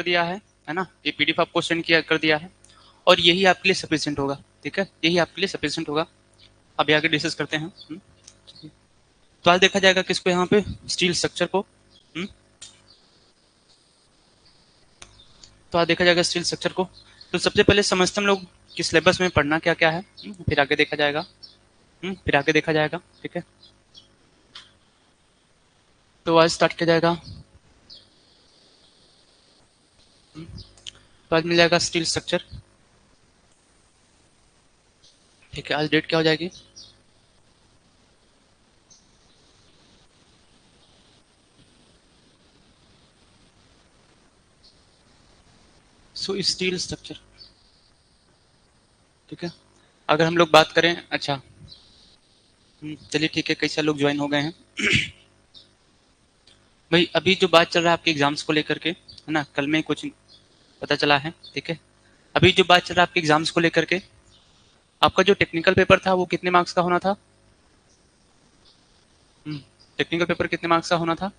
दिया है ना, ये पीडीएफ आपको सेंड किया कर दिया है, और यही आपके लिए सफिशिएंट होगा। ठीक है, यही आपके लिए सफिशिएंट होगा। अभी आगे डिस्कस करते हैं। तो आज देखा जाएगा किसको, यहाँ पे स्टील स्ट्रक्चर को। तो आज देखा जाएगा स्टील स्ट्रक्चर को। तो सबसे पहले समझते हम लोग कि सिलेबस में पढ़ना क्या क्या है, फिर आगे देखा जाएगा। फिर आगे देखा जाएगा। ठीक है, तो आज स्टार्ट किया जाएगा। तो आज मिल जाएगा स्टील स्ट्रक्चर। ठीक है, आज डेट क्या हो जाएगी? सो स्टील स्ट्रक्चर। ठीक है, अगर हम लोग बात करें, अच्छा चलिए ठीक है, कई सारे लोग ज्वाइन हो गए हैं। भाई अभी जो बात चल रहा है आपके एग्जाम्स को लेकर के, है ना, कल में कुछ पता चला है। ठीक है, अभी जो बात चल रहा है आपके एग्जाम्स को लेकर के, आपका जो टेक्निकल पेपर था वो कितने मार्क्स का होना था? टेक्निकल पेपर कितने मार्क्स का होना था?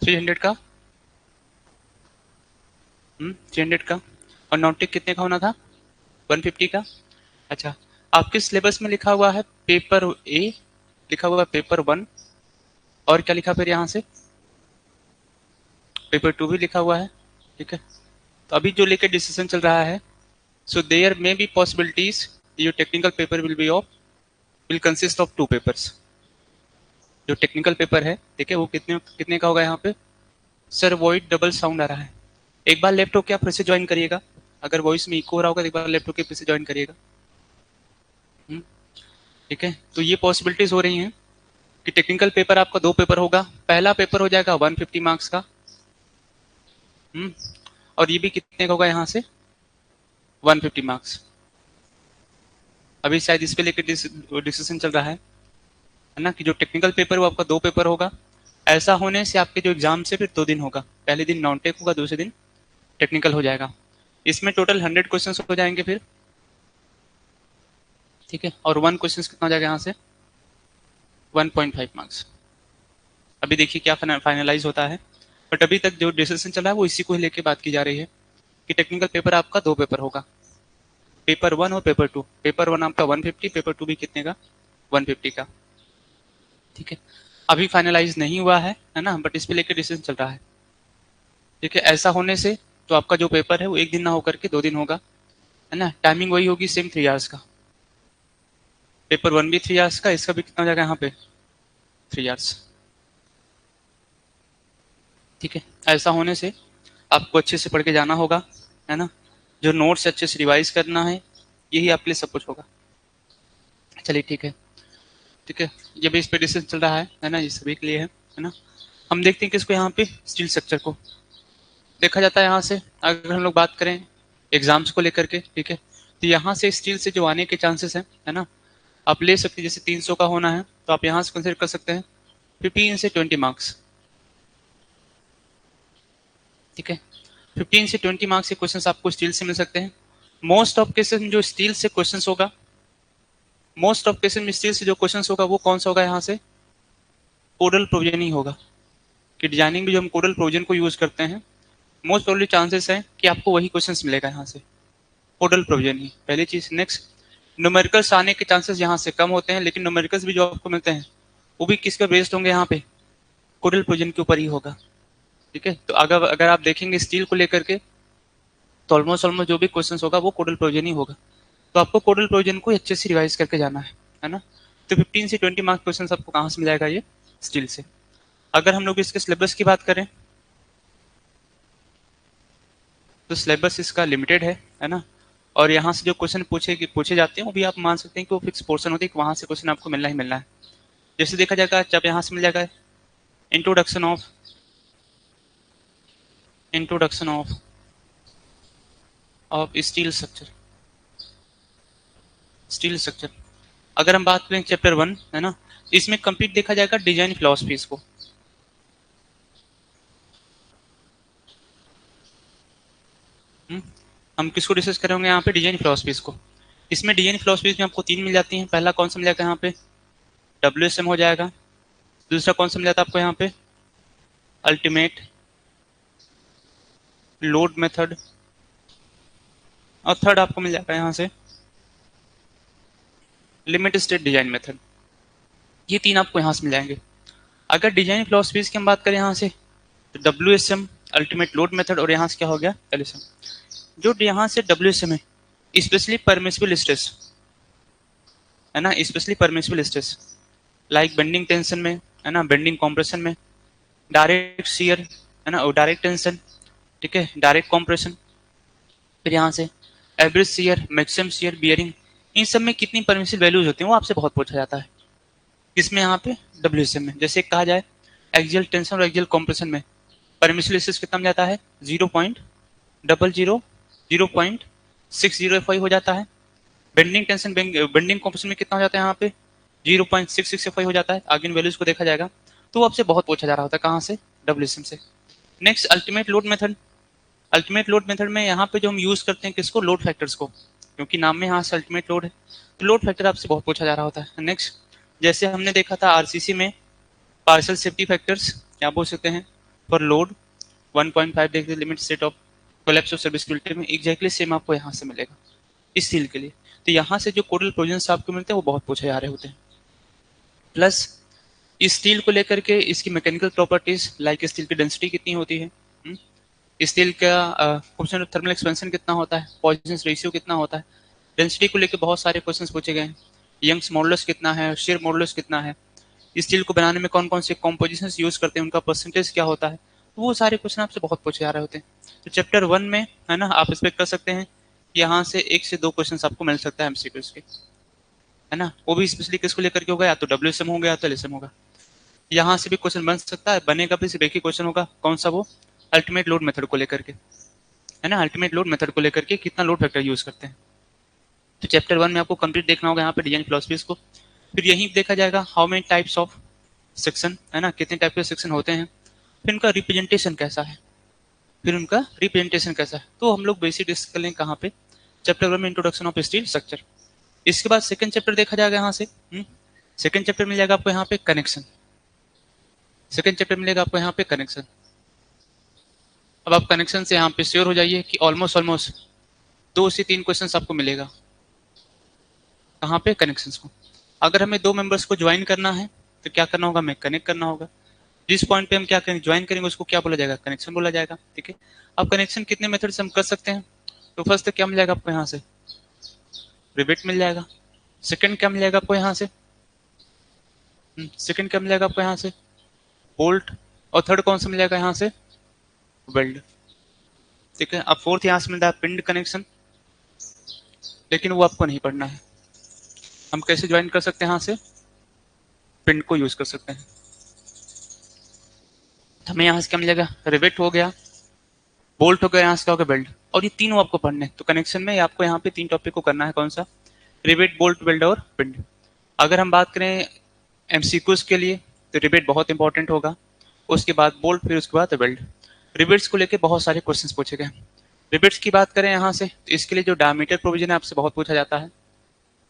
300 का। 300 का। और नॉटिक कितने का होना था? 150 का। अच्छा, आपके सिलेबस में लिखा हुआ है पेपर ए, लिखा हुआ है पेपर 1, और क्या लिखा फिर यहाँ से? पेपर 2 भी लिखा हुआ है। ठीक है, तो अभी जो लेकर डिसीजन चल रहा है, so there may be possibilities your technical paper will consist of 2 papers. जो टेक्निकल पेपर है, ठीक है, वो कितने कितने का होगा यहाँ पे? सर वॉइस डबल साउंड आ रहा है, एक बार लेफ्ट होके आप फिर से ज्वाइन करिएगा। अगर वॉइस में इको हो रहा होगा तो एक बार लेफ्ट होके फिर से ज्वाइन करिएगा। ठीक है, तो ये पॉसिबिलिटीज हो रही हैं कि टेक्निकल पेपर आपका 2 पेपर होगा। पहला पेपर हो जाएगा 150 मार्क्स का, और ये भी कितने का होगा यहाँ से? 150 मार्क्स। अभी शायद इस पे लेकर डिस्कशन चल रहा है ना, कि जो टेक्निकल पेपर वो आपका 2 पेपर होगा। ऐसा होने से आपके जो एग्जाम से फिर 2 दिन होगा, पहले दिन नॉन टेक होगा, दूसरे दिन टेक्निकल हो जाएगा। इसमें टोटल 100 क्वेश्चन हो जाएंगे फिर। ठीक है, और 1 क्वेश्चन कितना हो जाएगा यहाँ से? 1.5 मार्क्स। अभी देखिए क्या फाइनलाइज होता है, बट अभी तक जो डिस्कशन चल रहा है वो इसी को ही लेके बात की जा रही है कि टेक्निकल पेपर आपका 2 पेपर होगा, पेपर 1 और पेपर 2। पेपर 1 आपका 150, पेपर 2 भी कितने का? 150 का। ठीक है, अभी फाइनलाइज नहीं हुआ है ना, बट इस पे लेके डिसीजन चल रहा है। ठीक है, ऐसा होने से तो आपका जो पेपर है वो एक दिन ना होकर के 2 दिन होगा, है ना। टाइमिंग वही होगी सेम 3 आवर्स का। पेपर 1 भी 3 आवर्स का, इसका भी कितना हो जाएगा यहाँ पे? 3 आवर्स। ठीक है, ऐसा होने से आपको अच्छे से पढ़ के जाना होगा, है ना। जो नोट्स अच्छे से रिवाइज करना है, यही आपके लिए सब कुछ होगा। चलिए ठीक है। ठीक है, ये भी इस पे डिस्कशन चल रहा है ना, ये सभी के लिए है ना। हम देखते हैं कि इसको यहाँ पे स्टील स्ट्रक्चर को देखा जाता है। यहाँ से अगर हम लोग बात करें एग्जाम्स को लेकर के, ठीक है, तो यहाँ से स्टील से जो आने के चांसेस हैं, है ना, आप ले सकते हैं। जैसे 300 का होना है तो आप यहाँ से कंसिडर कर सकते हैं 15 से 20 मार्क्स। ठीक है, 15 से 20 मार्क्स के क्वेश्चंस आपको स्टील से मिल सकते हैं। मोस्ट ऑफ केसेस में जो स्टील से क्वेश्चंस होगा, मोस्ट ऑफ केसेस में स्टील से जो क्वेश्चंस होगा वो कौन सा होगा? यहाँ से कोडल प्रोविजन ही होगा। कि डिजाइनिंग में जो हम कोडल प्रोविजन को यूज करते हैं, मोस्ट प्रोबेबली चांसेस है कि आपको वही क्वेश्चंस मिलेगा यहाँ से, कोडल प्रोविजन ही पहली चीज। नेक्स्ट, न्यूमेरिकल्स आने के चांसेस यहाँ से कम होते हैं, लेकिन न्यूमेरिकल्स भी जो आपको मिलते हैं वो भी किस पर बेस्ड होंगे? यहाँ पे कोडल प्रोविजन के ऊपर ही होगा। ठीक है, तो अगर अगर आप देखेंगे स्टील को लेकर के, तो ऑलमोस्ट ऑलमोस्ट जो भी क्वेश्चन होगा वो कोडल प्रोविजन ही होगा। तो आपको कोडल प्रोविजन को अच्छे से रिवाइज करके जाना है ना। तो 15 से 20 मार्क्स क्वेश्चन आपको कहाँ से मिल जाएगा? ये स्टील से। अगर हम लोग इसके सिलेबस की बात करें तो सिलेबस इसका लिमिटेड है ना। और यहाँ से जो क्वेश्चन पूछे जाते हैं वो भी आप मान सकते हैं कि वो फिक्स पोर्शन होती है कि वहां से क्वेश्चन आपको मिलना ही मिलना है। जैसे देखा जाएगा, जब यहाँ से मिल जाएगा introduction of of steel structure. Steel structure अगर हम बात करें चैप्टर 1, है ना, इसमें कंप्लीट देखा जाएगा डिजाइन फिलोसफीज को। हम किसको डिस्कस करेंगे यहाँ पे? डिजाइन फिलोसफीज को। इसमें डिजाइन फिलोसफीज में आपको 3 मिल जाती हैं। पहला कौन सा मिल जाएगा यहाँ पे? WSM हो जाएगा। दूसरा कौन सा मिल जाता है आपको यहाँ पे? अल्टीमेट लोड मेथड, और थर्ड आपको मिल जाएगा यहाँ से लिमिट स्टेट डिजाइन मेथड। ये तीन आपको यहाँ से मिल जाएंगे। अगर डिजाइन फिलोसफीज की हम बात करें यहाँ से, तो WSM अल्टीमेट लोड मेथड, और यहाँ से क्या हो गया LSM। जो यहाँ से WSM है, स्पेशली परमिसिबल स्ट्रेस, है ना, specially permissible stress like bending tension में, है ना, बेंडिंग कॉम्प्रेशन में, डायरेक्ट शियर, है ना, और डायरेक्ट टेंशन, ठीक है, डायरेक्ट कॉम्प्रेशन। फिर यहाँ से average shear, maximum shear, bearing, इन सब में कितनी परमिसिबल वैल्यूज होती हैं वो आपसे बहुत पूछा जाता है। किसमें, यहाँ पे WSM में। जैसे कहा जाए एक्सियल टेंशन और एक्सियल कॉम्प्रेशन में परमिसिबल स्ट्रेस कितना मिल जाता है, 0.00 0.605 हो जाता है। बेंडिंग टेंशन बेंडिंग कॉम्प्रेशन में कितना हो जाता है, यहाँ पे 0.665 हो जाता है। आगे इन वैल्यूज को देखा जाएगा। तो आपसे बहुत पूछा जा रहा होता है, कहाँ से, WSM से। Next ultimate load method. Ultimate load method में यहाँ पे जो हम यूज करते हैं किसको, लोड फैक्टर्स को, क्योंकि नाम में यहाँ से अल्टीमेट लोड है, तो लोड फैक्टर आपसे बहुत पूछा जा रहा होता है। नेक्स्ट, जैसे हमने देखा था RCC में पार्शियल सेफ्टी फैक्टर्स क्या बोल सकते हैं फॉर लोड 1.5 देख limit set of collapse of serviceability में, एग्जैक्टली सेम आपको यहाँ से मिलेगा स्टील के लिए। तो यहाँ से जो कोडल प्रोविजंस आपको मिलते हैं वो बहुत पूछे जा रहे होते हैं। प्लस स्टील को लेकर के इसकी मैकेनिकल प्रॉपर्टीज, लाइक स्टील की डेंसिटी कितनी होती है, स्टील का कोएफिशिएंट ऑफ थर्मल एक्सपेंशन कितना होता है, पॉइजनस रेशियो कितना होता है। डेंसिटी को लेकर बहुत सारे क्वेश्चंस पूछे गए हैं। यंग्स मॉडुलस कितना है, शेयर मॉडुलस कितना है, स्टील को बनाने में कौन कौन से कॉम्पोजिशंस यूज करते हैं, उनका परसेंटेज क्या होता है। तो वो सारे क्वेश्चन आपसे बहुत पूछे जा रहे होते हैं। तो चैप्टर 1 में, है ना, आप एक्सपेक्ट कर सकते हैं यहाँ से 1 से 2 क्वेश्चन आपको मिल सकता है एमसीक्यूज के, है ना। वो भी स्पेशली किसको लेकर के होगा, या तो WSM होगा या तो LSM होगा। यहाँ से भी क्वेश्चन बन सकता है, बनेगा भी सिर्फ एक ही क्वेश्चन होगा, कौन सा, वो अल्टीमेट लोड मेथड को लेकर के, है ना, अल्टीमेट लोड मेथड को लेकर के कितना लोड फैक्टर यूज करते हैं। तो चैप्टर 1 में आपको कंप्लीट देखना होगा यहाँ पे डिजाइन फिलोसफीज को। फिर यही देखा जाएगा how many types of section, है ना, कितने टाइप के सेक्शन होते हैं, फिर उनका रिप्रेजेंटेशन कैसा है, तो हम लोग बेसिक डिस्कस कर लेंगे कहाँ पे, चैप्टर 1 में इंट्रोडक्शन ऑफ स्टील स्ट्रक्चर। इसके बाद सेकंड चैप्टर देखा जाएगा यहाँ से। सेकंड चैप्टर मिलेगा आपको यहाँ पे कनेक्शन। सेकंड चैप्टर मिलेगा आपको यहाँ पे कनेक्शन। अब आप कनेक्शन से यहाँ पे श्योर हो जाइए कि ऑलमोस्ट 2 से 3 क्वेश्चन आपको मिलेगा कहाँ पे, कनेक्शंस को। अगर हमें 2 मेंबर्स को ज्वाइन करना है तो क्या करना होगा, हमें कनेक्ट करना होगा। जिस पॉइंट पे हम क्या करेंगे, ज्वाइन करेंगे, उसको क्या बोला जाएगा, कनेक्शन बोला जाएगा, ठीक है। अब कनेक्शन कितने मेथड से हम कर सकते हैं, तो फर्स्ट तो क्या मिल जाएगा आपको यहाँ से, रिवेट मिल जाएगा। सेकंड क्या मिल जाएगा आपको यहाँ से, सेकंड क्या मिल जाएगा आपको यहाँ से, बोल्ट। और थर्ड कौन सा मिल जाएगा यहाँ से, वेल्ड, ठीक है। अब फोर्थ यहाँ से मिलता है पिंड कनेक्शन, लेकिन वो आपको नहीं पढ़ना है। हम कैसे ज्वाइन कर सकते हैं, यहाँ से पिंड को यूज कर सकते हैं। हमें यहाँ से क्या मिलेगा, रिवेट हो गया, बोल्ट हो गया, यहाँ से क्या होगा, बेल्ट। और ये तीनों आपको पढ़ने हैं। तो कनेक्शन में आपको यहाँ पे 3 टॉपिक को करना है, कौन सा, रिवेट, बोल्ट, वेल्ड और पिंड। अगर हम बात करें एमसीक्यूज के लिए, तो रिवेट बहुत इंपॉर्टेंट होगा, उसके बाद बोल्ट, फिर उसके बाद वेल्ड। रिवेट्स को लेकर बहुत सारे क्वेश्चंस पूछे गए। रिवेट्स की बात करें यहाँ से, तो इसके लिए जो डायमीटर प्रोविजन है आपसे बहुत पूछा जाता है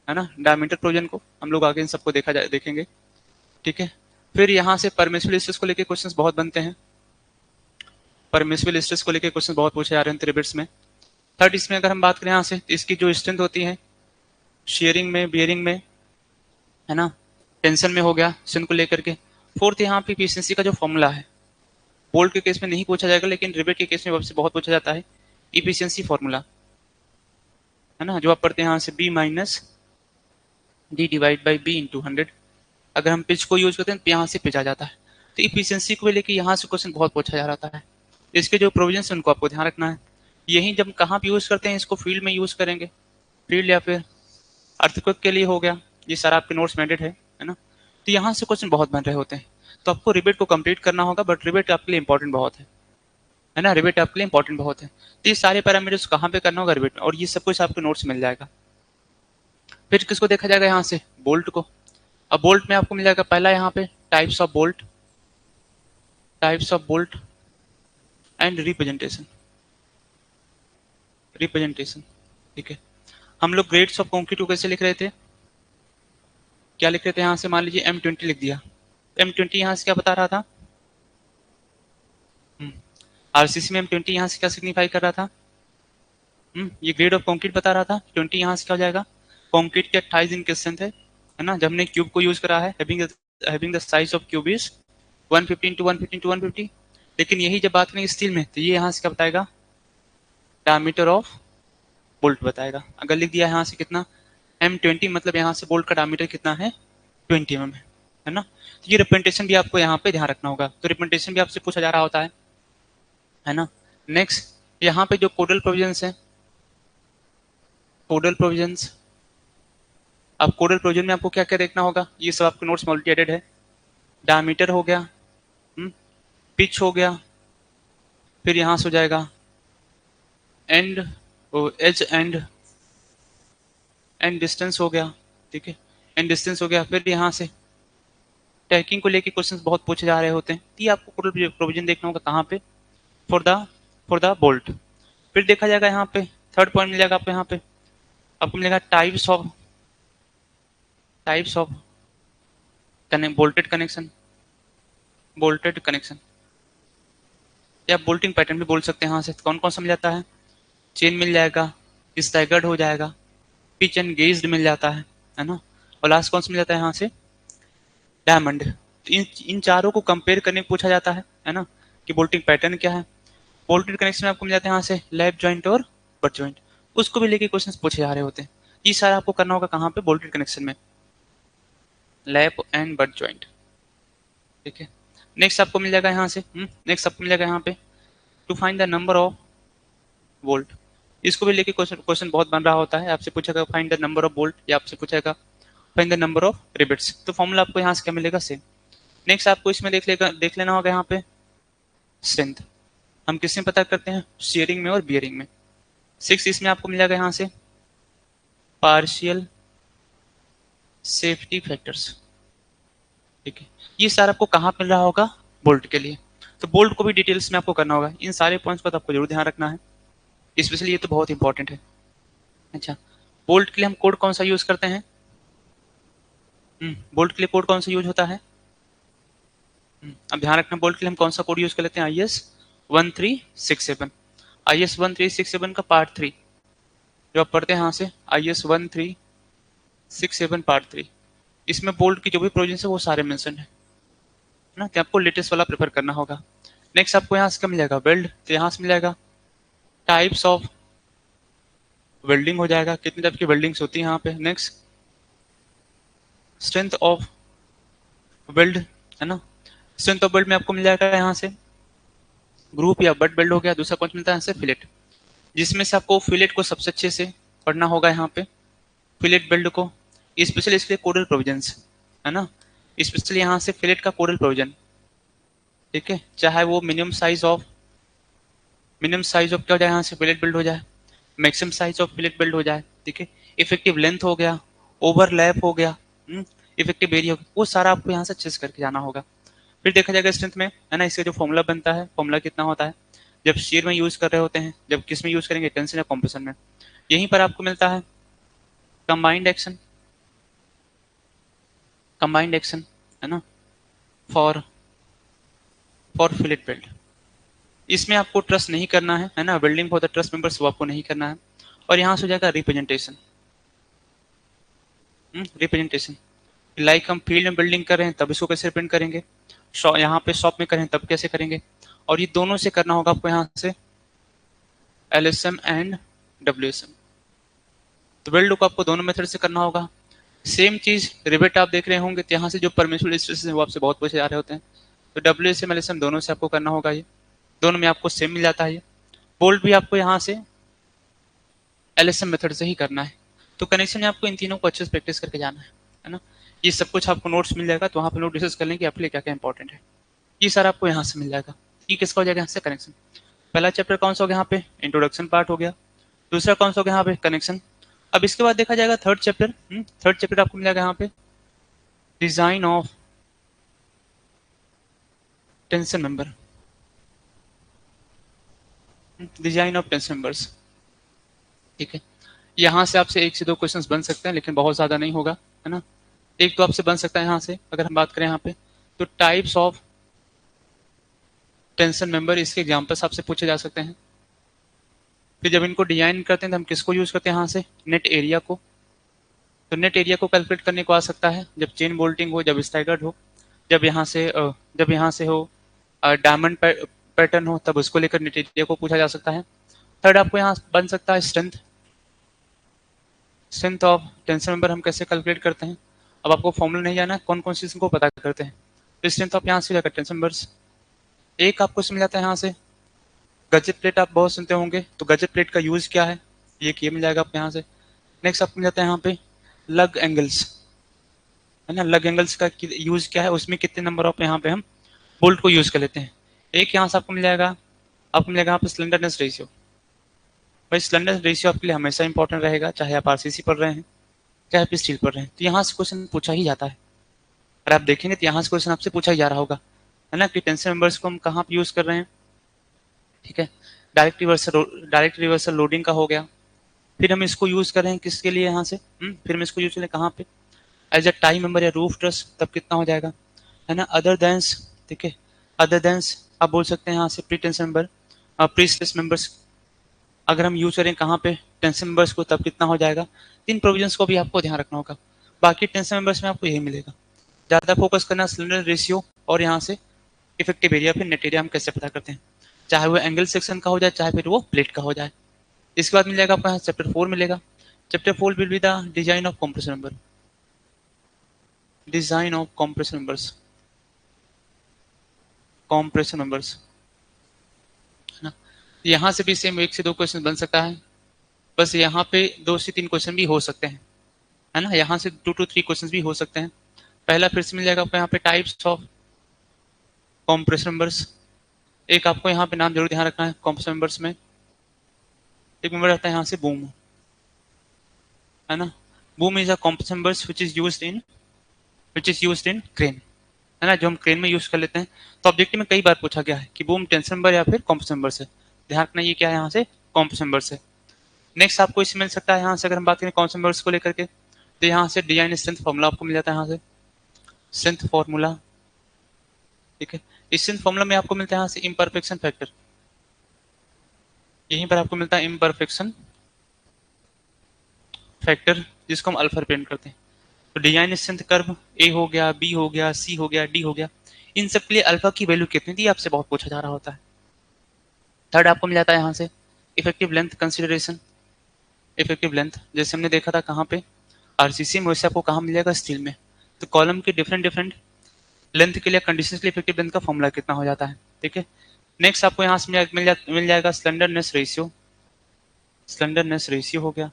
ना, डायमीटर प्रोविजन को हम लोग आगे इन सबको देखेंगे, ठीक है। फिर यहाँ से परमिसिबल स्ट्रेस को लेकर क्वेश्चंस बहुत बनते हैं, परमिसिबल स्ट्रेस को लेकर क्वेश्चन बहुत पूछे जा रहे हैं रिवेट्स में। थर्ड, इसमें अगर हम बात करें यहाँ से, तो इसकी जो स्ट्रेंथ होती है शेयरिंग में, बियरिंग में, है ना, टेंशन में हो गया, स्ट्रेंथ को लेकर के। फोर्थ, यहाँ पे एफिशिएंसी का जो फॉर्मूला है, बोल्ट के केस में नहीं पूछा जाएगा, लेकिन रिवेट के केस में आपसे बहुत पूछा जाता है, इफिशिएंसी फॉर्मूला, है ना, जो आप पढ़ते हैं यहाँ से B minus D divide by B into 100। अगर हम पिच को यूज करते हैं तो यहाँ से पिच आ जाता है। तो इफिशिएंसी को लेकर यहाँ से क्वेश्चन बहुत पूछा जा रहा है। इसके जो प्रोविजन है उनको आपको ध्यान रखना है। यही जब कहाँ पे यूज करते हैं, इसको फील्ड में यूज करेंगे, फील्ड या फिर अर्थक्वेक के लिए हो गया, ये सारा आपके नोट्स में एडेड है ना। तो यहाँ से क्वेश्चन बहुत बन रहे होते हैं। तो आपको रिवेट को कंप्लीट करना होगा, बट रिवेट आपके लिए इंपॉर्टेंट बहुत है ना, रिवेट आपके लिए इंपॉर्टेंट बहुत है। तो ये सारे पैरामीटर्स कहाँ पे करना होगा, रिवेट में, और ये सब कुछ आपके नोट्स मिल जाएगा। फिर किसको देखा जाएगा यहाँ से, बोल्ट को। अब बोल्ट में आपको मिल जाएगा पहला यहाँ पे types of bolt, types of bolt and representation, representation, ठीक है। हम लोग ग्रेड्स ऑफ कंक्रीट को कैसे लिख रहे थे, क्या लिख रहे थे यहाँ से, मान लीजिए M20 लिख दिया। M20 यहाँ से क्या बता रहा था, आरसीसी में M20 यहाँ से क्या सिग्निफाई कर रहा था? ये ग्रेड ऑफ कंक्रीट बता रहा था। 20 यहाँ से क्या हो जाएगा? कंक्रीट की 28 इनकी स्ट्रेंथ है ना। जब हमने क्यूब को यूज करा है, having the size of cube is 150 into 150 into 150। लेकिन यही जब बात करेंगे स्टील में, तो ये यहाँ से क्या बताएगा? डायमीटर ऑफ बोल्ट बताएगा। अगर लिख दिया यहाँ से कितना M20, मतलब यहाँ से बोल्ट का डायमीटर कितना है? 20 mm है ना। तो ये रिप्रेजेंटेशन भी आपको यहाँ पे ध्यान रखना होगा। तो रिप्रेजेंटेशन भी आपसे पूछा जा रहा होता है ना। नेक्स्ट, यहाँ पे जो कोडल प्रोविजंस है, कोडल प्रोविजंस, अब कोडल प्रोविजन में आपको क्या क्या देखना होगा? ये सब आपके नोट्स में ऑलरेडी एडेड है। डायमीटर हो गया, पिच हो गया, फिर यहाँ से हो जाएगा एंड, एज एंड डिस्टेंस हो गया, ठीक है, एंड डिस्टेंस हो गया। फिर यहाँ से टैकिंग को लेके क्वेश्चंस बहुत पूछे जा रहे होते हैं। ये आपको कोडल प्रोविजन देखना होगा कहाँ पे? For the bolt. फिर देखा जाएगा यहाँ पे थर्ड पॉइंट मिल जाएगा आपको। यहाँ पे आपको मिलेगा टाइप्स ऑफ बोल्टेड कनेक्शन या बोल्टिंग पैटर्न भी बोल सकते हैं। यहाँ से कौन कौन सा मिल जाता है? चेन मिल जाएगा, स्टैगर्ड हो जाएगा, पिच एंड गेज्ड मिल जाता है ना। और लास्ट कौन सा मिल जाता है यहाँ से? डायमंड। तो इन चारों को कंपेयर करने पूछा जाता है ना, कि बोल्टिंग पैटर्न क्या है। बोल्टेड कनेक्शन में आपको मिल जाते हैं यहाँ से लैप जॉइंट और बट जॉइंट, उसको भी लेके क्वेश्चंस पूछे जा रहे होते हैं। ये सारा आपको करना होगा कहाँ पे? बोल्टेड कनेक्शन में, लैप एंड बट जॉइंट, ठीक है। नेक्स्ट आपको मिल जाएगा यहाँ से, नेक्स्ट आपको मिल जाएगा यहाँ पे to find the number of volt. इसको भी लेके क्वेश्चन बहुत बन रहा होता है। आपसे पूछेगा find the number of volt, या आपसे पूछेगा find the number of rivets. तो फॉर्मूला आपको यहाँ से क्या मिलेगा? सेम। नेक्स्ट आपको इसमें देख लेना होगा यहाँ पे स्ट्रेंथ। हम किसमें पता करते हैं? शेयरिंग में और बियरिंग में। 6 इसमें आपको मिल जाएगा यहाँ से पार्शियल सेफ्टी फैक्टर्स, ठीक है। ये सारा आपको कहाँ मिल रहा होगा? बोल्ट के लिए। तो बोल्ट को भी डिटेल्स में आपको करना होगा। इन सारे पॉइंट्स पर तो आपको जरूर ध्यान रखना है, स्पेशली ये तो बहुत इंपॉर्टेंट है। अच्छा, बोल्ट के लिए हम कोड कौन सा यूज करते हैं? बोल्ट के लिए कोड कौन सा यूज होता है? अब ध्यान रखना, बोल्ट के लिए हम कौन सा कोड यूज कर लेते हैं? IS 1367 का पार्ट 3 जो आप पढ़ते हैं यहाँ से, IS 1367 पार्ट 3। इसमें बोल्ट की जो भी प्रोविजन है वो सारे मेंशन है ना। तो आपको लेटेस्ट वाला प्रेफर करना होगा। नेक्स्ट आपको यहाँ से क्या मिल जाएगा? वेल्ड। तो यहाँ से मिल जाएगा टाइप्स ऑफ वेल्डिंग हो जाएगा, कितनी टाइप की वेल्डिंग्स होती है यहाँ पे। नेक्स्ट स्ट्रेंथ ऑफ वेल्ड, है ना। स्ट्रेंथ ऑफ वेल्ड में आपको मिल जाएगा यहाँ से ग्रुप या बट वेल्ड हो गया। दूसरा कौन मिलता है? यहाँ से फिलेट, जिसमें से आपको फिलेट को सबसे अच्छे से पढ़ना होगा यहाँ पे, फिलेट वेल्ड को। स्पेशली इसके लिए कोडल प्रोविजंस, है ना। स्पेशली यहाँ से फिलेट का कोडल प्रोविजन, ठीक है। चाहे वो मिनिमम साइज ऑफ क्या हो जाए, यहाँ से फिलेट बिल्ड हो जाए, maximum size of fillet build हो जाए, ठीक है। इफेक्टिव लेंथ हो गया, ओवरलैप हो गया, इफेक्टिव एरिया हो गया, वो सारा आपको यहाँ से चेस करके जाना होगा। फिर देखा जाएगा स्ट्रेंथ में, है ना, इसका जो फॉर्मूला बनता है, फॉर्मूला कितना होता है जब शेयर में यूज कर रहे होते हैं, जब किस में यूज करेंगे? टेंशन या कॉम्प्रेशन में। यहीं पर आपको मिलता है कंबाइंड एक्शन, है ना, फॉर फिलेट बिल्ड। इसमें आपको ट्रस्ट नहीं करना है ना, building for the trust members वो आपको नहीं करना है। और यहाँ से हो जाएगा रिप्रेजेंटेशन, लाइक हम फील्ड में बिल्डिंग कर रहे हैं तब इसको कैसे रिप्रेजेंट करेंगे, यहाँ पे शॉप में करें तब कैसे करेंगे। और ये दोनों से करना होगा आपको यहाँ से LSM एंड WSM। तो वेल्ड को आपको दोनों मेथड से करना होगा। सेम चीज रिवेट आप देख रहे होंगे, तो यहाँ से जो परमिशन स्ट्रेसेस है वो आपसे बहुत पूछे जा रहे होते हैं। तो WSM LSM दोनों से आपको करना होगा। ये दोनों में आपको सेम मिल जाता है। ये बोल्ट भी आपको यहाँ से LSM मेथड से ही करना है। तो कनेक्शन में आपको इन तीनों को अच्छे से प्रैक्टिस करके जाना है ना। ये सब कुछ आपको नोट्स मिल जाएगा, तो वहाँ पे नोट डिस्कस कर लें कि आपके लिए क्या क्या इंपॉर्टेंट है। ये सारा आपको यहाँ से मिल जाएगा। ये किसका हो जाएगा? यहाँ से कनेक्शन। पहला चैप्टर कौन सा हो गया? यहाँ पे इंट्रोडक्शन पार्ट हो गया। दूसरा कौन सा हो गया? यहाँ पे कनेक्शन। अब इसके बाद देखा जाएगा थर्ड चैप्टर आपको मिल जाएगा यहाँ पे डिजाइन ऑफ टेंशन मेंबर, ठीक है। यहाँ से आपसे 1 से 2 क्वेश्चंस बन सकते हैं, लेकिन बहुत ज्यादा नहीं होगा, है ना। एक तो आपसे बन सकता है यहाँ से, अगर हम बात करें यहाँ पे, तो टाइप्स ऑफ टेंशन मेंबर, इसके एग्जाम्पल्स आपसे पूछे जा सकते हैं। फिर जब इनको डिजाइन करते हैं तो हम किसको यूज करते हैं यहाँ से, नेट एरिया को। तो नेट एरिया को कैलकुलेट करने को आ सकता है जब चेन बोल्टिंग हो, जब स्टैगर्ड हो, जब यहाँ से हो डायमंड पैटर्न हो, तब उसको लेकर नेट एरिया को पूछा जा सकता है। थर्ड आपको यहाँ बन सकता है strength. Strength of tension member हम कैसे कैलकुलेट करते हैं, अब आपको फॉर्मूला नहीं जाना, कौन कौन सी चीज़ को पता करते हैं। तो स्ट्रेंथ ऑफ यहाँ से जाकर टेंशन मेंबर्स, एक आपको मिल जाता है यहाँ से गजेट प्लेट, आप बहुत सुनते होंगे, तो गजेट प्लेट का यूज क्या है, ये मिल जाएगा आपको यहाँ से। नेक्स्ट आपको मिल जाता है यहाँ पे लग एंगल्स, है ना। लग एंगल्स का यूज क्या है, उसमें कितने नंबर ऑफ यहाँ पे हम बोल्ट को यूज कर लेते हैं। एक यहाँ से आपको मिल जाएगा, आपको मिलेगा यहाँ पे स्लेंडरनेस रेशियो। भाई स्लेंडरनेस रेशियो आपके लिए हमेशा इंपॉर्टेंट रहेगा, चाहे आप आरसीसी पढ़ रहे हैं, चाहे आप स्टील पढ़ रहे हैं, तो यहाँ से क्वेश्चन पूछा ही जाता है। और आप देखेंगे तो यहाँ से क्वेश्चन आपसे पूछा ही जा रहा होगा, है ना, कि टेंशन मेंबर्स को हम कहाँ पे यूज कर रहे हैं। ठीक है, डायरेक्ट रिवर्सल लोडिंग का हो गया। फिर हम इसको यूज कर रहे हैं किसके लिए यहाँ से, फिर हम इसको यूज करें कहाँ पे, एज अ टाई मेंबर या रूफ ट्रस, तब कितना हो जाएगा, है ना। अदर देंस, ठीक है, अदर देंस आप बोल सकते हैं यहाँ से pre tension member, pre stress members अगर हम यूज करें कहाँ पे, टेंशन मेंबर्स को, तब कितना हो जाएगा। तीन प्रोविजंस को भी आपको ध्यान रखना होगा। बाकी टेंशन मेंबर्स में आपको यही मिलेगा। ज्यादा फोकस करना स्लेंडर रेशियो और यहाँ से इफेक्टिव एरिया, फिर नेट एरिया हम कैसे पता करते हैं, चाहे वो एंगल सेक्शन का हो जाए, चाहे फिर वो प्लेट का हो जाए। इसके बाद मिल जाएगा आपको यहाँ चैप्टर 4 मिलेगा। Chapter 4 will be the design of compression member, design of compression members, compression members, है ना। यहाँ से भी सेम 1 से 2 क्वेश्चन बन सकता है, बस यहाँ पे 2 से 3 क्वेश्चन भी हो सकते हैं, है ना। यहाँ से 2 to 3 क्वेश्चन भी हो सकते हैं। पहला फिर से मिल जाएगा आपको यहाँ पे टाइप्स ऑफ कंप्रेशन मेंबर्स। एक आपको यहाँ पे नाम जरूर ध्यान रखना है कंप्रेशन मेंबर्स में, एक मेंबर आता है यहाँ से बूम, है ना। Boom is a compression members which is used in crane, है ना, जो हम क्रेन में यूज कर लेते हैं। तो ऑब्जेक्टिव में कई बार पूछा गया है कि बूम टेंशन मेंबर या फिर कंप्रेशन मेंबर से, ध्यान रखना ये क्या है यहाँ से, कंप्रेशन मेंबर से। नेक्स्ट आपको इससे मिल सकता है यहाँ से, अगर हम बात करें कंप्रेशन मेंबर्स को लेकर के, तो यहाँ से डिजाइन स्ट्रेंथ फॉर्मूला आपको मिल जाता है यहाँ से, स्ट्रेंथ फॉर्मूला। ठीक है, इस स्ट्रेंथ फॉर्मूला में आपको मिलता है यहाँ से इम्परफेक्शन फैक्टर, यहीं पर आपको मिलता है इम्परफेक्शन फैक्टर, जिसको हम अल्फा रिप्रेजेंट करते हैं। तो डिजाइन स्ट्रेंथ कर्व ए हो गया, बी हो गया, सी हो गया, डी हो गया, इन सब के लिए अल्फा की वैल्यू कितनी थी आपसे बहुत पूछा जा रहा होता है। थर्ड आपको मिल जाता है यहाँ से effective length consideration. Effective length जैसे हमने देखा था कहाँ पे, आरसीसी में, वैसे आपको कहाँ मिल जाएगा, स्टील में। तो कॉलम के डिफरेंट डिफरेंट लेंथ के लिए कंडीशन के लिए इफेक्टिव लेंथ का फॉर्मूला कितना हो जाता है। ठीक है, नेक्स्ट आपको यहाँ से मिल जाएगा स्लेंडरनेस रेशियो। स्लेंडरनेस रेशियो हो गया,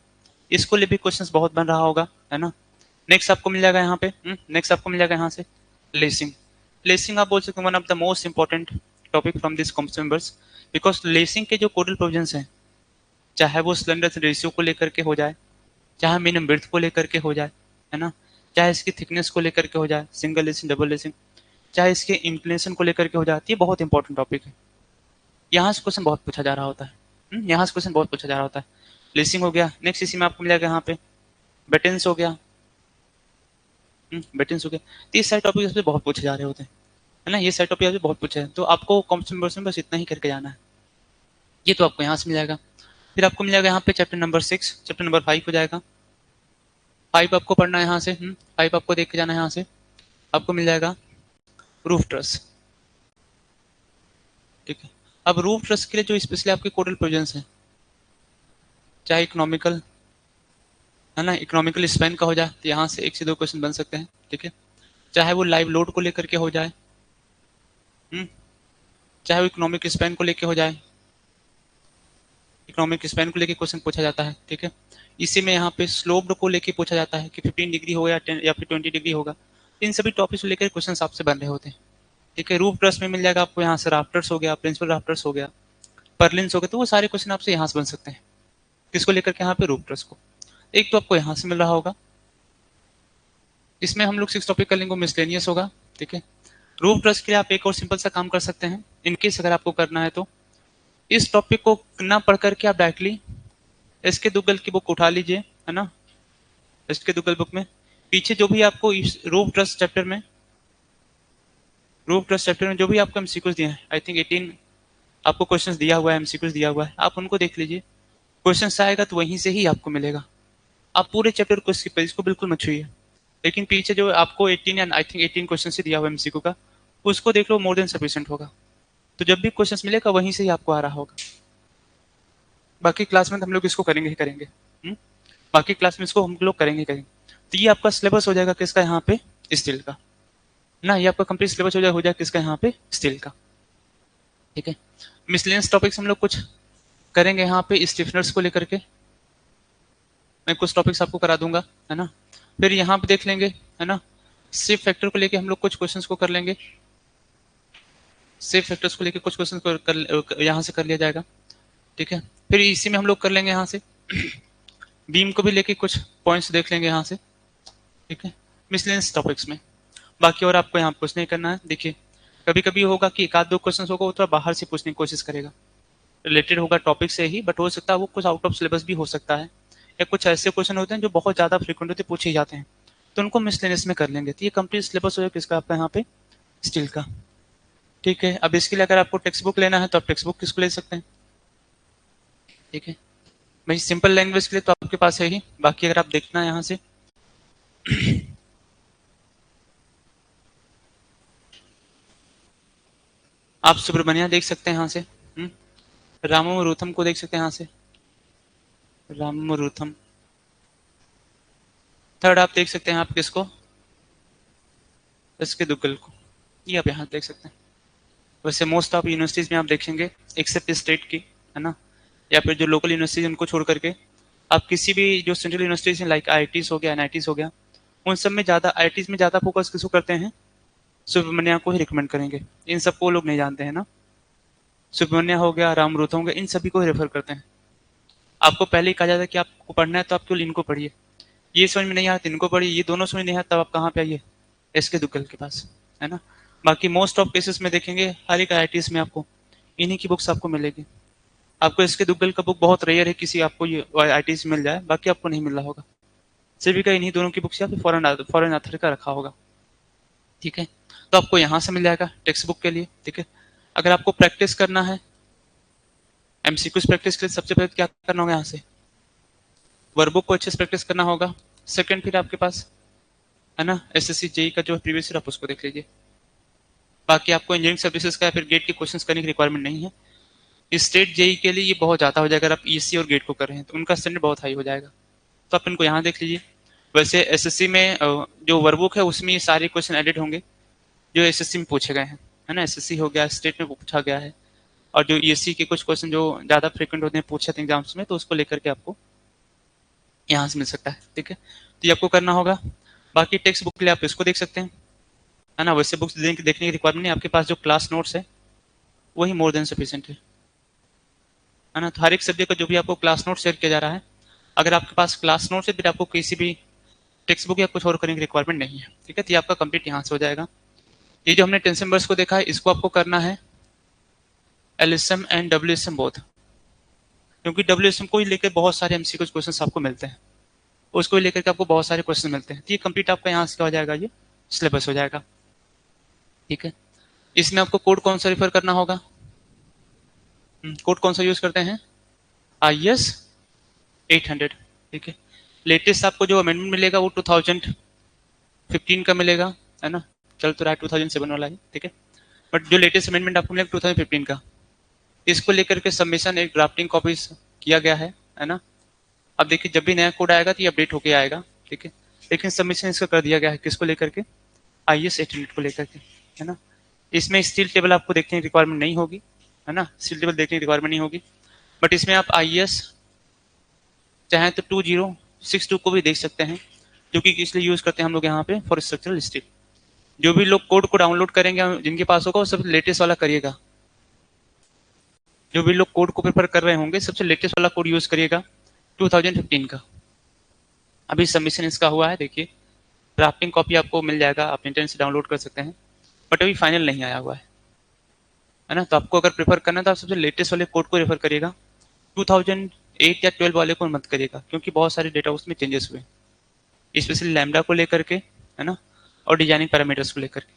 इसको लिए भी क्वेश्चंस बहुत बन रहा होगा, है ना। नेक्स्ट आपको मिल जाएगा यहाँ पे, नेक्स्ट आपको मिल जाएगा यहाँ से लेसिंग। लेसिंग आप बोल सकते हैं one of the most important topic from this complex members, because lacing के जो कोडल प्रोविजंस हैं, चाहे वो स्लेंडर रेशियो को लेकर के हो जाए, चाहे मिनिमम विड्थ को लेकर के हो जाए, है ना, चाहे इसकी थिकनेस को लेकर के हो जाए, सिंगल लेसिंग, डबल लेसिंग, चाहे इसके इंक्लिनेशन को लेकर के हो जाती है, बहुत इंपॉर्टेंट टॉपिक है। यहाँ से क्वेश्चन बहुत पूछा जा रहा होता है, यहाँ से क्वेश्चन बहुत पूछा जा रहा होता है। लेसिंग हो गया, नेक्स्ट इसी में आपको मिल जाएगा यहाँ पे बेटेंस हो गया, बेटेंस हो गया। तो ये सारे टॉपिक इसमें बहुत पूछे जा रहे होते हैं, है ना, ये सारे टॉपिक बहुत पूछे हैं, तो आपको कॉम्पिटिशन में बस इतना ही करके जाना है। ये तो आपको यहाँ से मिल जाएगा। फिर आपको मिल जाएगा यहाँ पे चैप्टर नंबर 6, चैप्टर नंबर 5 हो जाएगा। 5 आपको पढ़ना है यहाँ से, 5 आपको देख के जाना है यहाँ से, आपको मिल जाएगा रूफ ट्रस। ठीक है, अब रूफ ट्रस के लिए जो स्पेशली आपके कोडल प्रोविजंस हैं, चाहे इकोनॉमिकल, है ना, इकोनॉमिकल स्पैन का हो जाए, तो यहाँ से 1 से 2 क्वेश्चन बन सकते हैं। ठीक है, चाहे वो लाइव लोड को लेकर के हो जाए, चाहे वो इकोनॉमिक स्पैन को लेकर हो जाए, इकोनॉमिक स्पैन को लेकर क्वेश्चन पूछा जाता है। ठीक है, इसी में यहाँ पे स्लोप्ड को लेकर पूछा जाता है कि 15 डिग्री होगा या 10 या फिर 20 डिग्री होगा। इन सभी टॉपिक्स को लेकर क्वेश्चन आपसे बन रहे होते हैं। ठीक है, रूफ ट्रस में मिल जाएगा आपको यहाँ से राफ्टर्स हो गया, प्रिंसिपल राफ्टर्स हो गया, पर्लिन्स हो गया, तो वो सारे क्वेश्चन आपसे यहाँ से बन सकते हैं। किसको लेकर के, यहाँ पे रूफ ट्रस को। एक तो आपको यहाँ से मिल रहा होगा, इसमें हम लोग 6 टॉपिक कर लेंगे, मिसलेनियस होगा। ठीक है, रूफ ट्रस के लिए आप एक और सिंपल सा काम कर सकते हैं, इनकेस अगर आपको करना है तो इस टॉपिक को ना पढ़ करके आप डायरेक्टली एसके दुग्गल की बुक उठा लीजिए, है ना। एसके दुग्गल बुक में पीछे जो भी आपको इस रूफ ट्रस्ट चैप्टर में रूफ ट्रस्ट चैप्टर में जो भी आपको एमसीक्यूज दिए हैं, आई थिंक 18 आपको क्वेश्चंस दिया हुआ है, एमसीक्यूज दिया हुआ है, आप उनको देख लीजिए। क्वेश्चन आएगा तो वहीं से ही आपको मिलेगा। आप पूरे चैप्टर को स्किप इसको बिल्कुल मत छुइए। लेकिन पीछे जो आपको 18 या आई थिंक 18 क्वेश्चन से दिया हुआ है एमसीक्यू का, उसको देख लो, मोर देन सफिशिएंट होगा। तो जब भी क्वेश्चंस मिलेगा वहीं से ही आपको आ रहा होगा। बाकी क्लास में तो हम लोग इसको करेंगे ही करेंगे। बाकी क्लास में इसको हम लोग करेंगे ही करेंगे। तो ये आपका सिलेबस हो जाएगा किसका, यहाँ पे स्टील का ना, ये आपका कंप्लीट सिलेबस हो जाएगा किसका, यहाँ पे स्टील का। ठीक है, मिसलेनियस टॉपिक्स हम लोग कुछ करेंगे यहाँ पे स्टिफनर्स को लेकर के, मैं कुछ टॉपिक्स आपको करा दूंगा, है ना। फिर यहाँ पे देख लेंगे, है ना, सेफ फैक्टर को लेके हम लोग कुछ क्वेश्चंस को कर लेंगे। सेफ फैक्टर्स को लेके कुछ क्वेश्चन कर यहाँ से कर लिया जाएगा। ठीक है, फिर इसी में हम लोग कर लेंगे यहाँ से बीम को भी लेके कुछ पॉइंट्स देख लेंगे यहाँ से। ठीक है, मिसलेनियस टॉपिक्स में बाकी और आपको यहाँ कुछ नहीं करना है। देखिए, कभी कभी होगा कि एक आध दो क्वेश्चन होगा वो थोड़ा बाहर से पूछने की कोशिश करेगा, रिलेटेड होगा टॉपिक से ही, बट हो सकता है वो कुछ आउट ऑफ सिलेबस भी हो सकता है, या कुछ ऐसे क्वेश्चन होते हैं जो बहुत ज्यादा फ्रिक्वेंट होते पूछे जाते हैं, तो उनको मिसलेनियस में कर लेंगे। तो ये कंप्लीट सिलेबस हो जाएगा किसका, आपका यहाँ पे स्टील का। ठीक है, अब इसके लिए अगर आपको टेक्स्ट बुक लेना है तो आप टेक्स्ट बुक किसको ले सकते हैं। ठीक है भाई, सिंपल लैंग्वेज के लिए तो आपके पास है ही, बाकी अगर आप देखना है यहाँ से आप सुब्रमण्या देख सकते हैं यहाँ से, राममुरुथम को देख सकते हैं यहाँ से, राममुरुथम। थर्ड आप देख सकते हैं आप किसको, इसके दुग्गल को, ये आप यहाँ देख सकते हैं। वैसे मोस्ट ऑफ यूनिवर्सिटीज में आप देखेंगे एक्सेप्ट स्टेट की, है ना, या फिर जो लोकल यूनिवर्सिटीज उनको छोड़ करके आप किसी भी जो सेंट्रल यूनिवर्सिटीज हैं लाइक आईआईटीज हो गया, एनआईटीज हो गया, उन सब में ज्यादा आईआईटीज में ज्यादा फोकस किसको करते हैं, सुब्रमण्या को ही रिकमेंड करेंगे। इन सबको लोग नहीं जानते हैं ना, सुब्रमण्या हो गया, रामरूथ हो गया, इन सभी को रेफर करते हैं। आपको पहले ही कहा जाता है कि आपको पढ़ना है तो आप केवल इनको पढ़िए, ये समझ में नहीं आता इनको पढ़िए, ये दोनों समझ नहीं आता तब आप कहाँ पे आइए, एसके दुग्गल के पास, है ना। बाकी मोस्ट ऑफ केसेस में देखेंगे हर एक आईआईटीज में आपको इन्हीं की बुक्स आपको मिलेगी। आपको इसके दुग्गल का बुक बहुत रेयर है किसी आपको ये आईआईटीज में मिल जाए, बाकी आपको नहीं मिल रहा होगा। सभी का इन्हीं दोनों की बुक्स या फिर फॉरेन ऑथर का रखा होगा। ठीक है, तो आपको यहाँ से मिल जाएगा टेक्स्ट बुक के लिए। ठीक है, अगर आपको प्रैक्टिस करना है एमसीक्यूज प्रैक्टिस के लिए, सबसे पहले क्या करना होगा, यहाँ से वर्कबुक को अच्छे से प्रैक्टिस करना होगा। सेकंड फिर आपके पास है ना एसएससी जेई का जो प्रीवियस ईयर आप उसको देख लीजिए। बाकी आपको इंजीनियरिंग सर्विसेज का या फिर गेट के क्वेश्चंस करने की रिक्वायरमेंट नहीं है। स्टेट जेई के लिए ये बहुत ज्यादा हो जाएगा, अगर आप ईएससी और गेट को कर रहे हैं तो उनका स्टैंडर्ड बहुत हाई हो जाएगा, तो आप इनको यहाँ देख लीजिए। वैसे एसएससी में जो वर्कबुक है उसमें ये सारे क्वेश्चन एडिट होंगे जो एसएससी में पूछे गए हैं, है ना। एसएससी हो गया, स्टेट में पूछा गया है, और जो ईएससी के कुछ क्वेश्चन जो ज्यादा फ्रिक्वेंट होते हैं पूछे थे एग्जाम्स में, तो उसको लेकर के आपको यहाँ से मिल सकता है। ठीक है, तो ये आपको करना होगा। बाकी टेक्स्ट बुक के लिए आप इसको देख सकते हैं, है ना। वैसे बुक्स देखने की रिक्वायरमेंट नहीं, आपके पास जो क्लास नोट्स है वही मोर देन सफिशिएंट है ना। तो हर एक सब्जेक्ट का जो भी आपको क्लास नोट शेयर किया जा रहा है, अगर आपके पास क्लास नोट्स है फिर आपको किसी भी टेक्स्ट बुक या कुछ और करने की रिक्वायरमेंट नहीं है। ठीक है, तो ये आपका कंप्लीट यहाँ से हो जाएगा। ये जो हमने टेंशन बर्स को देखा है, इसको आपको करना है एलएसएम एंड डब्ल्यूएसएम बोथ, क्योंकि डब्ल्यूएसएम को ही लेकर बहुत सारे एमसीक्यू क्वेश्चन आपको मिलते हैं, उसको लेकर के आपको बहुत सारे क्वेश्चन मिलते हैं। तो ये कंप्लीट आपका यहाँ से क्या हो जाएगा, ये सिलेबस हो जाएगा। ठीक है, इसमें आपको कोड कौन सा रेफर करना होगा, कोड कौन सा यूज करते हैं, IS 800। ठीक है, लेटेस्ट आपको जो अमेंडमेंट मिलेगा वो 2015 का मिलेगा, है ना। चल तो रहा है 2007 वाला ही, ठीक है, बट जो लेटेस्ट अमेंडमेंट आपको मिलेगा 2015 का, इसको लेकर के सबमिशन एक ड्राफ्टिंग कॉपी किया गया है ना। अब देखिए जब भी नया कोड आएगा तो ये अपडेट होके आएगा। ठीक है, लेकिन सबमिशन इसका कर दिया गया है किसको लेकर के, IS 800 को लेकर के, है ना। इसमें स्टील टेबल आपको देखने की रिक्वायरमेंट नहीं होगी, है ना, स्टील टेबल देखने की रिक्वायरमेंट नहीं होगी, बट इसमें आप IS चाहे तो 2062 को भी देख सकते हैं, जो कि इसलिए यूज करते हैं हम लोग यहाँ पे फॉर स्ट्रक्चरल स्टील। जो भी लोग कोड को डाउनलोड करेंगे जिनके पास होगा वो सब लेटेस्ट वाला करिएगा। जो भी लोग कोड को प्रेफर कर रहे होंगे सबसे लेटेस्ट वाला कोड यूज करिएगा 2015 का। अभी सबमिशन इसका हुआ है, देखिए ड्राफ्टिंग कॉपी आपको मिल जाएगा, आप इंटरनेट से डाउनलोड कर सकते हैं, बट अभी फाइनल नहीं आया हुआ है ना। तो आपको अगर प्रेफर करना है तो आप सबसे लेटेस्ट वाले कोड को रेफर करिएगा, 2008 या 12 वाले को मत करिएगा, क्योंकि बहुत सारे डेटा उसमें चेंजेस हुए, स्पेशली लैम्डा को लेकर के, है ना, और डिजाइनिंग पैरामीटर्स को लेकर के।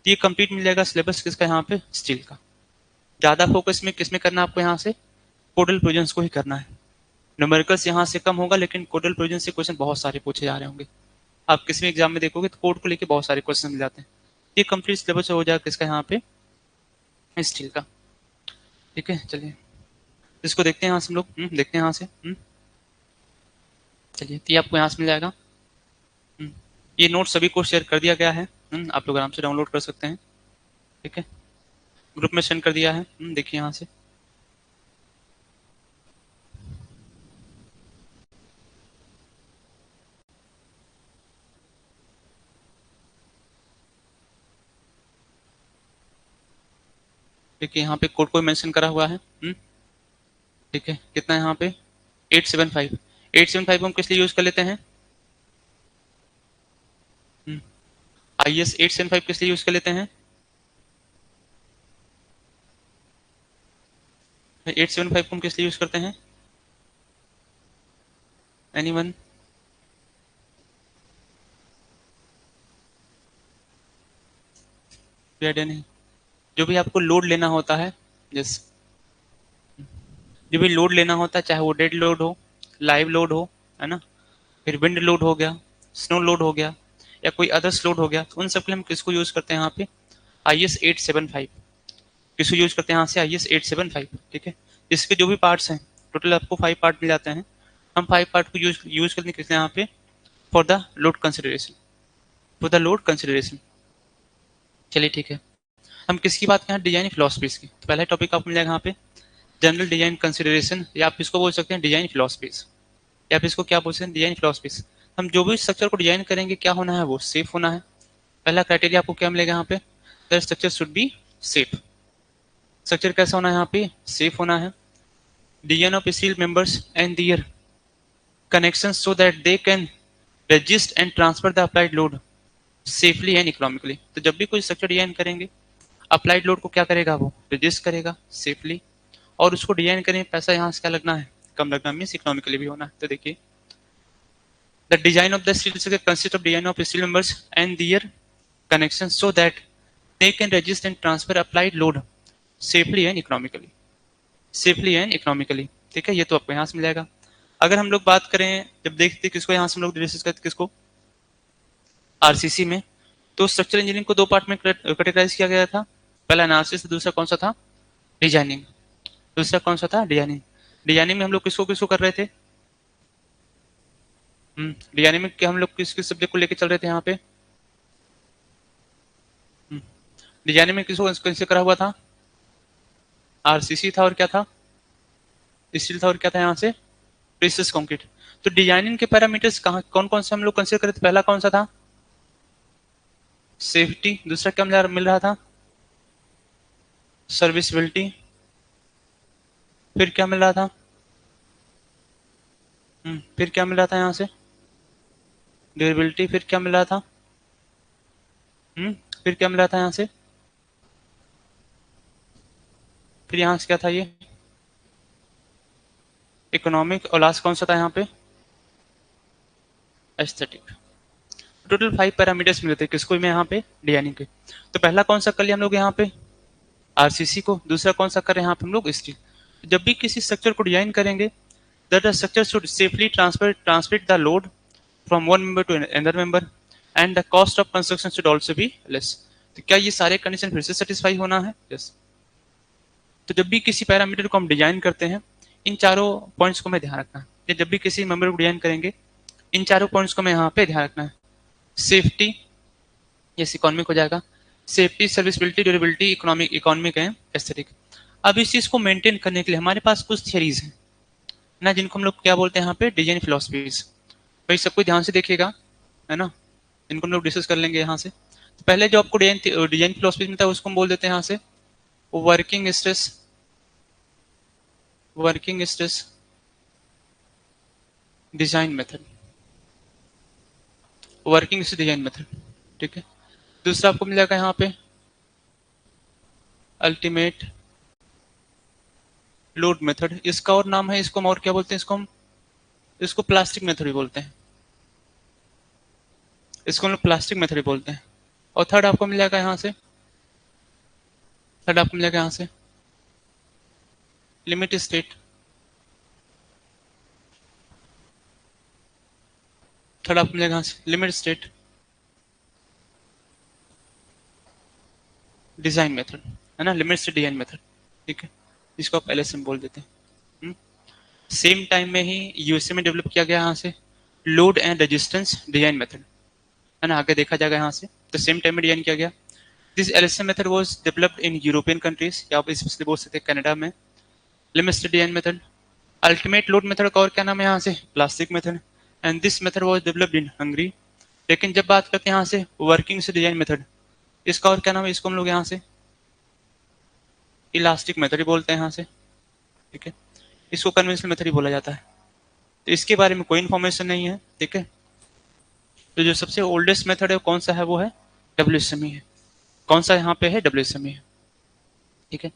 ये कंप्लीट मिल जाएगा सिलेबस किसका यहाँ पे, स्टील का। ज्यादा फोकस में किसमें करना है आपको, यहाँ से कोडल प्रोविजंस को ही करना है। न्यूमेरिकल्स यहाँ से कम होगा, लेकिन कोडल प्रोविजन से क्वेश्चन बहुत सारे पूछे जा रहे होंगे। आप किसी भी एग्जाम में देखोगे तो कोड को लेके बहुत सारे क्वेश्चन मिल जाते हैं। ये कंप्लीट सिलेबस हो जाएगा किसका यहाँ पे, स्टील का। ठीक है, चलिए इसको देखते हैं यहाँ से हम लोग, देखते हैं यहाँ से। चलिए, तो ये आपको यहाँ से मिल जाएगा। ये नोट सभी को शेयर कर दिया गया है, आप लोग आराम से डाउनलोड कर सकते हैं। ठीक है, ग्रुप में सेंड कर दिया है, देखिए यहाँ से। देखिए यहाँ पे कोड को मेंशन करा हुआ है। ठीक है, कितना है यहाँ पे, 875। 875 हम किस लिए यूज कर लेते हैं, IS 875 किस लिए यूज कर लेते हैं, 875 को हम किस लिए यूज करते हैं, एनीवन? आइडिया नहीं। जो भी आपको लोड लेना होता है, जैसे जो भी लोड लेना होता है, चाहे वो डेड लोड हो, लाइव लोड हो, है ना, फिर विंड लोड हो गया, स्नो लोड हो गया, या कोई अदर्स लोड हो गया, तो उन सब के लिए हम किसको यूज करते हैं यहाँ पे, IS 875। किसको यूज करते हैं यहाँ से, IS 875। ठीक है, इसके जो भी पार्ट्स हैं, टोटल आपको 5 पार्ट मिल जाते हैं। हम 5 पार्ट को यूज करने के लिए यहाँ पे for the load consideration, for the load consideration. चलिए ठीक है, हम किसकी बात करें, डिजाइन फिलोसफीज की। तो पहला टॉपिक आपको मिल जाएगा यहाँ पे जनरल डिजाइन कंसिडरेशन, या आप इसको बोल सकते हैं डिजाइन फिलोसफीज, या आप इसको क्या बोल सकते हैं, डिजाइन फिलोसफीज। हम जो भी स्ट्रक्चर को डिजाइन करेंगे, क्या होना है, वो सेफ होना है। पहला क्राइटेरिया आपको क्या मिलेगा यहाँ पे, the structure should be safe. Structure कैसा होना है यहाँ पे, सेफ होना है। Design of steel members and their connection so that they can resist and transfer the applied load safely and economically। तो जब भी कोई स्ट्रक्चर डिजाइन करेंगे, अप्लाइड लोड को क्या करेगा, वो रजिस्ट करेगा सेफली, और उसको डिजाइन करने में पैसा यहाँ से क्या लगना है, कम लगना, मीन्स इकोनॉमिकली भी होना है। तो देखिए, the design of the steel structure consist of design of steel members and their connection so that they can resist and transfer applied load safely and economically, safely and economically. ठीक है, ये तो आपको यहाँ से मिल जाएगा। अगर हम लोग बात करें, जब देखते किसको, यहाँ से हम लोग डिस्कस करते किसको, आरसीसी में, तो स्ट्रक्चरल इंजीनियरिंग को 2 पार्ट में कैटेगराइज किया गया था। पहला एनालिसिस, दूसरा कौन सा था, डिजाइनिंग। दूसरा कौन सा था, डिजाइनिंग। डिजाइनिंग में हम लोग किसको किसको कर रहे थे, डिजाइनिंग में क्या हम लोग किस किस सब्जेक्ट को लेकर चल रहे थे यहाँ पे, डिजाइनिंग में किसको किससे करा हुआ था, आरसीसी था, और क्या था, स्टील था, और क्या था यहाँ से, प्रीसियस कंक्रीट। तो डिजाइनिंग के पैरामीटर्स कहाँ कौन कौन से हम लोग कंसीडर करे थे, पहला कौन सा था, सेफ्टी। दूसरा क्या मिल रहा था, सर्विसबिलिटी। फिर क्या मिल रहा था, फिर क्या मिल रहा था यहाँ से, ड्यूरेबिलिटी। फिर क्या मिल रहा था, फिर क्या मिल रहा था यहाँ से, फिर यहाँ से क्या था, ये इकोनॉमिक, और लास्ट कौन सा था यहाँ पे, एस्थेटिक। टोटल 5 पैरामीटर्स मिले थे किसको में यहाँ पे, डिजाइनिंग के। तो पहला कौन सा कर लिया हम लोग यहाँ पे, आरसीसी को। दूसरा कौन सा कर रहे हैं यहाँ पे हम लोग, स्टील। जब भी किसी स्ट्रक्चर को डिजाइन करेंगे, that the structure should safely transmit the load from one member to another member and the cost of construction should also be less. तो क्या ये सारे कंडीशन फिर से सेटिस्फाई होना है, यस। तो जब भी किसी पैरामीटर को हम डिजाइन करते हैं, इन चारों पॉइंट्स को हमें ध्यान रखना है। जब भी किसी मेंबर को डिजाइन करेंगे, इन चारों पॉइंट्स को हमें यहाँ पे ध्यान रखना है। सेफ्टी, यस, इकोनॉमिक हो जाएगा। सेफ्टी, सर्विसबिलिटी, ड्यूरेबिलिटी, इकोनॉमिक है, एस्थेटिक। अब इस चीज को मेंटेन करने के लिए हमारे पास कुछ थियरीज हैं ना, जिनको हम लोग क्या बोलते हैं यहाँ पे, डिजाइन फिलोसफीज। भाई सबको ध्यान से देखिएगा, है ना, इनको हम लोग डिस्कस कर लेंगे यहाँ से। तो पहले जो आपको डिजाइन फिलोसफी मिलता है, उसको हम बोल देते हैं यहाँ से working stress, working stress design method, working stress design method. ठीक है, दूसरा आपको मिल जाएगा यहाँ पे अल्टीमेट लोड मेथड। इसका और नाम है, इसको हम और क्या बोलते हैं, इसको प्लास्टिक मेथड भी बोलते हैं, इसको हम लोग प्लास्टिक मेथड भी बोलते हैं। और थर्ड आपको मिल जाएगा यहाँ से थर्ड आपको मिलेगा यहाँ से लिमिट स्टेट, थर्ड आपको मिलेगा यहाँ से लिमिट स्टेट डिजाइन मेथड, है ना, लिमिट स्टेट डिजाइन मेथड, ठीक है, इसको आप LSM बोल देते हैं। सेम टाइम में ही यूएसए में डेवलप किया गया यहाँ से load and resistance design method, है ना, आगे देखा जाएगा यहाँ से, तो सेम टाइम में डिजाइन किया गया। This LSM method was developed in European countries, या आप स्पेशली बोल सकते हैं कनाडा में। Limit state design method, ultimate load method का और क्या नाम है यहाँ से plastic method, and this method was developed in Hungary. लेकिन जब बात करते हैं यहाँ से वर्किंग से डिजाइन मेथड, इसका और क्या नाम है, इसको हम लोग यहाँ से इलास्टिक मेथड ही बोलते हैं यहाँ से, ठीक है, इसको कन्वेंशनल मेथड ही बोला जाता है। तो इसके बारे में कोई इन्फॉर्मेशन नहीं है, ठीक है। तो जो सबसे ओल्डेस्ट मेथड है वो कौन सा है, वो है WSME है। कौन सा यहाँ पे है, WSME है, ठीक है।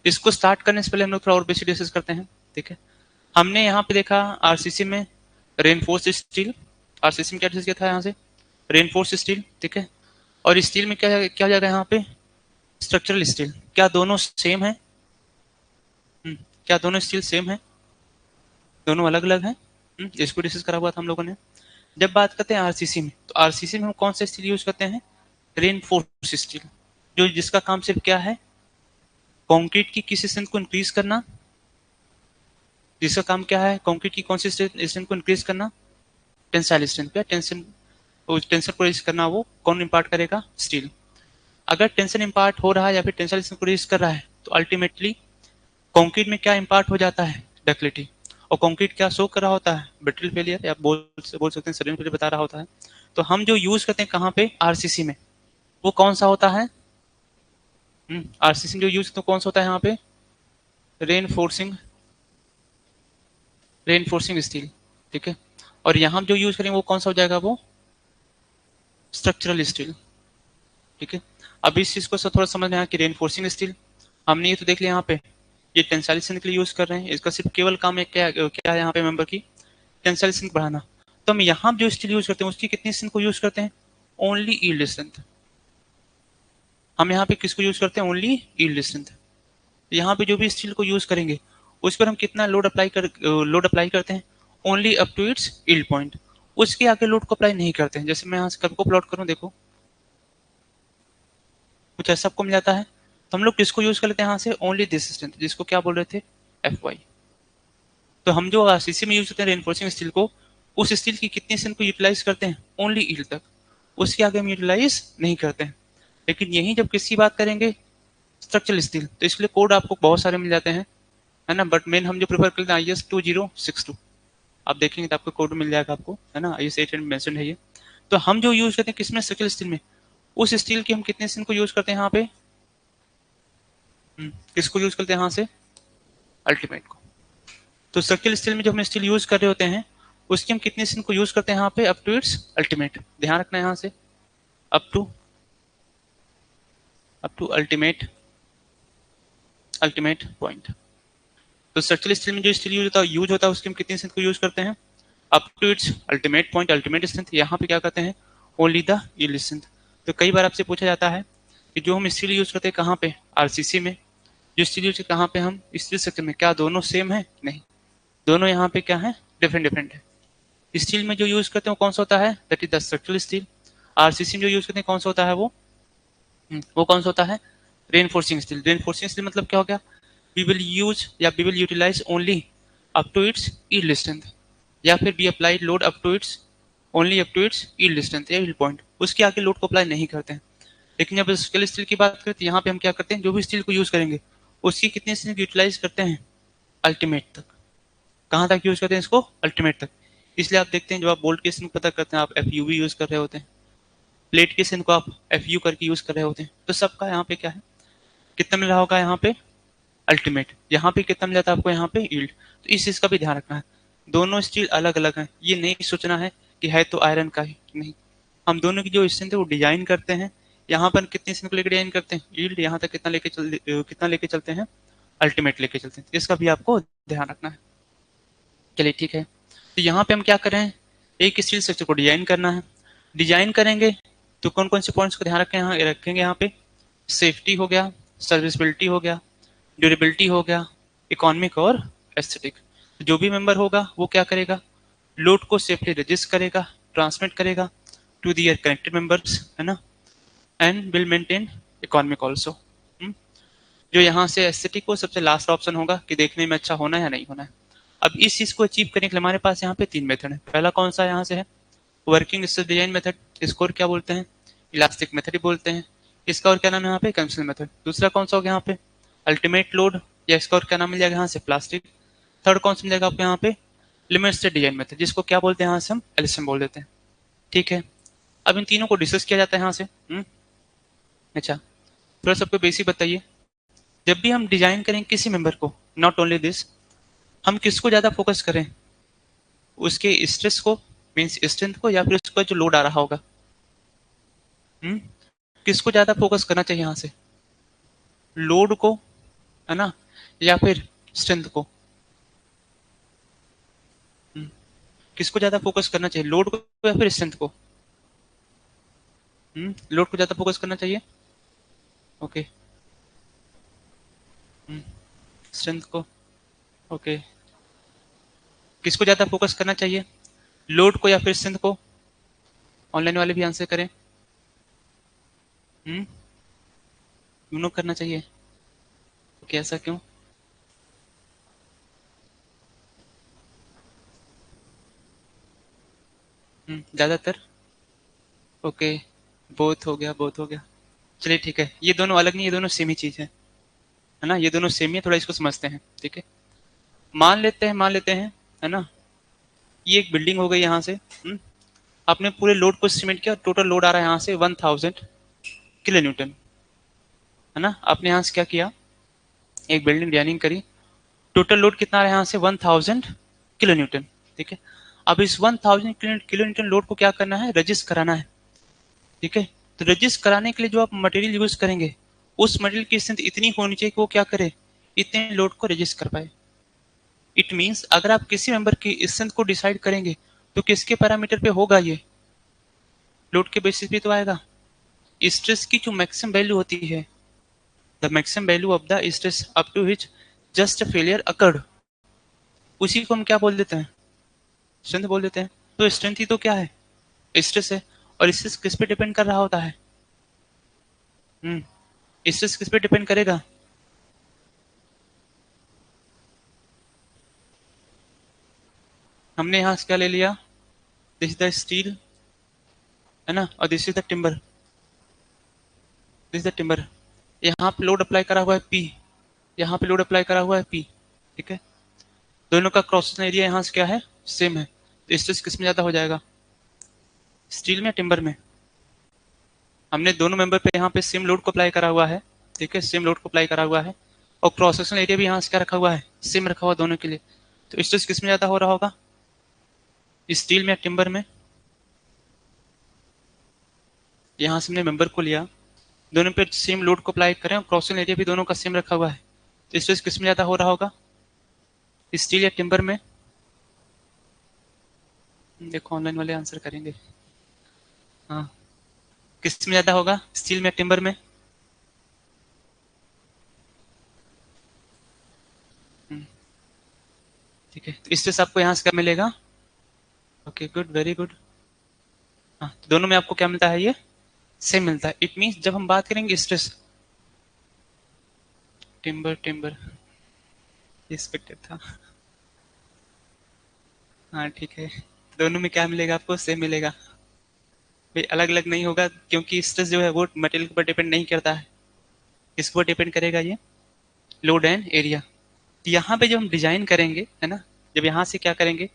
इसको स्टार्ट करने से पहले हम लोग थोड़ा और बेसिक डिस्कस करते हैं, ठीक है। हमने यहाँ पे देखा RCC में रेनफोर्स स्टील, RCC में क्या डिस्कस किया था यहाँ से, रेनफोर्स स्टील, ठीक है। और स्टील में क्या क्या जाएगा यहाँ पे, स्ट्रक्चरल स्टील। क्या दोनों सेम है, क्या दोनों स्टील सेम है, दोनों अलग अलग हैं, इसको डिस्कस करा हुआ था हम लोगों ने। जब बात करते हैं आरसीसी में, तो आरसीसी में हम कौन सा स्टील यूज करते हैं, रेनफोर्स स्टील, जो जिसका काम सिर्फ क्या है, कंक्रीट की किसी स्ट्रेंथ को इंक्रीज करना, जिसका काम क्या है, कंक्रीट की कौन सी स्ट्रेंथ को इंक्रीज करना, टेंसाइल स्ट्रेंथ पे टेंशन, टेंशन को रेज करना, वो कौन इम्पार्ट करेगा, स्टील। अगर टेंशन इम्पार्ट हो रहा है या फिर टेंसाइल स्ट्रेंथ को रेज कर रहा है, तो अल्टीमेटली कंक्रीट में क्या इम्पार्ट हो जाता है, डक्टिलिटी। और कंक्रीट क्या शो कर रहा होता है, ब्रिटल फेलियर, या बोल सकते हैं सडन फेलियर बता रहा होता है। तो हम जो यूज करते हैं कहाँ पे, आरसीसी में, वो कौन सा होता है, आरसीसी में जो यूज करते हैं कौन सा होता है यहाँ पे, रेनफोर्सिंग स्टील, ठीक है। और यहाँ जो यूज करेंगे वो कौन सा हो जाएगा, वो स्ट्रक्चरल स्टील, ठीक है। अब इस चीज को थोड़ा समझ में आया कि रेनफोर्सिंग स्टील हमने ये तो देख लिया, यहाँ पे ये टेंसाइल स्ट्रेंथ के लिए यूज कर रहे हैं, इसका सिर्फ केवल काम है क्या क्या है यहाँ पे मेंबर की टेंसाइल स्ट्रेंथ बढ़ाना। तो हम यहाँ जो स्टील यूज करते हैं उसकी कितनी स्ट्रेंथ को यूज करते हैं, ओनली यील्ड स्ट्रेंथ। हम यहाँ पे किसको यूज करते हैं, ओनली यील्ड स्ट्रेंथ। यहाँ पे जो भी स्टील को यूज करेंगे उस पर हम कितना लोड अप्लाई करते हैं, only up to its yield point, उसके आगे लोड को अप्लाई नहीं करते हैं। जैसे मैं यहाँ से कर्व को प्लॉट करूँ, देखो कुछ ऐसा आपको मिल जाता है। तो हम लोग किसको यूज कर लेते हैं यहाँ से, ओनली दिस स्ट्रेंथ, जिसको क्या बोल रहे थे, Fy। तो हम जो आरसीसी में यूज करते हैं रेनफोर्सिंग स्टील को, उस स्टील की कितनी स्ट्रेंथ को यूटिलाइज करते हैं, ओनली यील्ड तक, उसके आगे हम यूटिलाइज नहीं करते हैं। लेकिन यही जब किसी बात करेंगे स्ट्रक्चरल स्टील, तो इसके लिए कोड आपको बहुत सारे मिल जाते हैं, है ना, बट मेन हम जो प्रेफर करते हैं IS 2062, आप देखेंगे तो आपको कोड मिल जाएगा आपको, है ना, IS 800 मेंशन है ये। तो हम जो यूज करते हैं किसमें, स्ट्रक्चरल स्टील में, उस स्टील की हम कितने स्ट्रेंथ को यूज करते हैं यहाँ पे, किसको यूज करते हैं यहाँ से, अल्टीमेट को। तो स्ट्रक्चरल स्टील में जो हम स्टील यूज कर रहे होते हैं उसकी हम कितनी स्ट्रेंथ को यूज करते हैं यहाँ पे, अप टू इट्स अल्टीमेट, ध्यान रखना है यहाँ से, अप टू अल्टीमेट पॉइंट। तो स्ट्रक्चरल स्टील में जो स्टील यूज होता है उसकी हम कितनी स्ट्रेंथ को यूज करते हैं, up to its ultimate point, ultimate strength. यहाँ पे क्या करते हैं, ओनली द यील्ड स्ट्रेंथ। तो कई बार आपसे पूछा जाता है कि जो हम स्टील यूज करते हैं कहाँ पे, आरसीसी में, जो स्टील यूज कहाँ पे हम स्टील सेक्टर में, क्या दोनों सेम है, नहीं, दोनों यहाँ पे क्या है, डिफरेंट है। स्टील में जो यूज करते हैं वो कौन सा होता है, that is the structural steel. RCC में जो यूज करते हैं कौन सा होता है, वो कौन सा होता है, रेनफोर्सिंग स्टील। रेनफोर्सिंग स्टील मतलब क्या हो गया, वी विल यूज या we will utilize only up to its yield strength, या फिर be applied load up to its only up to its yield strength या यील्ड पॉइंट, उसके आगे लोड को अप्लाई नहीं करते हैं। लेकिन जब स्केल स्टील की बात करते हैं, यहाँ पे हम क्या करते हैं, जो भी स्टील को यूज करेंगे उसकी कितनी स्ट्रेंथ यूटिलाइज करते हैं, अल्टीमेट तक। कहाँ तक यूज करते हैं इसको, अल्टीमेट तक। इसलिए आप देखते हैं जब आप बोल्ट की स्ट्रेंथ पता करते हैं आप FU भी यूज कर रहे होते हैं, प्लेट की स्ट्रेंथ को आप FU करके यूज कर रहे होते हैं। तो सबका यहाँ पे क्या है, कितना मिल रहा होगा यहाँ पे, अल्टीमेट। यहाँ पे कितना मिल जाता है आपको, यहाँ पे यील्ड। तो इस चीज का भी ध्यान रखना है, दोनों स्टील अलग अलग हैं। ये नहीं सोचना है कि है तो आयरन का ही, नहीं, हम दोनों की जो स्ट्रेंथ है वो डिजाइन करते हैं। यहाँ पर कितनी स्ट्रेंथ को लेकर डिजाइन करते हैं, यील्ड, यहाँ तक कितना लेके चलते हैं, अल्टीमेट लेके चलते हैं। इसका भी आपको ध्यान रखना है। चलिए ठीक है, तो यहाँ पे हम क्या कर रहे हैं, एक स्टील स्ट्रक्चर को डिजाइन करना है। डिजाइन करेंगे तो कौन कौन से पॉइंट्स को ध्यान रखें, यहाँ रखेंगे, यहाँ पे सेफ्टी हो गया, सर्विसबिलिटी हो गया, ड्यूरेबिलिटी हो गया, इकोनॉमिक और एस्थेटिक। जो भी मेंबर होगा वो क्या करेगा, लोड को सेफली रजिस्ट करेगा, ट्रांसमिट करेगा टू दियर कनेक्टेड मेंबर्स, है ना, and will maintain economic also. जो यहाँ से एस्थेटिक को सबसे लास्ट ऑप्शन होगा कि देखने में अच्छा होना है या नहीं होना है। अब इस चीज को अचीव करने के लिए हमारे पास यहाँ पे 3 मेथड है। पहला कौन सा यहाँ से है, वर्किंग स्ट्रेस डिजाइन मेथड, इसको और क्या बोलते हैं, इलास्टिक मेथड ही बोलते हैं। इसका और क्या नाम है यहाँ पे, कन्वेंशनल मेथड। दूसरा कौन सा हो गया यहाँ पे, अल्टीमेट लोड, या इसका और क्या नाम मिल जाएगा यहाँ से, प्लास्टिक। थर्ड कौन सा मिल जाएगा आपको यहाँ पे, लिमिट स्टेट डिजाइन मेथड, जिसको क्या बोलते हैं यहाँ से हम एलएसएम बोल देते हैं। ठीक है, अब इन तीनों को डिस्कस किया जाता है यहाँ से। अच्छा, थोड़ा सबको बेसिक बताइए। जब भी हम डिजाइन करें किसी मेंबर को, नॉट ओनली दिस, हम किसको ज्यादा फोकस करें, उसके स्ट्रेस को मीन्स स्ट्रेंथ को, या फिर उसका जो लोड आ रहा होगा, किसको ज्यादा फोकस करना चाहिए यहाँ से, लोड को, है ना, या फिर स्ट्रेंथ को। किसको ज्यादा फोकस करना चाहिए, लोड को या फिर स्ट्रेंथ को। लोड को ज्यादा फोकस करना चाहिए, ओके। स्ट्रेंथ को, ओके। किसको ज्यादा फोकस करना चाहिए, लोड को या फिर स्ट्रेंथ को। ऑनलाइन वाले भी आंसर करें। दोनों करना चाहिए, ओके, ऐसा क्यों। ज्यादातर, ओके, बोथ हो गया, बोथ हो गया। चलिए ठीक है, ये दोनों अलग नहीं, ये दोनों सेम ही चीज है ना, ये दोनों सेम ही है, थोड़ा इसको समझते हैं। ठीक है, मान लेते हैं, है ना, ये एक बिल्डिंग हो गई यहाँ से। आपने पूरे लोड को एस्टिमेट किया, टोटल लोड आ रहा है यहाँ से 1000 किलो न्यूटन, है ना। आपने यहाँ से क्या किया, एक बिल्डिंग डिजाइनिंग करी, टोटल लोड कितना आ रहा है यहाँ से 1000 किलो न्यूटन। ठीक है, अब इस 1000 किलो न्यूटन लोड को क्या करना है, रजिस्ट कराना है। ठीक है, तो रजिस्ट कराने के लिए जो आप मटेरियल यूज करेंगे, उस मटेरियल की स्ट्रेंथ इतनी होनी चाहिए कि वो क्या करे, इतने लोड को रजिस्ट कर पाए। इट मीन्स अगर आप किसी मेंबर की स्ट्रेंथ को डिसाइड करेंगे तो किसके पैरामीटर पे होगा, ये लोड के बेसिस पे तो आएगा। स्ट्रेस की जो मैक्सिमम वैल्यू होती है, the maximum value of the stress up to which just failure occurred, उसी को हम क्या बोल देते हैं, स्ट्रेंथ बोल देते हैं। तो स्ट्रेंथ ही तो क्या है, स्ट्रेस है। और स्ट्रेस किस पे डिपेंड कर रहा होता है, स्ट्रेस किस पे डिपेंड करेगा, हमने यहाँ से क्या ले लिया, दिस इज द स्टील, है ना, और this is the timber, this is the timber. यहाँ पे लोड अप्लाई करा हुआ है पी, यहाँ पे लोड अप्लाई करा हुआ है पी। ठीक है, दोनों का क्रॉस सेक्शन एरिया यहाँ से क्या है, सेम है। तो स्ट्रेस किस में ज्यादा हो जाएगा, स्टील में, टिम्बर में। हमने दोनों मेंबर पे यहाँ पे सेम लोड को अप्लाई करा हुआ है। ठीक है, सेम लोड को अप्लाई करा हुआ है, और क्रॉस सेक्शन एरिया भी यहाँ से क्या रखा हुआ है, सेम रखा हुआ दोनों के लिए। तो स्ट्रेस किस में ज्यादा हो रहा होगा, स्टील में, टिम्बर में। यहाँ से हमने मेंबर को लिया, दोनों पे सेम लोड को अप्लाई करें, और क्रॉस सेक्शन एरिया भी दोनों का सेम रखा हुआ है, तो स्ट्रेस किस में ज्यादा हो रहा होगा, स्टील या टिम्बर में। देखो ऑनलाइन वाले आंसर करेंगे। हाँ, किस में ज्यादा होगा, स्टील में, टिम्बर में। ठीक है, तो स्ट्रेस आपको यहाँ से क्या मिलेगा, ओके, गुड, वेरी गुड। हाँ, तो दोनों में आपको क्या मिलता है, ये सेम मिलता है। इट मीन्स जब हम बात करेंगे स्ट्रेस, टिम्बर टिम्बर एक्सपेक्टेड था। हाँ ठीक है, दोनों में क्या मिलेगा आपको, सेम मिलेगा भाई, अलग अलग नहीं होगा, क्योंकि स्ट्रेस जो है वो मटेरियल के ऊपर डिपेंड नहीं करता है। किसके ऊपर डिपेंड करेगा, ये लोड एंड एरिया। तो यहाँ पे जब हम डिजाइन करेंगे, है ना, जब यहाँ से क्या करेंगे,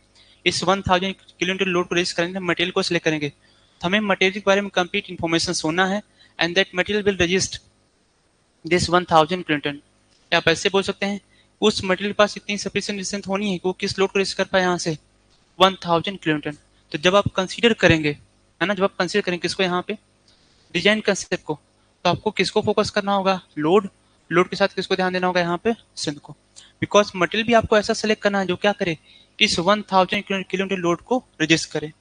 इस 1000 किलोमीटर लोड को रेज करेंगे, मटेरियल को सिलेक्ट करेंगे, तो हमें मटेरियल के बारे में कंप्लीट इन्फॉर्मेशन होना है, and that material will resist this 1000 kilometre. आप ऐसे बोल सकते हैं, उस मटेरियल के पास इतनी सफिशिएंट डिस्टेंस होनी है कि वो किस लोड को रेज कर पाए यहाँ से, 1000 किलोमीटर। तो जब आप कंसीडर करेंगे, है ना, जब आप कंसीडर करेंगे किसको, यहाँ पे डिजाइन कंसेप्ट को, तो आपको किसको फोकस करना होगा, लोड, लोड के साथ किसको ध्यान देना होगा, यहाँ पे स्ट्रेंथ को। बिकॉज मटेरियल भी आपको ऐसा सेलेक्ट करना है जो क्या करे, इस 1000 किलोमीटर लोड को रजिस्ट करे।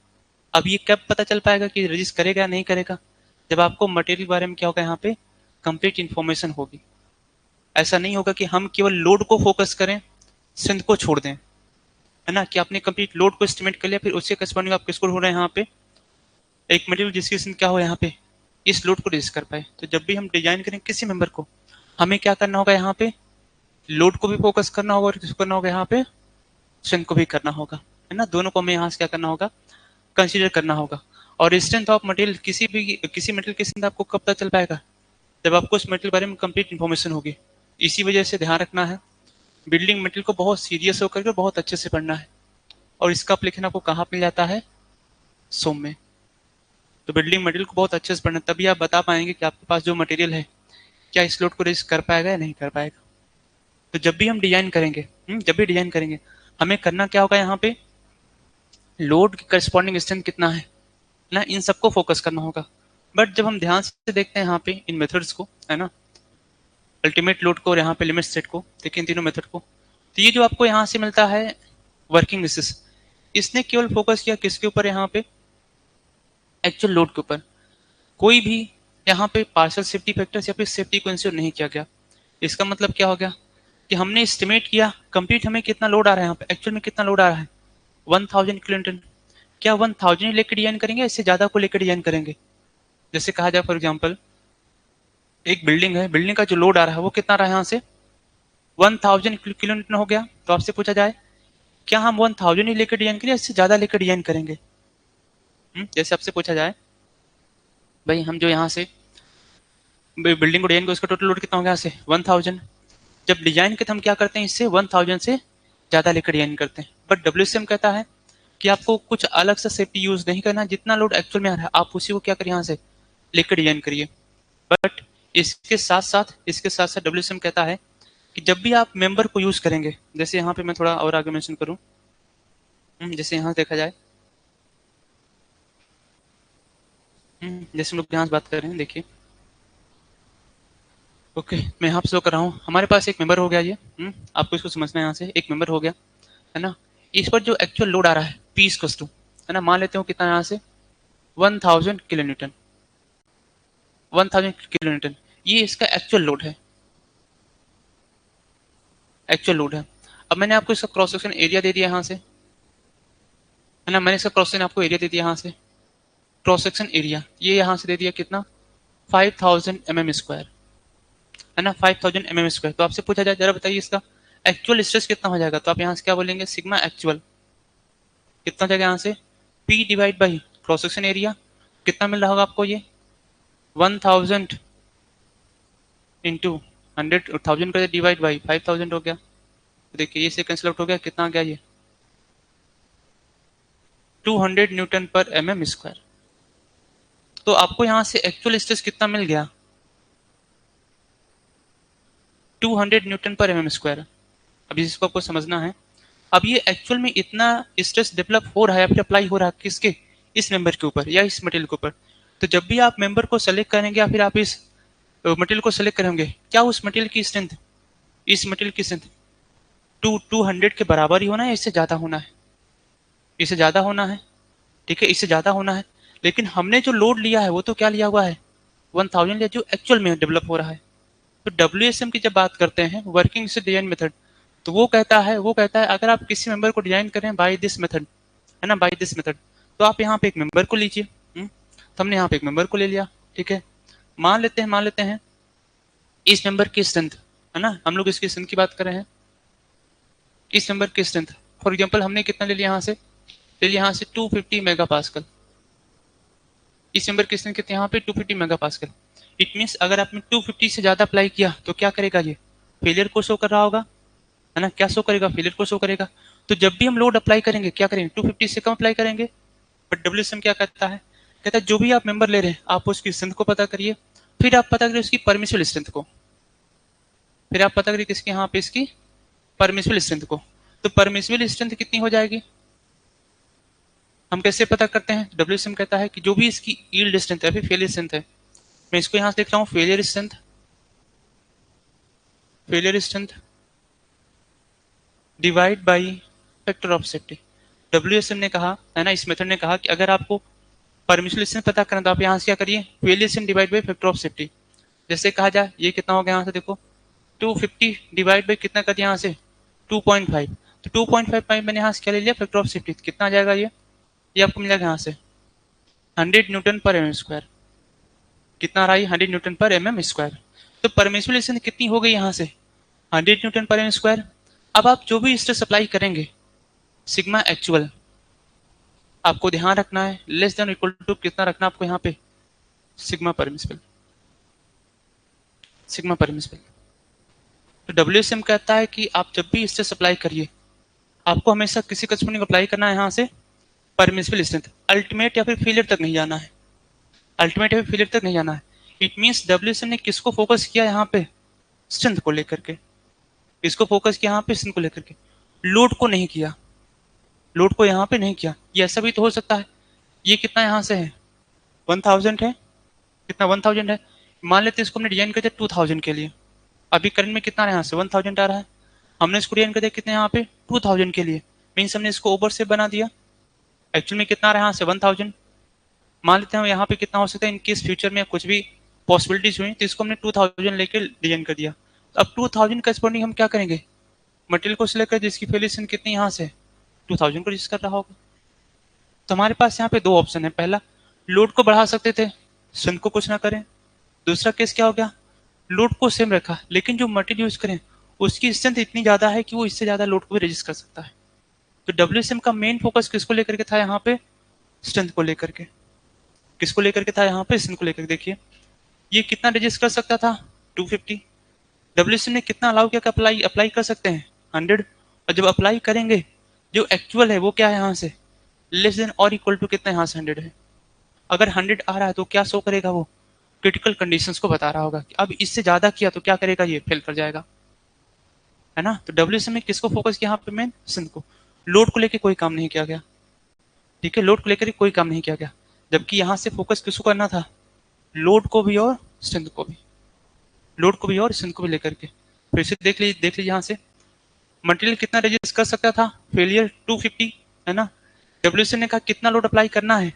अब ये कब पता चल पाएगा कि रजिस्ट करेगा या नहीं करेगा, जब आपको मटेरियल के बारे में क्या होगा, यहाँ पे कंप्लीट इन्फॉर्मेशन होगी। ऐसा नहीं होगा कि हम केवल लोड को फोकस करें, स्ट्रेंथ को छोड़ दें, है ना, कि आपने कंप्लीट लोड को एस्टिमेट कर लिया, फिर उसके करस्पॉन्डिंग आप किसको ढूंढ रहे हैं यहाँ पे, एक मटेरियल जिसकी स्ट्रेंथ क्या हो यहाँ पे, इस लोड को रेजिस्ट कर पाए। तो जब भी हम डिजाइन करें किसी मेंबर को, हमें क्या करना होगा यहाँ पे, लोड को भी फोकस करना होगा और किसको करना होगा यहाँ पे, स्ट्रेंथ को भी करना होगा, है ना, दोनों को हमें यहाँ से क्या करना होगा, कंसीडर करना होगा। और स्ट्रेंथ ऑफ मटेरियल, किसी मटेरियल की स्ट्रेंथ आपको कब तक चल पाएगा, जब आपको उस मटेरियल के बारे में कंप्लीट इन्फॉर्मेशन होगी। इसी वजह से ध्यान रखना है, बिल्डिंग मटेरियल को बहुत सीरियस होकर के बहुत अच्छे से पढ़ना है। और इसका एप्लीकेशन आपको कहाँ मिल जाता है, सोम में। तो बिल्डिंग मटेरियल को बहुत अच्छे से पढ़ना, तभी आप बता पाएंगे कि आपके पास जो मटेरियल है क्या इस लोड को रेजिस्ट कर पाएगा या नहीं कर पाएगा। तो जब भी हम डिजाइन करेंगे, जब भी डिजाइन करेंगे, हमें करना क्या होगा, यहाँ पे लोड की करस्पॉन्डिंग स्ट्रेंथ कितना है ना, इन सबको फोकस करना होगा। बट जब हम ध्यान से देखते हैं यहाँ पे इन मेथड्स को, है ना, अल्टीमेट लोड को और यहाँ पे लिमिट सेट को, देखिए इन तीनों मेथड को, तो ये जो आपको यहाँ से मिलता है वर्किंग बेसिस, इसने केवल फोकस किया किसके ऊपर, यहाँ पे एक्चुअल लोड के ऊपर। कोई भी यहाँ पे पार्शियल सेफ्टी फैक्टर्स या फिर सेफ्टी को इंश्योर नहीं किया गया। इसका मतलब क्या हो गया कि हमने एस्टिमेट किया कंप्लीट हमें कितना लोड आ रहा है, यहाँ पे एक्चुअल में कितना लोड आ रहा है, 1000 किलोन्यूटन। क्या 1000 लेकर डिजाइन करेंगे, इससे ज्यादा को लेकर डिजाइन करेंगे। जैसे कहा जाए फॉर एग्जाम्पल एक बिल्डिंग है, बिल्डिंग का जो लोड आ रहा है वो कितना रहा है, यहाँ से 1000 किलोन्यूटन हो गया। तो आपसे पूछा जाए क्या हम 1000 ही लेकर डिजाइन करें, इससे ज्यादा लेकर डिजाइन करेंगे। जैसे आपसे पूछा जाए भाई हम जो यहाँ से बिल्डिंग को डिजाइन को, उसका टोटल लोड कितना हो गया, यहाँ से 1000। जब डिजाइन के हम क्या करते हैं, इससे 1000 से ज्यादा लेकर डिजाइन करते हैं। बट डब्ल्यूसीएम कहता है कि आपको कुछ अलग से सेफ्टी यूज नहीं करना, जितना लोड एक्चुअल में आ रहा है आप उसी को क्या करिए, यहाँ से लेकर डिजाइन करिए। बट इसके साथ साथ डब्ल्यूसीएम कहता है कि जब भी आप मेंबर को यूज करेंगे, जैसे यहाँ पे मैं थोड़ा और आगे मेंशन करूं, जैसे यहाँ देखा जाए, जैसे हम लोग यहाँ से बात कर रहे हैं, देखिए ओके मैं यहाँ पे शो कर रहा हूँ, हमारे पास एक मेंबर हो गया ये, आपको इसको समझना है, यहाँ से एक मेंबर हो गया, है ना। इस पर जो एक्चुअल लोड आ रहा है पी इक्वल्स टू, है ना, मान लेते हो कितना यहाँ से 1000 किलो न्यूटन, 1000 किलो न्यूटन, ये इसका एक्चुअल लोड है, एक्चुअल लोड है। अब मैंने आपको इसका क्रॉस सेक्शन एरिया दे दिया यहाँ से, है ना, मैंने इसका क्रॉस सेक्शन आपको एरिया दे दिया यहाँ से, क्रॉस सेक्शन एरिया ये यहाँ से दे दिया कितना 5000 mm स्क्वायर, है ना, 5000 mm स्क्वायर। तो आपसे पूछा जाए जरा बताइए इसका एक्चुअल स्ट्रेस कितना हो जाएगा, तो आप यहाँ से क्या बोलेंगे, सिग्मा एक्चुअल कितना हो जाएगा, यहाँ से P divide by cross section area कितना मिल रहा होगा आपको, ये 1000 इंटू 100,000 का डिवाइड बाई 5000 हो गया। तो देखिए ये से कैंसिल आउट हो गया, कितना आ गया ये 200 न्यूटन पर mm स्क्वायर। तो आपको यहाँ से एक्चुअल स्ट्रेस कितना मिल गया 200 न्यूटन पर mm स्क्वायर। अभी इसको आपको समझना है, अब ये एक्चुअल में इतना स्ट्रेस डेवलप हो रहा है या फिर अप्लाई हो रहा है किसके, इस मेंबर के ऊपर या इस मटेरियल के ऊपर। तो जब भी आप मेंबर को सेलेक्ट करेंगे या फिर आप इस मटेरियल को सेलेक्ट करेंगे, क्या उस मटेरियल की स्ट्रेंथ, इस मटेरियल की स्ट्रेंथ 200 के बराबर ही होना है, इससे ज्यादा होना है, इससे ज्यादा होना है, ठीक है, इससे ज्यादा होना है। लेकिन हमने जो लोड लिया है वो तो क्या लिया हुआ है 1000 लिया, जो एक्चुअल में डेवलप हो रहा है। तो डब्ल्यूएसएम की जब बात करते हैं वर्किंग से डिजाइन मेथड, तो वो कहता है अगर आप किसी मेंबर को डिजाइन करें बाय दिस मेथड, है ना, बाय दिस मेथड, तो आप यहाँ पे एक मेंबर को लीजिए। तो हमने यहाँ पे एक मेंबर को ले लिया, ठीक है। मान लेते हैं इस मेंबर की स्ट्रेंथ, है ना, हम लोग इसकी स्ट्रेंथ की बात कर रहे हैं, इस मेंबर की स्ट्रेंथ फॉर एग्जांपल हमने कितना ले लिया, यहाँ से ले लिया यहाँ से 250 मेगा पास्कल। इस मेंबर की स्ट्रेंथ कितनी यहाँ पे 250 मेगा पास्कल। इट मीन्स अगर आपने 250 से ज्यादा अप्लाई किया तो क्या करेगा, ये फेलियर को शो कर रहा होगा, है ना, क्या शो करेगा, फेलियर को शो करेगा। तो जब भी हम लोड अप्लाई करेंगे क्या करेंगे 250 से कम अप्लाई करेंगे। बट डब्ल्यूएसएम क्या कहता है जो भी आप मेंबर ले रहे हैं आप उसकी स्ट्रेंथ को पता करिए, फिर आप पता करिए उसकी परमिसिबल स्ट्रेंथ को, फिर आप पता करिए किसकी, यहाँ पे इसकी परमिसिबल स्ट्रेंथ को। तो परमिसिबल स्ट्रेंथ कितनी हो जाएगी, हम कैसे पता करते हैं, डब्ल्यूएसएम कहता है कि जो भी इसकी यील्ड स्ट्रेंथ है, फिर फेलियर स्ट्रेंथ है, मैं इसको यहां से लिख रहा हूं failure strength divide by factor of safety. WSM ने कहा, है ना, इस मेथड ने कहा कि अगर आपको परमिसिबल स्ट्रेंथ पता करना तो आप यहां से क्या करिए failure strength divide by factor of safety. जैसे कहा जाए ये कितना हो गया, यहाँ से देखो 250 डिवाइड बाई कितना कर दिया यहाँ से 2.5, तो 2.5 मैंने यहाँ से क्या ले लिया फैक्टर ऑफ सेफ्टी, कितना आ जाएगा ये आपको मिल जाएगा यहाँ से 100 न्यूटन पर एम स्क्वायर, कितना रहा है 100 न्यूटन पर एम स्क्वायर। तो परमिसिबल स्ट्रेंथ कितनी हो गई यहाँ से 100 न्यूटन पर एम स्क्वायर। अब आप जो भी स्ट्रेस अप्लाई करेंगे सिग्मा एक्चुअल आपको ध्यान रखना है लेस देन इक्वल टू कितना रखना आपको यहाँ पे सिग्मा परमिसिबल, सिग्मा परमिसिबल। तो डब्ल्यूएसएम कहता है कि आप जब भी स्ट्रेस अप्लाई करिए आपको हमेशा किसी करस्पॉन्डिंग अप्लाई करना है यहाँ से परमिसिबल स्ट्रेंथ, अल्टीमेट या फिर फेलियर तक नहीं जाना है, अल्टीमेट या फिर फेलियर तक नहीं जाना है। इट मींस डब्ल्यूएसएम ने किसको फोकस किया यहाँ पे स्ट्रेंथ को लेकर के, किसको फोकस किया यहाँ पे स्ट्रेंथ को लेकर के, लोड को नहीं किया, लोड को यहाँ पे नहीं किया। ये ऐसा भी तो हो सकता है ये कितना यहाँ से है 1000 है, कितना 1000 है, मान लेते हैं इसको हमने डिजाइन कर दिया 2000 के लिए, अभी करंट में कितना यहाँ से 1000 आ रहा है, हमने इसको डिजाइन कर दिया कितने यहाँ पे 2000 के लिए, मीन्स हमने इसको ओवर से बना दिया, एक्चुअल में कितना आ रहा है यहाँ से 1000। मान लेते हैं यहाँ पे कितना हो सकता है इनकेस फ्यूचर में कुछ भी पॉसिबिलिटीज हुई तो इसको हमने 2000 लेके डिजाइन कर दिया। अब 2000 करस्पॉन्डिंग हम क्या करेंगे मटेरियल को सिलेक्ट कर जिसकी फेलिएशन कितनी यहाँ से 2000 को रजिस्ट कर रहा होगा। तो हमारे पास यहाँ पे दो ऑप्शन है, पहला लोड को बढ़ा सकते थे स्ट्रेंथ को कुछ ना करें, दूसरा केस क्या हो गया लोड को सेम रखा लेकिन जो मटेरियल यूज करें उसकी स्ट्रेंथ इतनी ज्यादा है कि वो इससे ज्यादा लोड को भी रजिस्ट कर सकता है। तो डब्ल्यूएसएम का मेन फोकस किसको लेकर के था यहाँ पे स्ट्रेंथ को लेकर के, किसको लेकर के था यहाँ पे स्ट्रेंथ को लेकर के। देखिए ये कितना रजिस्ट कर सकता था 250, डब्ल्यूएसएम ने कितना अलाउ किया अप्लाई अप्लाई कर सकते हैं 100, और जब अप्लाई करेंगे जो एक्चुअल है वो क्या है यहाँ से लेस देन और इक्वल टू कितना यहाँ से 100 है। अगर 100 आ रहा है तो क्या शो करेगा वो क्रिटिकल कंडीशंस को बता रहा होगा कि अब इससे ज्यादा किया तो क्या करेगा ये फेल कर जाएगा, है ना। तो डब्ल्यूएसएम ने किसको फोकस किया यहाँ पे मेन स्ट्रेंथ को, लोड को लेकर कोई काम नहीं किया गया, ठीक है लोड को लेकर कोई काम नहीं किया गया, जबकि यहाँ से फोकस किसको करना था लोड को भी और स्ट्रेंथ को भी, लोड को भी और स्ट्रेंथ को भी लेकर के। फिर से देख लीजिए यहाँ से मटेरियल कितना रजिस्ट कर सकता था फेलियर 250, है ना। डब्ल्यूएसएम ने कहा कितना लोड अप्लाई करना है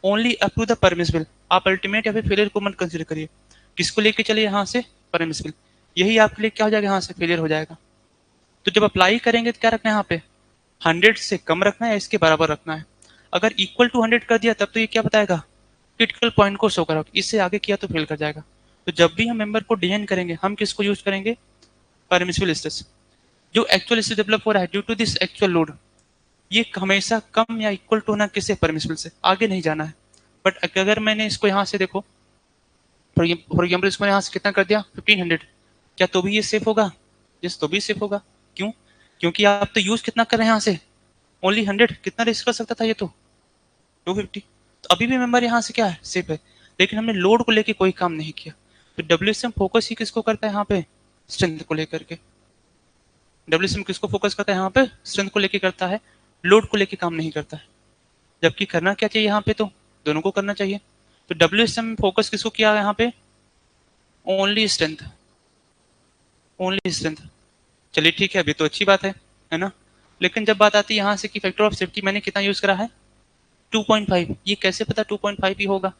only up to the permissible, आप अल्टीमेट या फिर फेलियर को मत कंसिडर करिए, किसको लेके चलिए यहाँ से परमिसिबल, यही आपके लिए क्या हो जाएगा यहाँ से फेलियर हो जाएगा। तो जब अप्लाई करेंगे तो क्या रखना है यहाँ पे 100 से कम रखना है इसके बराबर रखना है, अगर इक्वल टू 100 कर दिया तब तो ये क्या बताएगा क्रिटिकल पॉइंट को शो करा, इससे आगे किया तो फेल कर जाएगा। तो जब भी हम मेंबर को डिजाइन करेंगे हम किसको यूज करेंगे परमिसिबल स्ट्रेस, जो एक्चुअल स्ट्रेस डेवलप हो रहा है due to this actual load ये हमेशा कम या इक्वल टू होना किससे परमिसिबल से, आगे नहीं जाना है। बट अगर मैंने इसको यहाँ से देखो फॉर एग्जाम्पल इसको यहाँ से कितना कर दिया 1500, क्या तो भी ये सेफ होगा, यस तो भी सेफ होगा, क्यों क्योंकि आप तो यूज कितना कर रहे हैं यहाँ से ओनली 100, कितना रिस्क कर सकता था ये तो 250, तो अभी भी मेंबर यहाँ से क्या है सेफ है, लेकिन हमने लोड को लेके कोई काम नहीं किया। तो डब्ल्यूएसएम फोकस ही किसको करता है यहाँ पे स्ट्रेंथ को लेकर के, डब्ल्यूएसएम किसको फोकस करता है यहाँ पे स्ट्रेंथ को लेके करता है, लोड को लेके काम नहीं करता है, जबकि करना क्या चाहिए यहाँ पे तो दोनों को करना चाहिए। तो डब्ल्यूएसएम फोकस किसको किया यहाँ पे ओनली स्ट्रेंथ, ओनली स्ट्रेंथ। चलिए ठीक है अभी तो अच्छी बात है ना। लेकिन जब बात आती है यहाँ से कि फैक्टर ऑफ सेफ्टी मैंने कितना यूज करा है 2.5, ये कैसे पता 2.5 ही होगा,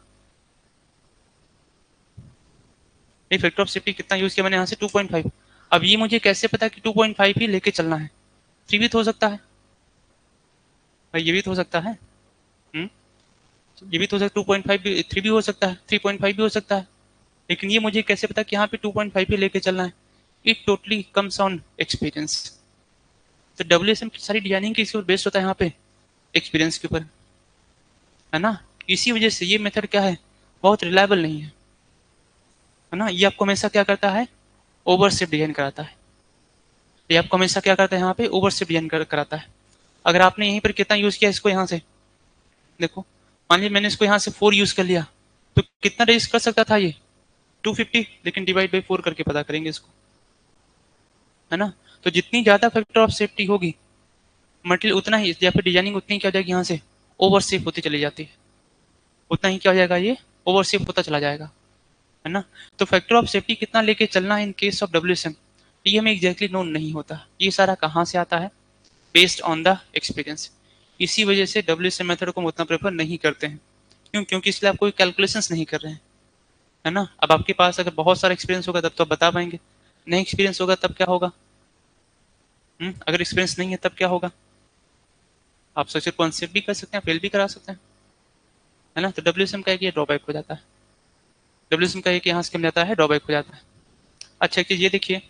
ये फैक्टर ऑफ सेफ्टी कितना यूज किया मैंने यहाँ से 2.5, अब ये मुझे कैसे पता कि 2.5 ही लेके चलना है, 3 भी तो हो सकता है भाई, ये भी तो हो सकता है, ये भी तो हो सकता है 2.5 भी 3 भी हो सकता है 3.5 भी हो सकता है, लेकिन ये मुझे कैसे पता कि यहाँ पे 2.5 ही लेके चलना है, it totally comes on experience. तो डब्ल्यूएसएम की सारी डिजाइनिंग किसके ऊपर बेस्ड होता है यहाँ पे एक्सपीरियंस के ऊपर, है ना। इसी वजह से ये मेथड क्या है बहुत रिलायबल नहीं है ना। ये आपको हमेशा क्या करता है ओवरशिफ्ट डिजाइन कराता है, ये आपको हमेशा क्या करता है यहाँ पे ओवरशिफ्ट डिजाइन कराता है। अगर आपने यहीं पर कितना यूज किया इसको यहाँ से देखो, मान लीजिए मैंने इसको यहाँ से 4 यूज कर लिया तो कितना रजिस्ट कर सकता था ये 250, लेकिन डिवाइड बाई 4 करके पता करेंगे इसको, है ना। तो जितनी ज्यादा फैक्टर ऑफ सेफ्टी होगी मटेरियल उतना ही या फिर डिजाइनिंग उतनी क्या हो जाएगी यहाँ से ओवरशिफ्ट होती चली जाती है, उतना ही क्या हो जाएगा ये ओवरशिफ्ट होता चला जाएगा, है ना। तो फैक्टर ऑफ सेफ्टी कितना लेके चलना है इन केस ऑफ डब्ल्यूएसएम ये हमें एग्जैक्टली नोन नहीं होता, ये सारा कहाँ से आता है बेस्ड ऑन द एक्सपीरियंस। इसी वजह से डब्ल्यूएसएम मेथड को हम उतना प्रेफर नहीं करते हैं, क्यों क्योंकि इसलिए आप कोई कैलकुलेशंस नहीं कर रहे हैं, है ना। अब आपके पास अगर बहुत सारा एक्सपीरियंस होगा तब तो आप बता पाएंगे, नहीं एक्सपीरियंस होगा तब क्या होगा? अगर एक्सपीरियंस नहीं है तब क्या होगा? आप स्ट्रक्चर को अनसेफ भी कर सकते हैं, फेल भी करा सकते हैं, है ना? तो डब्ल्यूएसएम का एक ये ड्रॉबैक हो जाता है। डब्ल्यूएसएम का एक यहाँ से कम जाता है, ड्रॉबैक हो जाता है। अच्छा एक चीज ये देखिए,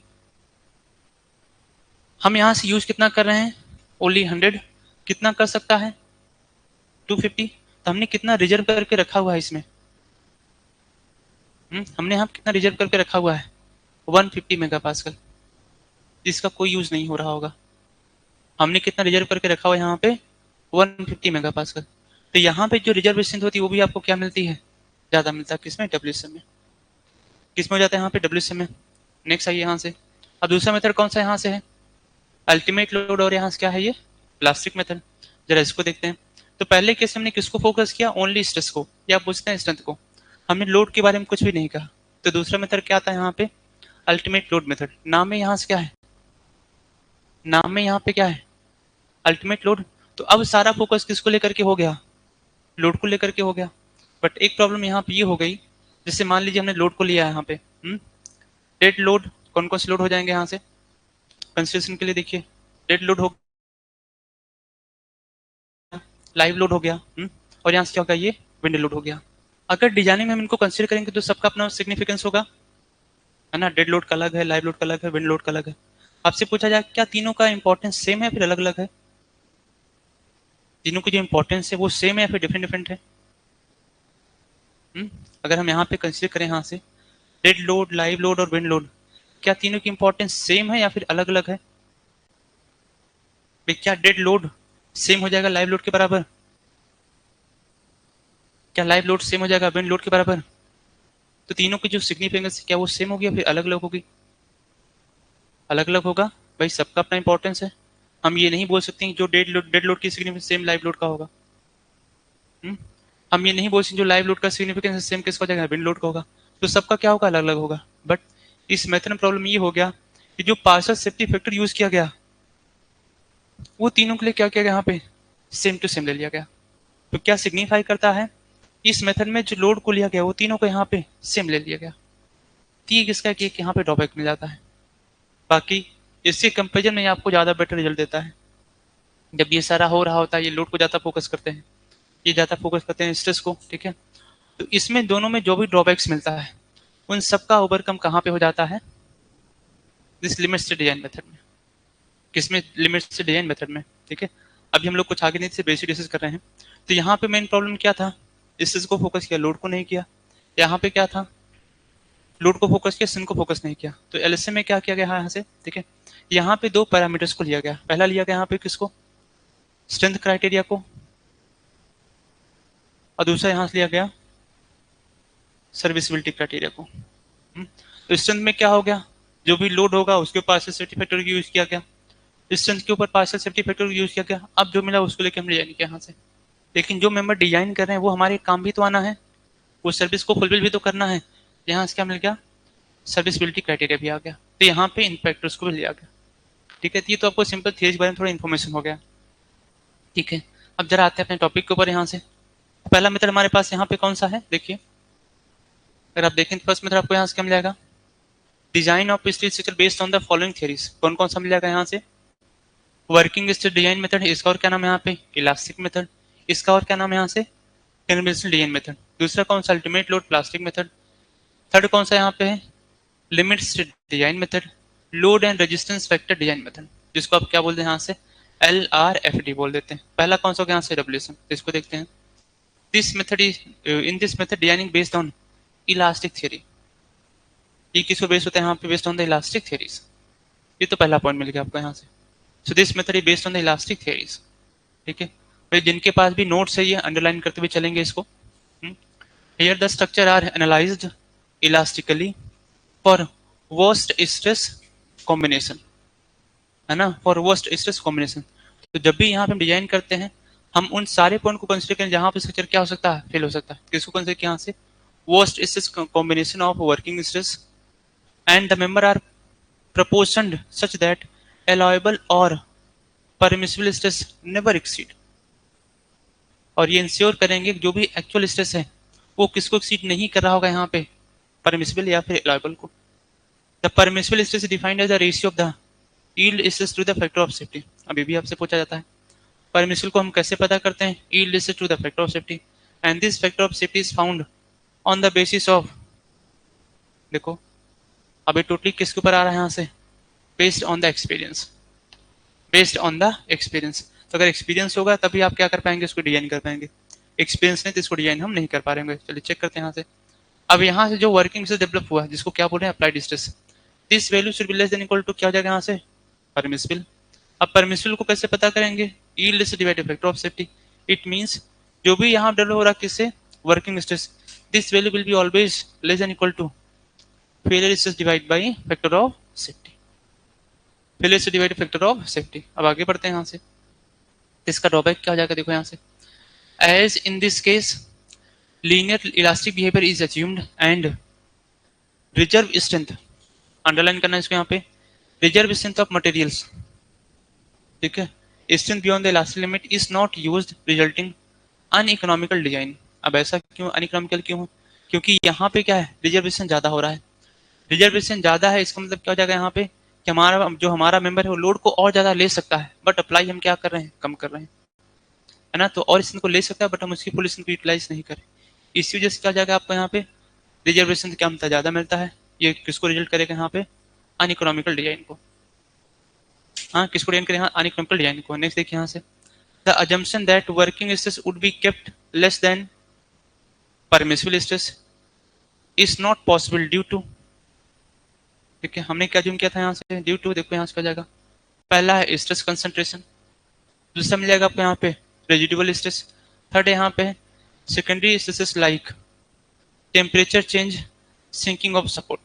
हम यहाँ से यूज कितना कर रहे हैं? ओनली 100। कितना कर सकता है? 250। तो हमने कितना रिजर्व करके रखा हुआ है इसमें? हमने यहाँ कितना रिजर्व करके रखा हुआ है? 150 मेगा पास्कल, जिसका कोई यूज नहीं हो रहा होगा। हमने कितना रिजर्व करके रखा हुआ है यहाँ पे? 150 मेगा पास्कल। तो यहाँ पे जो रिजर्वेशन होती है वो भी आपको क्या मिलती है? ज्यादा मिलता है। किसमें? डब्ल्यूएसएम में। किसमें हो जाता है यहाँ पे? डब्ल्यूएसएम में। नेक्स्ट आइए यहाँ से। अब दूसरा मेथड कौन सा यहाँ से है? अल्टीमेट लोड, और यहाँ से क्या है ये? Plastic method. जरा इसको देखते हैं। तो पहले केस हमने किसको फोकस किया? ओनली स्ट्रेस को, या आप पूछते हैं स्ट्रेंथ को। हमने लोड के बारे में कुछ भी नहीं कहा। तो दूसरा मेथड क्या आता है यहाँ पे? Ultimate load method. नाम में यहाँ से क्या है? नाम में यहाँ पे क्या है? Ultimate load. तो अब सारा फोकस किसको लेकर के हो गया? लोड को लेकर के हो गया। बट एक प्रॉब्लम यहाँ पे ये हो गई, जैसे मान लीजिए हमने लोड को लिया है यहाँ पे, डेड लोड। कौन कौन से लोड हो जाएंगे यहाँ से कंसिडरेशन के लिए? देखिए, डेड लोड हो, लाइव लोड हो गया, और यहाँ से क्या होगा? ये विंड लोड हो गया। अगर डिजाइनिंग में हम इनको कंसिडर करेंगे तो सबका अपना सिग्निफिकेंस होगा, है ना? डेड लोड का अलग है, लाइव लोड का अलग है, विंड लोड का अलग है। आपसे पूछा जाए क्या तीनों का इंपॉर्टेंस सेम है फिर अलग अलग है? तीनों की जो इंपॉर्टेंस है वो सेम है या फिर डिफरेंट डिफरेंट है? अगर हम यहाँ पे कंसिडर करें यहाँ से डेड लोड, लाइव लोड और विंड लोड, क्या तीनों की इंपॉर्टेंस सेम है या फिर अलग अलग है? भाई क्या डेड लोड सेम हो जाएगा लाइव लोड के बराबर? क्या लाइव लोड सेम हो जाएगा विंड लोड के बराबर? तो तीनों की जो सिग्निफिकेंस क्या वो सेम होगी या फिर अलग अलग होगी? अलग अलग होगा। भाई सबका अपना इंपॉर्टेंस है। हम ये नहीं बोल सकते जो डेड लोड की सिग्निफिकेंस सेम लाइव लोड का होगा। हम्म? हम ये नहीं बोल सकते जो लाइव लोड का सिग्निफिकेंस सेम किसका हो जाएगा? विंड लोड का होगा। तो सबका क्या होगा? अलग अलग होगा। बट इस मेथड में प्रॉब्लम ये हो गया कि जो पार्शियल सेफ्टी फैक्टर यूज किया गया वो तीनों के लिए क्या किया गया? यहाँ पे सेम टू सेम ले लिया गया। तो क्या सिग्निफाई करता है? इस मेथड में जो लोड को लिया गया वो तीनों को यहाँ पे सेम ले लिया गया। तो ये किसका कि यहाँ पे ड्रॉबैक मिल जाता है। बाकी इसके कंपेरिजन में ये आपको ज्यादा बेटर रिजल्ट देता है। जब ये सारा हो रहा होता है ये लोड को ज्यादा फोकस करते हैं, ये ज्यादा फोकस करते हैं स्ट्रेस को, ठीक है? तो इसमें दोनों में जो भी ड्रॉबैक्स मिलता है उन सबका ओवरकम कहाँ पे हो जाता है? दिस लिमिट से डिजाइन मेथड में। किसमें? लिमिट से डिजाइन मेथड में, ठीक है? अभी हम लोग कुछ आगे नहीं से बेसिक डिस्कस कर रहे हैं। तो यहाँ पे मेन प्रॉब्लम क्या था? स्ट्रेस को फोकस किया, लोड को नहीं किया। यहाँ पे क्या था? लोड को फोकस किया, स्ट्रेन को फोकस नहीं किया। तो एलएसए में क्या किया गया यहाँ से? ठीक है, यहाँ पे दो पैरामीटर्स को लिया गया। पहला लिया गया यहाँ पे किसको? स्ट्रेंथ क्राइटेरिया को, और दूसरा यहाँ से लिया गया सर्विसिबिलिटी क्राइटेरिया को। तो स्ट्रेंथ में क्या हो गया? जो भी लोड होगा उसके पार्शियल सेफ्टी फैक्टर को यूज किया गया, स्ट्रेंथ के ऊपर पार्शियल सेफ्टी फैक्टर को यूज किया गया। अब जो मिला उसको लेकर हम डिजाइन किया यहाँ से। लेकिन जो मेंबर डिजाइन कर रहे हैं वो हमारे काम भी तो आना है, वो सर्विस को फुलफिल भी तो करना है। यहाँ से क्या मिल गया? सर्विसिबिलिटी क्राइटेरिया भी आ गया। तो यहाँ पे इंस्पेक्टर्स को भी लिया गया, ठीक है? तो ये तो आपको सिंपल थियरी के बारे में थोड़ा इन्फॉर्मेशन हो गया, ठीक है? अब जरा आते हैं अपने टॉपिक के ऊपर। यहाँ से पहला मेथड हमारे पास यहाँ पे कौन सा है? देखिए, अगर आप देखें फर्स्ट मेथड आपको यहाँ से क्या मिल जाएगा? Design of steel structure based on the following theories. कौन कौन सा मिल जाएगा यहाँ से? वर्किंग स्टील डिजाइन मेथड, इसका और क्या नाम है यहाँ पे? Elastic method. इसका और क्या नाम है यहाँ से? Conventional design method. दूसरा कौन सा? Ultimate load plastic method. Third कौन सा यहाँ पे है? Limit state design method. Load and resistance factor design method, जिसको आप क्या बोलते हैं यहाँ से? LRFD बोल देते हैं। पहला कौन सा हो गया यहाँ से? WSM। इसको देखते हैं। This method is in this method designing based on elastic theory. ये किसको बेस्ड होता है यहाँ पे? Based on the elastic theories. ये तो पहला पॉइंट मिल गया आपको यहाँ से। So this method is based on the elastic theories, ठीक है? भाई जिनके पास भी नोट्स है ये अंडरलाइन करते हुए चलेंगे इसको। Here the structure are analysed elastically for worst stress combination, है ना? For worst stress combination. तो जब भी यहाँ पे हम डिजाइन करते हैं हम उन सारे पॉइंट को कंसिडर करें जहां पे स्ट्रक्चर क्या हो सकता है? फेल हो सकता है। किसको कंसिडर किया यहाँ से? Worst stress combination of working stress and the member are proportioned such that allowable or permissible stress never exceed। और ये इंश्योर करेंगे कि जो भी एक्चुअल स्ट्रेस है वो किसको एक्सीड नहीं कर रहा होगा यहाँ पे? परमिसिबल या फिर अलाउबल को। The permissible stress is defined as the ratio of the yield stress to the factor of safety. अभी भी आपसे पूछा जाता है परमिसिबल को हम कैसे पता करते हैं, yield stress to the factor of safety, and this factor of safety is found on the basis of, देखो अभी टोटली किसके ऊपर आ रहा है यहाँ से, based on the experience, based on the experience. तो अगर एक्सपीरियंस होगा तभी आप क्या कर पाएंगे, इसको डिजाइन कर पाएंगे, एक्सपीरियंस नहीं तो इसको डिजाइन हम नहीं कर पा रहे। चलिए चेक करते हैं यहाँ से। अब यहाँ से जो वर्किंग से डेवलप हुआ जिसको क्या बोल रहे हैं, applied stress, this value should be less than equal to क्या हो जाएगा यहाँ से, परमिसिबल। अब परमिसिबल को कैसे पता करेंगे, यील्ड से divided factor of safety. It means जो भी यहाँ डेवलप हो रहा है किससे, working stress, this value will be always less than equal to failure stress divide by factor of safety, failure से डिवाइड फैक्टर ऑफ सेफ्टी। अब आगे बढ़ते हैं यहाँ से, इसका ड्रॉबैक क्या हो जाएगा, देखो यहाँ से, as in this case linear elastic behaviour is assumed and reserve strength, underline करना है इसको यहाँ पे, रिजर्व स्ट्रेंथ ऑफ मटेरियल्स, ठीक है, strength beyond the elastic limit is not used resulting uneconomical design. अब ऐसा क्यों अनइकोनॉमिकल क्यों है, क्योंकि यहाँ पे क्या है, रिजर्वेशन ज्यादा हो रहा है, रिजर्वेशन ज्यादा है, इसका मतलब क्या हो जाएगा यहाँ पे कि हमारा जो हमारा मेंबर है वो लोड को और ज्यादा ले सकता है, बट अप्लाई हम क्या कर रहे हैं, कम कर रहे हैं, है ना। तो और स्ट्रेंथ को ले सकता है बट हम उसकी फुल स्ट्रेंथ को यूटिलाइज नहीं करें, इसी वजह से क्या हो जाएगा आपको यहाँ पे रिजर्वेशन क्या मिलता है, ज्यादा मिलता है। ये किसको रिजल्ट करेगा यहाँ पे, अनइकोनॉमिकल डिजाइन को, हाँ किसको डिजाइन करेगा, अनइकोनॉमिकल डिजाइन को। नेक्स्ट देखिए यहाँ से, the assumption that working stress would be kept less than permissible stress is not possible due to, ठीक है, हमने क्या जूम किया था यहाँ से, ड्यू टू, देखो यहाँ से क्या जाएगा, पहला है स्ट्रेस कंसंट्रेशन, दूसरा मिल जाएगा आपको यहाँ पे रेजिडुअल स्ट्रेस, थर्ड यहाँ पे secondary stresses like temperature change, sinking of support.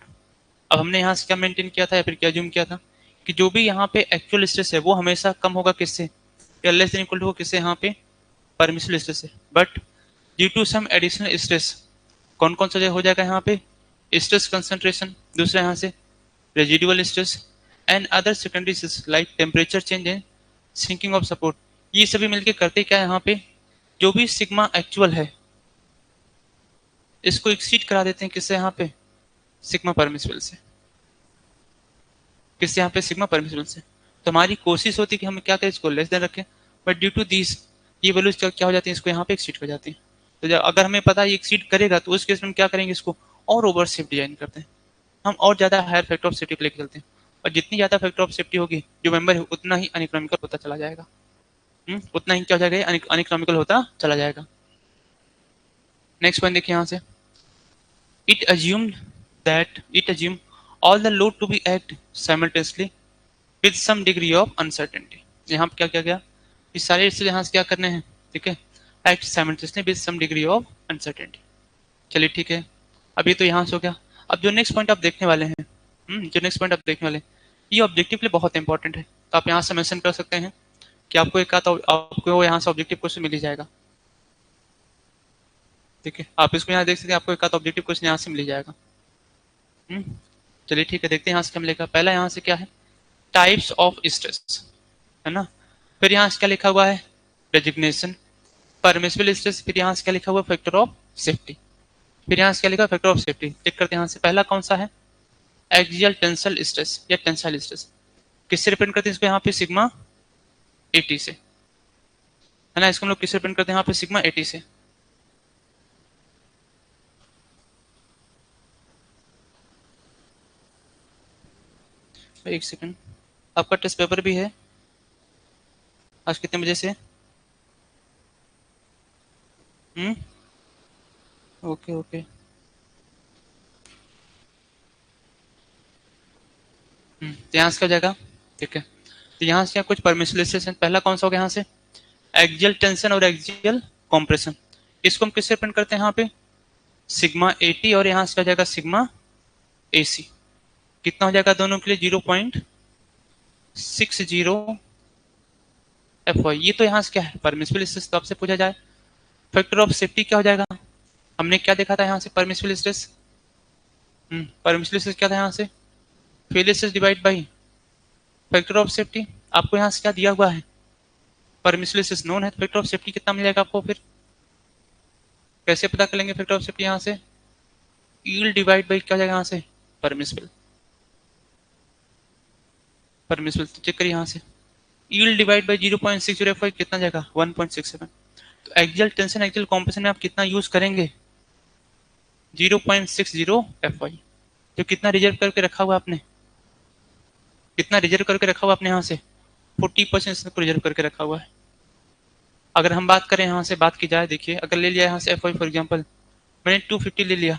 अब हमने यहाँ से क्या मेंटेन किया था या फिर क्या जूम किया था कि जो भी यहाँ पे एक्चुअल स्ट्रेस है वो हमेशा कम होगा किससे, या लेस देन इक्वल टू होगा किससे, यहाँ पे परमिसिबल स्ट्रेस से, but due to some additional stress, कौन कौन सा हो जाएगा यहाँ पे, स्ट्रेस कंसंट्रेशन, दूसरा यहाँ से residual stress and other secondary stress like temperature change and sinking of support, ये सभी मिलके करते क्या है, यहाँ पे जो भी सिग्मा एक्चुअल है इसको एक्सीड करा देते हैं किससे, यहाँ पे सिग्मा परमिसिबल से, किससे, यहाँ पे सिग्मा परमिसिबल से। तो हमारी कोशिश होती है कि हम क्या करें, इसको लेस देन रखें, बट ड्यू टू दिस ये वैल्यूज क्या हो जाती है, इसको यहाँ पे एक्सीड कर जाती है। तो जब अगर हमें पता है ये एक्सीड करेगा तो उस केस में हम क्या करेंगे, इसको और ओवर सेफ डिजाइन करते हैं, हम और ज्यादा हायर फैक्टर ऑफ सेफ्टी लेके चलते हैं, और जितनी ज्यादा फैक्टर ऑफ सेफ्टी होगी जो मेंबर है उतना ही अनइकोनॉमिकल होता चला जाएगा, उतना ही क्या हो जाएगा, अनइकोनॉमिकल होता चला जाएगा। नेक्स्ट पॉइंट देखिए यहाँ से, it assume all the load to be act simultaneously with some degree of uncertainty. यहाँ पे क्या किया गया, इस सारे इससे यहाँ से क्या करने हैं, ठीक है, act simultaneously with some degree of uncertainty. चलिए ठीक है, अभी तो यहाँ से हो गया। अब जो नेक्स्ट पॉइंट आप देखने वाले हैं, जो नेक्स्ट पॉइंट आप देखने वाले हैं, ये ऑब्जेक्टिव के लिए बहुत इंपॉर्टेंट है, तो आप यहाँ से मेंशन कर सकते हैं कि आपको एक आता आपको यहाँ से ऑब्जेक्टिव क्वेश्चन मिल ही जाएगा, ठीक है, आप इसको यहाँ देख सकते हैं, आपको एक आता ऑब्जेक्टिव क्वेश्चन यहाँ से मिल ही जाएगा। चलिए ठीक है, देखते हैं यहाँ से क्या मिलेगा। पहला यहाँ से क्या है, टाइप्स ऑफ स्ट्रेस, है ना, फिर यहाँ से क्या लिखा हुआ है, रेजिग्नेशन, परमिसिबल स्ट्रेस, फिर यहाँ से क्या लिखा हुआ है, फैक्टर ऑफ सेफ्टी, फिर यहाँ से क्या लिखा, फैक्टर ऑफ सेफ्टी। चेक करते हैं यहाँ से, पहला कौन सा है, एक्सियल टेंसल स्ट्रेस या टेंसाइल स्ट्रेस, किससे रिप्रेजेंट करते हैं इसको, यहाँ पे सिग्मा 80 से, है ना, इसको हम लोग किससे रिप्रेजेंट करते हैं, यहाँ पे सिग्मा 80 से। एक सेकंड, आपका टेस्ट पेपर भी है आज कितने बजे से, ओके ओके, तो यहाँ से क्या हो जाएगा, ठीक है, तो यहाँ से क्या कुछ परमिसिबल स्ट्रेस, पहला कौन सा हो गया यहाँ से, एक्सियल टेंशन और एक्सियल कॉम्प्रेशन, इसको हम किससे रिप्रेजेंट करते हैं, यहाँ पे सिग्मा 80, और यहाँ से क्या जाएगा सिग्मा AC, कितना हो जाएगा दोनों के लिए 0.60 FY। ये तो यहाँ से क्या है, परमिसिबल स्ट्रेस। तो आपसे पूछा जाए फैक्टर ऑफ सेफ्टी क्या हो जाएगा, हमने क्या देखा था यहाँ से, परमिसिबल स्ट्रेस, परमिसिबल स्ट्रेस क्या था यहाँ से, failure stress divide by factor of safety. आपको यहाँ से क्या दिया हुआ है, परमिसिबल स्ट्रेस नोन है, तो फैक्टर ऑफ सेफ्टी कितना मिल जाएगा आपको, फिर कैसे पता कर लेंगे फैक्टर ऑफ सेफ्टी, यहाँ से यील्ड डिवाइड बाई क्या हो जाएगा यहाँ से, परमिसिबल, परमिसिबल। तो चेक करिए यहाँ से, यील्ड डिवाइड बाय 0.60 कितना जाएगा 1.67। तो एक्सियल टेंशन एक्सियल कॉम्प्रेशन में आप कितना यूज करेंगे 0.60 तो कितना रिजर्व करके रखा हुआ आपने, कितना रिजर्व करके रखा हुआ आपने यहाँ से 40% को रिजर्व करके रखा हुआ है। अगर हम बात करें यहाँ से बात की जाए, देखिए अगर ले लिया यहाँ से एफ फॉर एग्जाम्पल मैंने 250 ले लिया,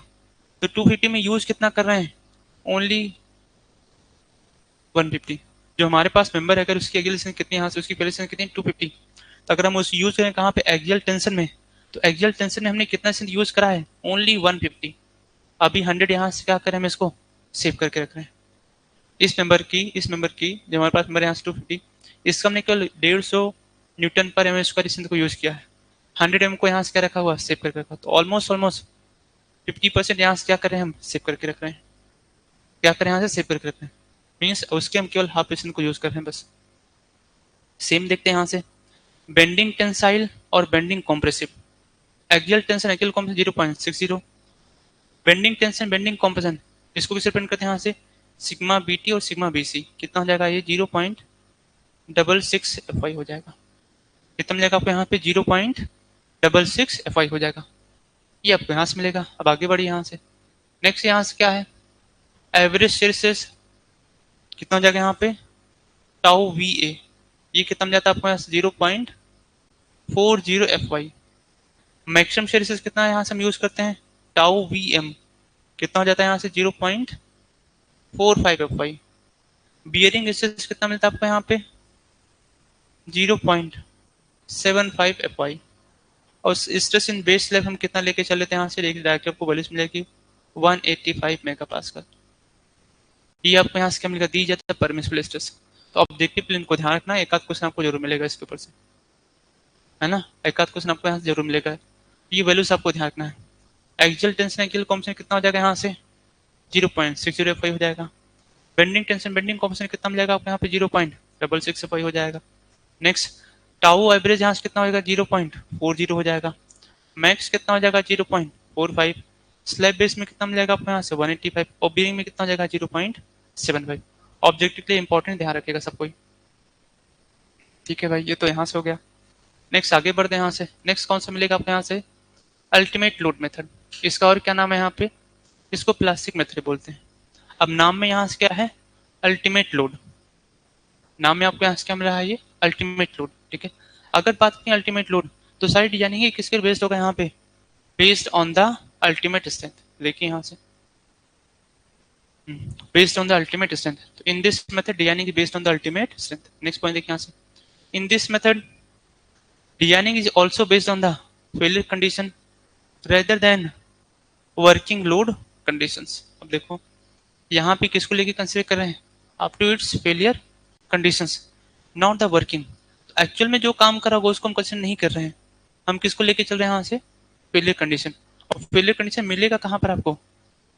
तो 250 में यूज कितना कर रहे हैं ओनली 150। जो हमारे पास मेंबर है अगर उसकी अगली सेंस कितनी यहाँ से उसकी पहली सेंस कितनी 250, तो अगर हम उस यूज करें कहाँ पे एक्सियल टेंशन में, तो एक्सियल टेंशन में हमने कितना सेंस यूज करा है ओनली 150। अभी 100 यहाँ से क्या करें हम इसको सेव करके रख रहे हैं। इस मेंबर की जो हमारे पास मेंबर यहाँ से 250, इसका हमने केवल 150 न्यूटन पर एम स्क्वायर इस को यूज किया है। 100 एम को यहाँ से क्या रखा हुआ सेव करके रखा, तो ऑलमोस्ट 50% यहाँ से क्या कर रहे हैं हम सेव करके रख रहे हैं, क्या करें यहाँ से सेव करके रख रहे हैं, मीन्स उसके हम केवल हाफ परसेंट को यूज कर रहे हैं बस। सेम देखते हैं यहाँ से बेंडिंग टेंसाइल और bending compressive. Axial tension axial compression 0.60, bending tension bending compression इसको किसे रिप्रेजेंट करते हैं यहाँ से सिग्मा बीटी और सिग्मा बीसी। कितना हो जाएगा ये 0.66 FI हो जाएगा। कितना मिलेगा आपको यहाँ पे 0.66 FI हो जाएगा, ये आपको यहाँ से मिलेगा। अब आगे बढ़िए यहाँ से, नेक्स्ट यहाँ से क्या है एवरेज शेयर कितना हो जाएगा यहाँ पे टाउ वी ए, ये कितना मिल जाता है आपको यहाँ से 0.40 FY। मैक्सिमम शेयर कितना यहाँ से हम यूज करते हैं टाउ वी एम, कितना हो जाता है यहाँ से 0.45 FY। बियरिंग रेसिस कितना मिलता है आपको यहाँ पे 0.75 FY। और स्ट्रेस इन बेस स्लैब हम कितना लेके चले थे यहाँ से, देखिए डायरेक्ट आपको वैल्यूज मिलेगी 185 मेगापास्कल। ये आपको यहाँ से क्या मिलेगा दी जाता है परमिसिबल स्ट्रेस। तो आप देखिए प्लेन को ध्यान रखना, एक आध क्वेश्चन आपको जरूर मिलेगा इसके ऊपर से, है ना, एक आध क्वेश्चन आपको यहाँ से जरूर मिलेगा, ये वैल्यूज आपको ध्यान रखना है। एक्सियल टेंशन एक्सियल कॉम्प्रेशन कितना हो जाएगा यहाँ से 0.60 FY हो जाएगा। बेंडिंग टेंशन बेंडिंग कॉम्प्रेशन कितना मिलेगा आपको यहाँ पे 0.66 FY हो जाएगा। नेक्स्ट टाउ एवरेज यहाँ से कितना होगा 0.40 हो जाएगा। मैक्स कितना हो जाएगा 0.45। स्लैब बेस में कितना मिलेगा आपको यहाँ से 185 और बीरिंग में कितना हो जाएगा 0.75। ऑब्जेक्टिव के लिए इंपॉर्टेंट ध्यान रखिएगा सब कोई, ठीक है भाई। ये तो यहाँ से हो गया। नेक्स्ट आगे बढ़ते हैं यहाँ से, नेक्स्ट कौन सा मिलेगा आपको यहाँ से अल्टीमेट लोड मेथड। इसका और क्या नाम है यहाँ पे, इसको प्लास्टिक मेथड बोलते हैं। अब नाम में यहाँ से क्या है अल्टीमेट लोड, नाम में आपको यहाँ से क्या मिल रहा है ये अल्टीमेट लोड, ठीक है। अगर बात करें अल्टीमेट लोड तो सारी डिजाइनिंग किसके बेस्ड होगा यहाँ पे based on the ultimate strength. देखिए यहाँ से based on the ultimate strength, तो in this method designing is based on the ultimate strength. Next point देखिए यहाँ से in this method designing is also based on the failure condition rather than working load conditions. अब देखो यहाँ पे किसको लेके कंसीडर कर रहे हैं up to its failure conditions not the working. Actual में जो काम करा होगा उसको हम कंसीडर नहीं कर रहे हैं, हम किसको लेके चल रहे हैं यहाँ से फेलियर कंडीशन। और फेलियर कंडीशन मिलेगा कहाँ पर आपको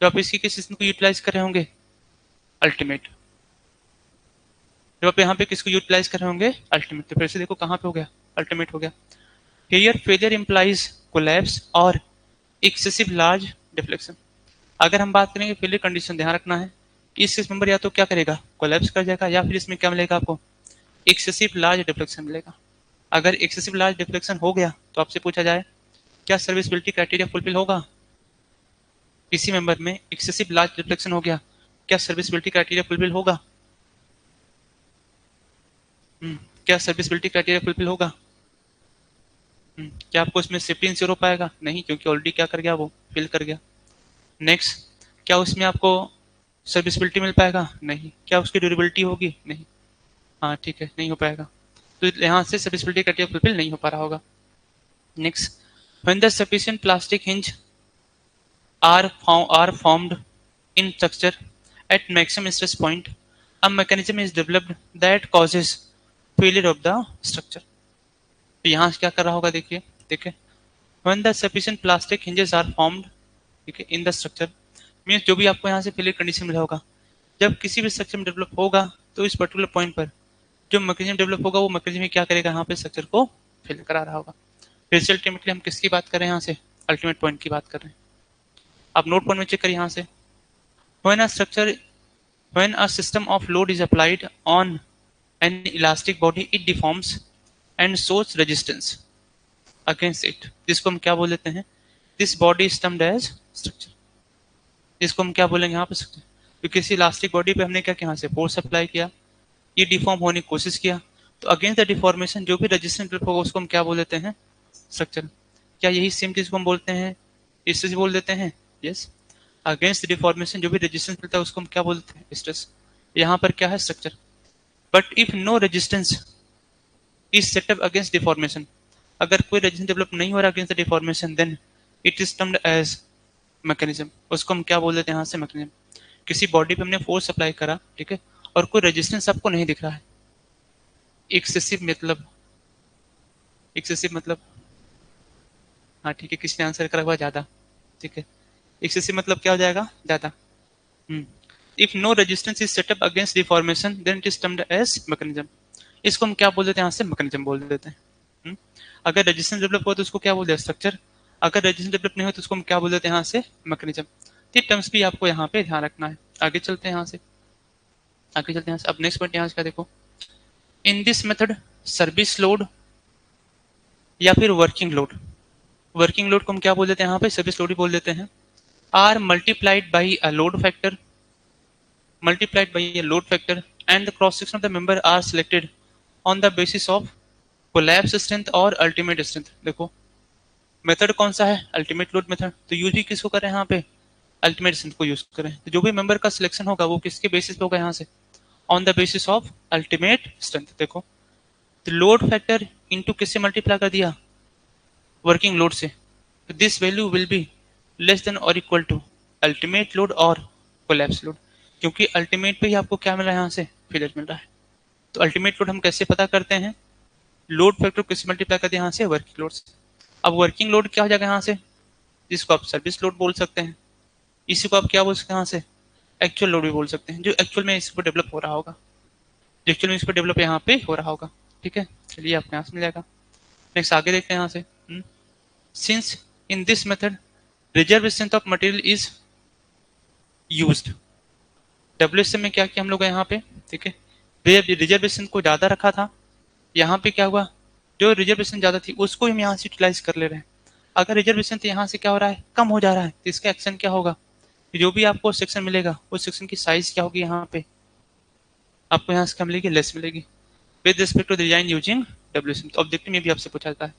जब आप इसी के सिस्टम को यूटिलाइज कर रहे होंगे अल्टीमेट, जब आप यहाँ पे किसको यूटिलाइज कर रहे होंगे अल्टीमेट। तो फिर से देखो कहाँ पे हो गया अल्टीमेट हो गया। हियर फेलियर इंप्लाइज कोलैप्स और एक्सेसिव लार्ज डिफ्लेक्शन। अगर हम बात करेंगे फेलियर कंडीशन ध्यान रखना है इस मेंबर या तो क्या करेगा कोलैप्स कर जाएगा या फिर इसमें क्या मिलेगा आपको एक्सेसिव लार्ज डिफ्लेक्शन मिलेगा। अगर एक्सेसिव लार्ज डिफ्लेक्शन हो गया तो आपसे पूछा जाए क्या सर्विसिबिलिटी क्राइटेरिया फुलफिल होगा, किसी मेंबर में एक्सेसिव लार्ज डिफ्लेक्शन हो गया क्या सर्विसिबिलिटी क्राइटेरिया फुलफिल होगा, क्या सर्विसिबिलिटी क्राइटेरिया फुलफिल होगा, क्या आपको इसमें सेफ्टी इंश्योर हो पाएगा नहीं, क्योंकि ऑलरेडी क्या कर गया वो फिल कर गया। नेक्स्ट क्या उसमें आपको सर्विसिबिलिटी मिल पाएगा नहीं, क्या उसकी ड्यूरेबिलिटी होगी नहीं, हाँ ठीक है नहीं हो पाएगा, तो यहाँ से सर्विसिबिलिटी क्राइटेरिया फुलफिल नहीं हो पा रहा होगा। Next when the sufficient plastic hinge are formed in structure at maximum stress point, a mechanism is developed that causes failure of the structure। तो यहाँ से क्या कर रहा होगा देखिए when the sufficient plastic hinges are formed ठीक है in the structure मीन्स जो भी आपको यहाँ से फेलियर कंडीशन मिला होगा जब किसी भी स्ट्रक्चर में डेवलप होगा तो इस पर्टिकुलर पॉइंट पर जो मैकेनिज्म डेवलप होगा वो मैकेनिज्म क्या करेगा यहाँ पे स्ट्रक्चर को फेल करा रहा होगा। फिर से अल्टीमेटली हम किसकी बात कर रहे हैं यहाँ से अल्टीमेट पॉइंट की बात कर रहे हैं। आप नोट पॉइंट में चेक करिए यहाँ से when a system of load is applied on an elastic body it deforms and shows resistance against it, जिसको हम क्या बोल देते हैं, this body is termed as structure, जिसको हम क्या बोलेंगे यहाँ पे structure। तो किसी इलास्टिक बॉडी पे हमने क्या किया, यहाँ से फोर्स अप्लाई किया, ये डिफॉर्म होने की कोशिश किया, तो अगेंस्ट द डिफॉर्मेशन जो भी रेजिस्टेंस होगा उसको हम क्या बोल देते हैं, स्ट्रक्चर। क्या यही सेम चीज को हम बोलते हैं, इससे बोल देते हैं, यस। अगेंस्ट डिफॉर्मेशन जो भी रेजिस्टेंस मिलता है उसको हम क्या बोलते हैं, स्ट्रेस। यहाँ पर क्या है, structure. But if no resistance is set up against deformation, अगर कोई रेजिस्टेंस डेवलप नहीं हो रहा against the deformation, then it is termed as mechanism, उसको हम क्या बोल देते हैं यहाँ से, मैकेनिज्म। किसी बॉडी पे हमने फोर्स अप्लाई करा, ठीक है, और कोई रेजिस्टेंस आपको नहीं दिख रहा है, एक्सेसिव मतलब, एक्सेसिव मतलब, हाँ ठीक है, किसी ने आंसर करा हुआ ज्यादा, ठीक है, एक्सेसिव मतलब क्या हो जाएगा, ज्यादा। If no resistance is set up against deformation then it is termed as mechanism, इसको हम क्या बोल देते हैं यहाँ से, मैकेनिज्म बोल देते हैं। अगर रेजिस्टेंस डेवलप हो तो उसको क्या बोल देते हैं, स्ट्रक्चर। अगर रेजिस्टेंस डेवलप नहीं हो तो उसको हम क्या बोल देते हैं यहाँ से, मैकेनिज्म। ये टर्म्स भी आपको यहाँ पे ध्यान रखना है। आगे चलते हैं यहाँ से, आगे चलते हैं। अब नेक्स्ट पॉइंट यहाँ से क्या देखो, इन दिस मेथड सर्विस लोड या फिर वर्किंग लोड, वर्किंग लोड को हम क्या बोल देते हैं यहाँ पे, सर्विस लोड ही बोल देते हैं, are multiplied by a load factor, multiplied by a load factor and the cross section of the member are selected on the basis of collapse strength और ultimate strength। देखो मेथड कौन सा है, ultimate load method, तो use भी किसको करें यहाँ पे, अल्टीमेट स्ट्रेंथ को यूज करें। तो जो भी मेंबर का सिलेक्शन होगा वो किसके बेसिस पे होगा, यहाँ से on the basis of ultimate strength. देखो तो लोड फैक्टर इनटू किससे मल्टीप्लाई कर दिया, वर्किंग लोड से, तो this value will B less then और इक्वल टू अल्टीमेट लोड और कोलैप्स लोड, क्योंकि अल्टीमेट पे ही आपको क्या मिल रहा है, यहाँ से फेलियर मिल रहा है। तो अल्टीमेट लोड हम कैसे पता करते हैं, लोड फैक्टर किससे मल्टीप्लाई करते हैं, यहाँ से वर्किंग लोड से। अब वर्किंग लोड क्या हो जाएगा यहाँ से, जिसको आप सर्विस लोड बोल सकते हैं, इसी को आप क्या बोल सकते हैं यहाँ से, एक्चुअल लोड भी बोल सकते हैं, जो एक्चुअल में इस पर डेवलप हो रहा होगा, जो एक्चुअल में इस पर डेवलप यहाँ पे हो रहा होगा। ठीक है, चलिए आपको यहाँ से मिल जाएगा। नेक्स्ट आगे देखते हैं यहाँ से, since in this method reserve strength of material is used, WSM में क्या किया हम लोग यहाँ पे, ठीक है, रिजर्वेशन को ज्यादा रखा था, यहाँ पे क्या हुआ, जो रिजर्वेशन ज्यादा थी उसको हम यहाँ से यूटिलाइज कर ले रहे हैं। अगर रिजर्वेशन तो यहाँ से क्या हो रहा है, कम हो जा रहा है, तो इसका एक्शन क्या होगा, जो भी आपको सेक्शन मिलेगा उस सेक्शन की साइज क्या होगी, यहाँ पे आपको यहाँ से क्या मिलेगी, लेस मिलेगी with respect to design using WSM. तो ऑब्जेक्टिव में भी आपसे पूछा जाता है,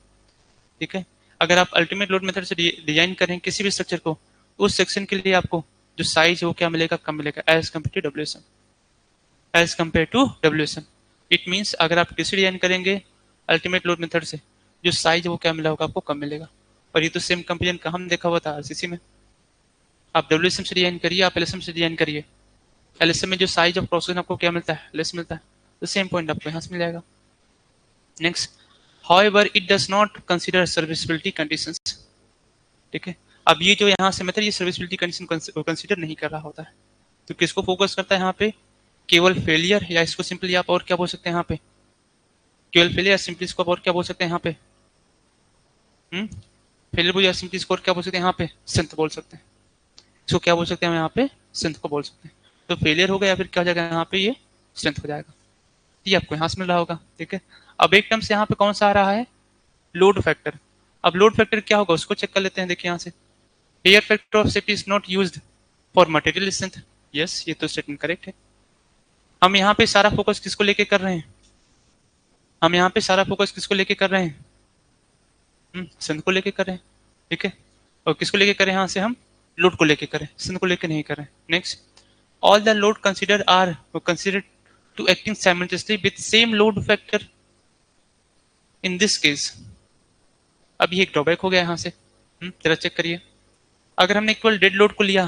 ठीक है, अगर आप अल्टीमेट लोड मेथड से डिजाइन करें किसी भी स्ट्रक्चर को, उस सेक्शन के लिए आपको जो साइज है वो क्या मिलेगा, कम मिलेगा as compare to WSM, as compare to WSM. It means अगर आप किसी डिजाइन करेंगे अल्टीमेट लोड मेथड से, जो साइज है वो क्या मिला होगा, आपको कम मिलेगा। और ये तो सेम कंपेरिजन का हम देखा हुआ था आरसीसी में, आप डब्ल्यूएसएम से डिजाइन करिए, आप एलएसएम से डिजाइन करिए, एलएसएम में जो साइज ऑफ प्रोसेस आपको क्या मिलता है, लेस मिलता है, तो सेम पॉइंट आपको यहाँ से मिल जाएगा। Next, however it does not consider serviceability conditions, ठीक है, अब ये जो यहाँ से मेथड ये सर्विसबिलिटी कंडीशन कंसीडर नहीं कर रहा होता है, तो किसको फोकस करता है यहाँ पे, केवल फेलियर, या इसको सिंपली आप और क्या बोल सकते हैं यहाँ पे, केवल फेलियर, या सिंपली इसको आप और क्या बोल सकते हैं यहाँ पे, फेलियर बोल, या सिंपली इसको और क्या बोल सकते हैं यहाँ पे, स्ट्रेंथ बोल सकते हैं, इसको क्या बोल सकते हैं हम यहाँ पे, स्ट्रेंथ को बोल सकते हैं। तो फेलियर होगा या फिर क्या हो जाएगा यहाँ पे, ये स्ट्रेंथ हो जाएगा, ये आपको यहाँ से मिल रहा होगा। ठीक है, अब एक टर्म से यहाँ पे कौन सा आ रहा है, लोड फैक्टर। अब लोड फैक्टर क्या होगा उसको चेक कर लेते हैं। देखिए यहाँ से, air factor of safety is not used for material strength, yes ये तो स्टेटमेंट करेक्ट है। हम यहाँ पे सारा फोकस किसको लेके कर रहे हैं, हम यहाँ पे सारा फोकस किसको लेके कर रहे हैं, स्ट्रेंथ को लेके कर रहे हैं, ठीक है, और किसको लेके करें, यहाँ से हम लोड को लेके करें, स्ट्रेंथ को लेके नहीं कर रहे हैं। Next, all the load consider are considered to acting simultaneously with same load factor in this case. अब ये एक ड्रॉबैक हो गया यहाँ से, जरा चेक करिए, अगर हमने केवल डेड लोड को लिया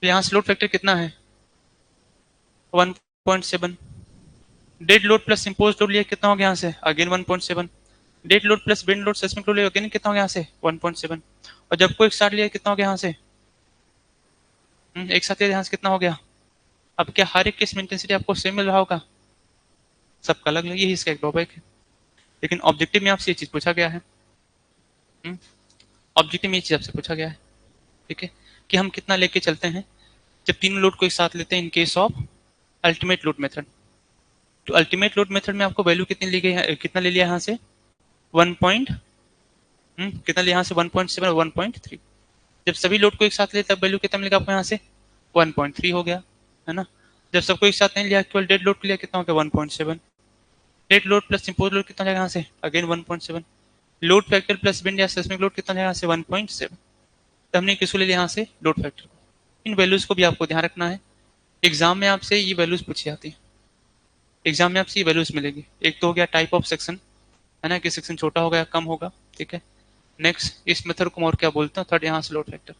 तो यहाँ से लोड फैक्टर कितना है, 1.7, dead load plus impose load लिया कितना हो गया यहाँ से, again 1.7, dead load plus bend load seismic load लिया अगेन कितना हो गया यहाँ से, 1.7, और जब को एक साथ लिया कितना हो गया यहाँ से, एक साथ लिया यहाँ से कितना हो गया। अब क्या हर एक केस में इंटेंसिटी आपको सेम मिल रहा होगा, सबका अलग अलग, यही इसका एक ड्रॉबैक है। लेकिन ऑब्जेक्टिव में आपसे ये चीज पूछा गया है, ऑब्जेक्टिव में ये चीज आपसे पूछा गया है, ठीक है, कि हम कितना लेके चलते हैं जब तीनों लोड को एक साथ लेते हैं in case of ultimate load method. तो अल्टीमेट लोड मेथड में आपको वैल्यू कितनी ली गई है, कितना ले लिया यहाँ से 1 पॉइंट कितना लिया यहाँ से 1.7 और 1.3। जब सभी लोड को एक साथ ले तब वैल्यू कितना मिलेगा आपको यहाँ से 1.3 हो गया, है ना। जब सबको एक साथ नहीं लिया, केवल डेड लोड के लिए कितना हो गया 1.7। Dead load plus impose load कितना जाएगा यहाँ से again 1.7। Load factor plus wind या सेस्मिक लोड कितना जाएगा यहाँ से 1.7। तो हमने किसको ले लिया यहाँ से लोड फैक्टर को। इन वैल्यूज को भी आपको ध्यान रखना है, एग्जाम में आपसे ये वैल्यूज पूछी जाती है, एग्जाम में आपसे ये वैल्यूज मिलेगी। एक तो हो गया टाइप ऑफ सेक्शन, है ना, कि सेक्शन छोटा होगा या कम होगा, ठीक है। नेक्स्ट इस मेथड को और क्या बोलते हैं, थर्ड यहाँ से लोड फैक्टर,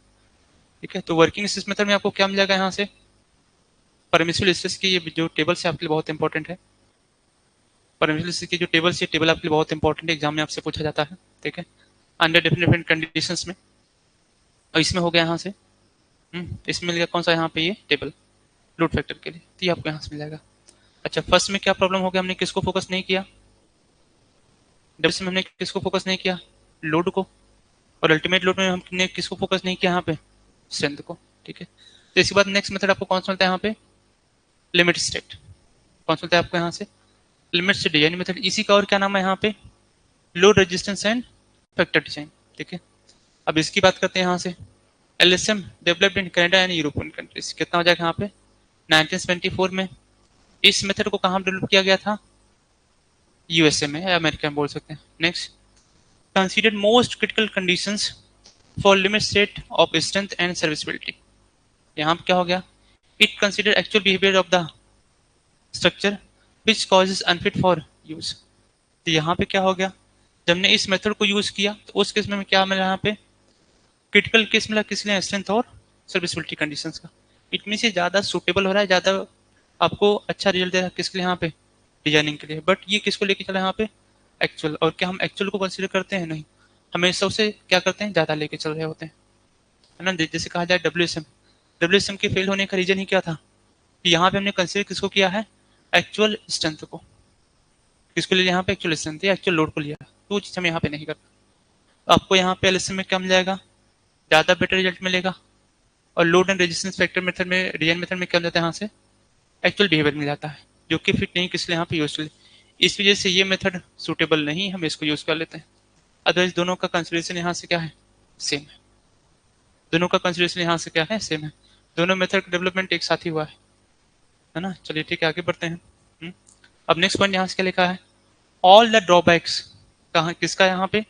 ठीक है। तो वर्किंग इस मेथड में आपको क्या मिल जाएगा यहाँ से परमिसिबल स्ट्रेस की ये जो टेबल से आपके लिए बहुत इंपॉर्टेंट है। परमिसिबल स्ट्रेस की जो टेबल से टेबल आपके लिए बहुत इंपॉर्टेंट है, एग्जाम में आपसे पूछा जाता है, ठीक है, अंडर डिफरेंट डिफरेंट कंडीशंस में। और इसमें हो गया यहाँ से इसमें मिल गया कौन सा यहाँ पे ये टेबल लोड फैक्टर के लिए, तो ये आपको यहाँ से मिल जाएगा। अच्छा फर्स्ट में क्या प्रॉब्लम हो गया, हमने किसको फोकस नहीं किया, डब्ल्यू में हमने किसको फोकस नहीं किया लोड को, और अल्टीमेट लोड में हमने किसको फोकस नहीं किया यहाँ पे स्ट्रेंथ को, ठीक है। तो इसके बाद नेक्स्ट मेथड आपको कौन सा मिलता है यहाँ पे लिमिट स्टेट, कौन सा मिलता है आपको यहाँ से लिमिट स्टेट डिजाइन मेथड। इसी का और क्या नाम है यहाँ पे load resistance and factor design, ठीक है। अब इसकी बात करते हैं यहाँ से LSM developed in Canada and European countries, कितना हो जाएगा यहाँ पे 1974 में। इस मेथड को कहाँ डेवलप किया गया था यूएसए में या अमेरिका में बोल सकते हैं। Next considered most critical conditions for limit state of strength and serviceability. यहाँ पे क्या हो गया it consider actual behaviour of the structure which causes unfit for use. तो यहाँ पे क्या हो गया जब हमने इस मेथड को यूज किया तो उस केस में क्या मिला यहाँ पे क्रिटिकल केस मिला किस लिए स्ट्रेंथ और सर्विसबिलिटी कंडीशंस का। इतनी से ज्यादा सुटेबल हो रहा है, ज्यादा आपको अच्छा रिजल्ट दे रहा है किसके लिए यहाँ पे डिजाइनिंग के लिए। बट ये किसको लेके चला यहाँ पे एक्चुअल, और क्या हम एक्चुअल को कंसीडर करते हैं नहीं, हमेशा उसे क्या करते हैं ज्यादा लेके चल रहे होते हैं, है ना। जैसे कहा जाए डब्ल्यूएसएम के फेल होने का रीजन ही क्या था कि यहाँ पे हमने कंसीडर किसको किया है एक्चुअल स्ट्रेंथ को, किसको लिया यहाँ पे एक्चुअल स्ट्रेंथ या एक्चुअल लोड को लिया, तो वो चीज हम यहाँ पे नहीं करते। आपको यहाँ पे एलएसएम में क्या मिल जाएगा ज्यादा बेटर रिजल्ट मिलेगा, और load and resistance factor method में डिजाइन मेथड में क्या मिल जाता है यहाँ से एक्चुअल बिहेवियर मिल जाता है, जो कि फिट नहीं किस लिए यहाँ पे यूजफुल। इस वजह से ये मेथड सुटेबल नहीं, हम इसको यूज कर लेते हैं। अदरवाइज दोनों का कंसिडरेशन यहाँ से क्या है सेम है, दोनों का कंसिडरेशन यहाँ से क्या है सेम है, दोनों मेथड का डेवलपमेंट एक साथ ही हुआ है ना। चलिए ठीक है आगे बढ़ते हैं। अब नेक्स्ट पॉइंट यहाँ से क्या लिखा है ऑल द ड्रॉबैक्स, कहाँ किसका यहाँ पे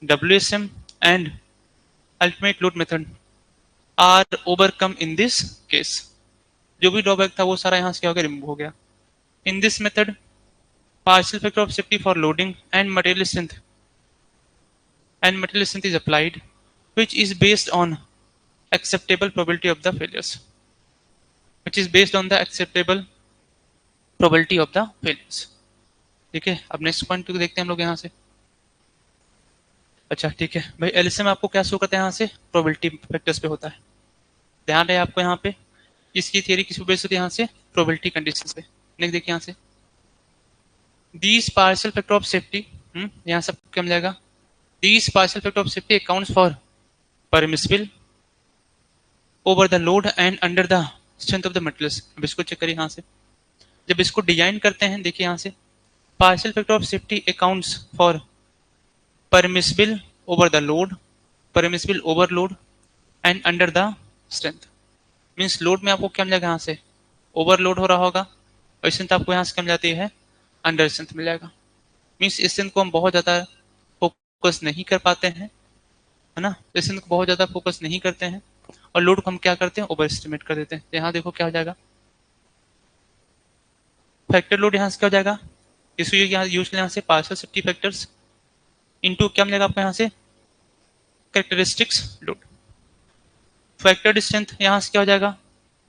WSM and ultimate load method are overcome in this case. जो भी ड्रॉबैक था वो सारा यहाँ से क्या हो गया रिमूव हो गया। इन this method partial factor of safety for loading and material strength is applied which is based on acceptable probability of the failures, which is based on the acceptable probability of the failures, ठीक है। अब next point को देखते हैं हम लोग यहाँ से। अच्छा ठीक है भाई एलएसएम आपको क्या शो करता है यहाँ से प्रोबेबिलिटी फैक्टर्स पे होता है, ध्यान रहे आपको यहाँ पे इसकी थियरी किस पे बेस्ड होती है यहाँ से प्रोबेबिलिटी कंडीशंस पे। नेक्स्ट देखिए यहाँ से these partial factor of safety, यहाँ सब क्या मिल जाएगा these partial factor of safety accounts for permissible over the load and under the strength of the materials। अब इसको चेक करिए यहाँ से जब इसको डिजाइन करते हैं देखिए यहाँ से partial factor of safety accounts for permissible over the load, permissible overload and under the strength। Means load में आपको क्या मिल जाएगा यहाँ से ओवरलोड हो रहा होगा और स्ट्रेंथ आपको यहाँ से क्या मिल जाती है अंडर स्ट्रेंथ मिल जाएगा। मीन्स स्ट्रेंथ को हम बहुत ज्यादा फोकस नहीं कर पाते हैं, है ना, स्ट्रेंथ को बहुत ज्यादा फोकस नहीं करते हैं और लोड को हम क्या करते हैं ओवर एस्टिमेट कर देते हैं। यहाँ देखो क्या हो जाएगा फैक्टर लोड यहाँ से क्या हो जाएगा इसको यहाँ यूज यहाँ से पार्शियल सेफ्टी फैक्टर्स इनटू क्या मिलेगा आपको यहाँ से कैरेक्टरिस्टिक्स लोड। फैक्टर स्ट्रेंथ यहाँ से क्या हो जाएगा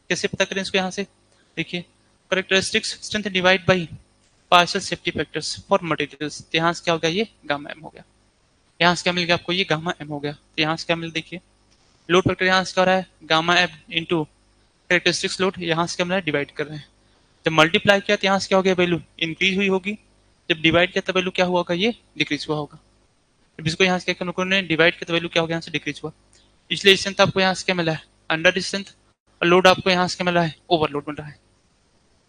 कैसे पता करें इसको यहाँ से देखिए characteristics strength divide by partial safety factors for materials. यहाँ से क्या हो गया ये गामा एम हो गया, यहाँ से क्या मिल गया आपको ये गामा एम हो गया। तो यहाँ से क्या मिल देखिए लोड फैक्टर यहाँ से क्या हो रहा है gamma M into characteristics load, यहाँ से क्या मिल रहा है डिवाइड कर रहे हैं। जब मल्टीप्लाई किया तो यहाँ से क्या हो गया वैल्यू इंक्रीज हुई होगी, जब डिवाइड किया तो वैल्यू क्या हुआ होगा ये डिक्रीज हुआ होगा। जब इसको यहाँ से क्या उन्होंने डिवाइड किया तो वैल्यू क्या हो गया यहाँ से डिक्रीज हुआ। इसलिए स्ट्रेंथ आपको यहाँ से क्या मिला है अंडर स्ट्रेंथ और लोड आपको यहाँ से क्या मिल रहा है ओवरलोड मिल रहा है।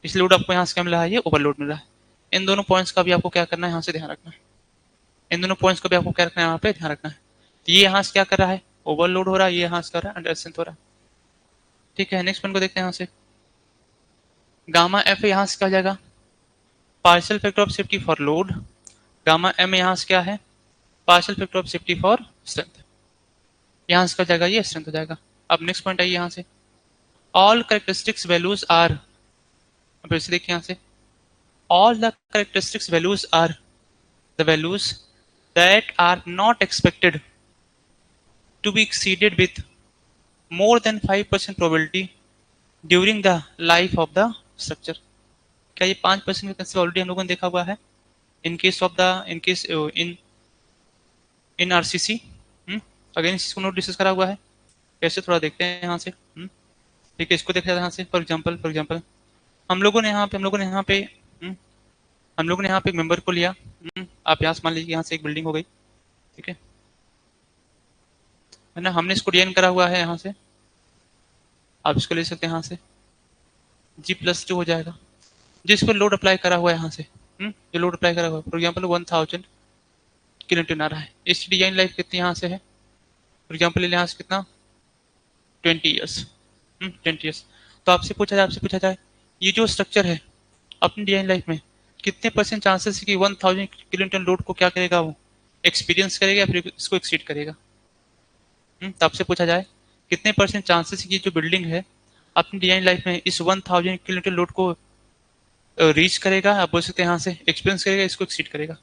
इसलिए लोड आपको यहाँ से क्या मिल रहा है, ये ओवरलोड मिल रहा है। इन दोनों पॉइंट्स का भी आपको क्या करना है, यहाँ से ध्यान रखना है। इन दोनों पॉइंट्स का भी आपको क्या रखना है, यहाँ पे ध्यान रखना है। तो ये यहाँ से क्या कर रहा है, ओवरलोड हो रहा है, ये यहाँ से कर रहा है अंडर स्ट्रेंथ हो रहा है। ठीक है, नेक्स्ट पॉइंट को देखते हैं यहाँ से। गामा एफ यहाँ से क्या हो जाएगा, partial factor of safety for load. Gamma M यहाँ से क्या है, partial factor of safety for strength. यहाँ से क्या हो जाएगा, ये स्ट्रेंथ हो जाएगा। अब नेक्स्ट पॉइंट आइए यहाँ से, ऑल कैरेक्टरिस्टिक्स वैल्यूज आर, अब फिर से देखिए यहाँ से, all the characteristics values are the values that are not expected to be exceeded with more than 5% probability during the life of the structure। क्या ये 5% का कंसेप्ट ऑलरेडी हम लोगों ने देखा हुआ है in case of the in case in in RCC. Again इसको नोट डिस्कस करा हुआ है, कैसे थोड़ा देखते हैं यहाँ से। ठीक है, इसको देखा जाए यहाँ से। फॉर एग्जांपल हम लोगों ने यहाँ पे एक मेंबर को लिया। आप यहाँ से मान लीजिए यहाँ से एक बिल्डिंग हो गई, ठीक है ना। हमने इसको डिजाइन करा हुआ है यहाँ से, आप इसको ले सकते हैं यहाँ से G+2 हो जाएगा, जिस पर लोड अप्लाई करा हुआ है यहाँ से। जो लोड अप्लाई करा हुआ है फॉर एग्जाम्पल 1000 किलोन्यूटन आ रहा है। इसकी डिजाइन लाइफ कितनी यहाँ से है, फॉर एग्जाम्पल यहाँ से कितना 20 ईयर्स। 20 ईयर्स। तो आपसे पूछा जाए ये जो स्ट्रक्चर है अपनी डिजाइन लाइफ में कितने परसेंट चांसेस है कि 1000 किलोन्यूटन लोड को क्या करेगा, वो एक्सपीरियंस करेगा या फिर इसको एक्सीड करेगा। तो आपसे पूछा जाए कितने परसेंट चांसेस है कि जो बिल्डिंग है अपनी डिजाइन लाइफ में इस 1000 किलोमीटर लोड को रीच करेगा, आप बोल सकते हैं यहाँ से एक्सपीरियंस करेगा, इसको एक्सीड करेगा।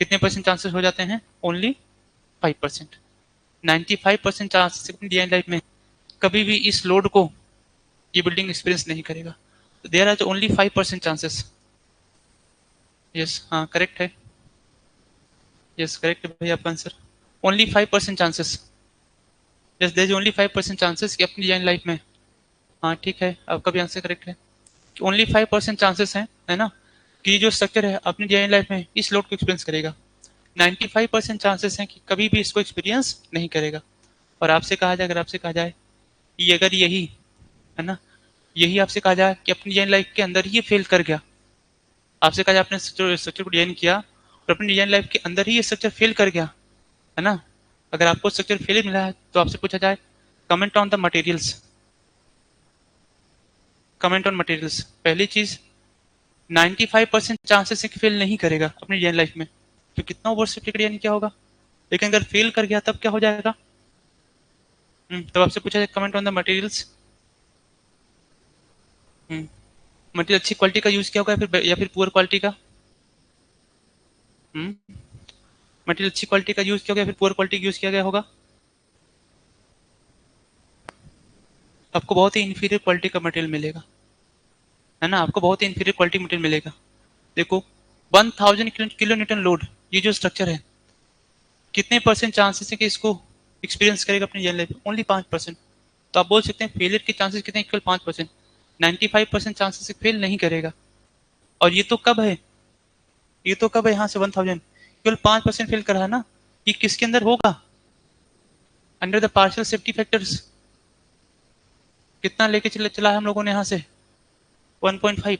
कितने परसेंट चांसेस हो जाते हैं, ओनली 5%। 95% चांसेस अपनी डिजाइन लाइफ में कभी भी इस लोड को ये बिल्डिंग एक्सपीरियंस नहीं करेगा। There are only 5% chances. Yes, हाँ करेक्ट है, यस करेक्ट है भाई आपका answer. Only 5% chances, yes there is only 5% chances कि अपनी डिजाइन लाइफ में, हाँ ठीक है आपका भी आंसर करेक्ट है कि ओनली 5% चांसेस हैं, है ना, कि जो स्ट्रक्चर है अपनी डिजाइन लाइफ में इस लोड को एक्सपीरियंस करेगा। 95% चांसेस हैं कि कभी भी इसको एक्सपीरियंस नहीं करेगा। और आपसे कहा जाए, अगर आपसे कहा जाए कि अगर यही, है ना, यही आपसे कहा जाए कि अपनी डिजाइन लाइफ के अंदर ही फेल कर गया, आपसे कहा जाए आपने स्ट्रक्चर को डिजाइन किया और अपनी डिजाइन लाइफ के अंदर ही ये स्ट्रक्चर फेल कर गया, है ना, अगर आपको स्ट्रक्चर फेल मिला है तो आपसे पूछा जाए comment on the materials. Comment on materials, पहली चीज 95% चांसेस है कि फेल नहीं करेगा अपनी डिजाइन लाइफ में, तो कितना ओवर सेफ्टी का डिजाइन क्या होगा। लेकिन अगर फेल कर गया तब क्या हो जाएगा, तब आपसे पूछा जाए comment on the materials. Material अच्छी क्वालिटी का यूज किया होगा या फिर पुअर क्वालिटी का। मटेरियल अच्छी क्वालिटी का यूज किया होगा या फिर पुअर क्वालिटी का यूज किया गया होगा। आपको बहुत ही इंफीरियर क्वालिटी का मटेरियल मिलेगा, है ना, आपको बहुत ही इंफीरियर क्वालिटी मटेरियल मिलेगा। देखो 1000 किलो न्यूटन लोड, ये जो स्ट्रक्चर है कितने परसेंट चांसेस है कि इसको एक्सपीरियंस करेगा अपनी डिजाइन लाइफ में, ओनली 5%। तो आप बोल सकते हैं फेलियर के चांसेस कितने, केवल 5%। 95% चांसेस फेल नहीं करेगा। और ये तो कब है, ये तो कब है यहाँ से 1000, केवल 5% फेल कर रहा है ना, ये किसके अंदर होगा, under the partial safety factors. कितना लेके चला है हम लोगों ने यहाँ से 1.5,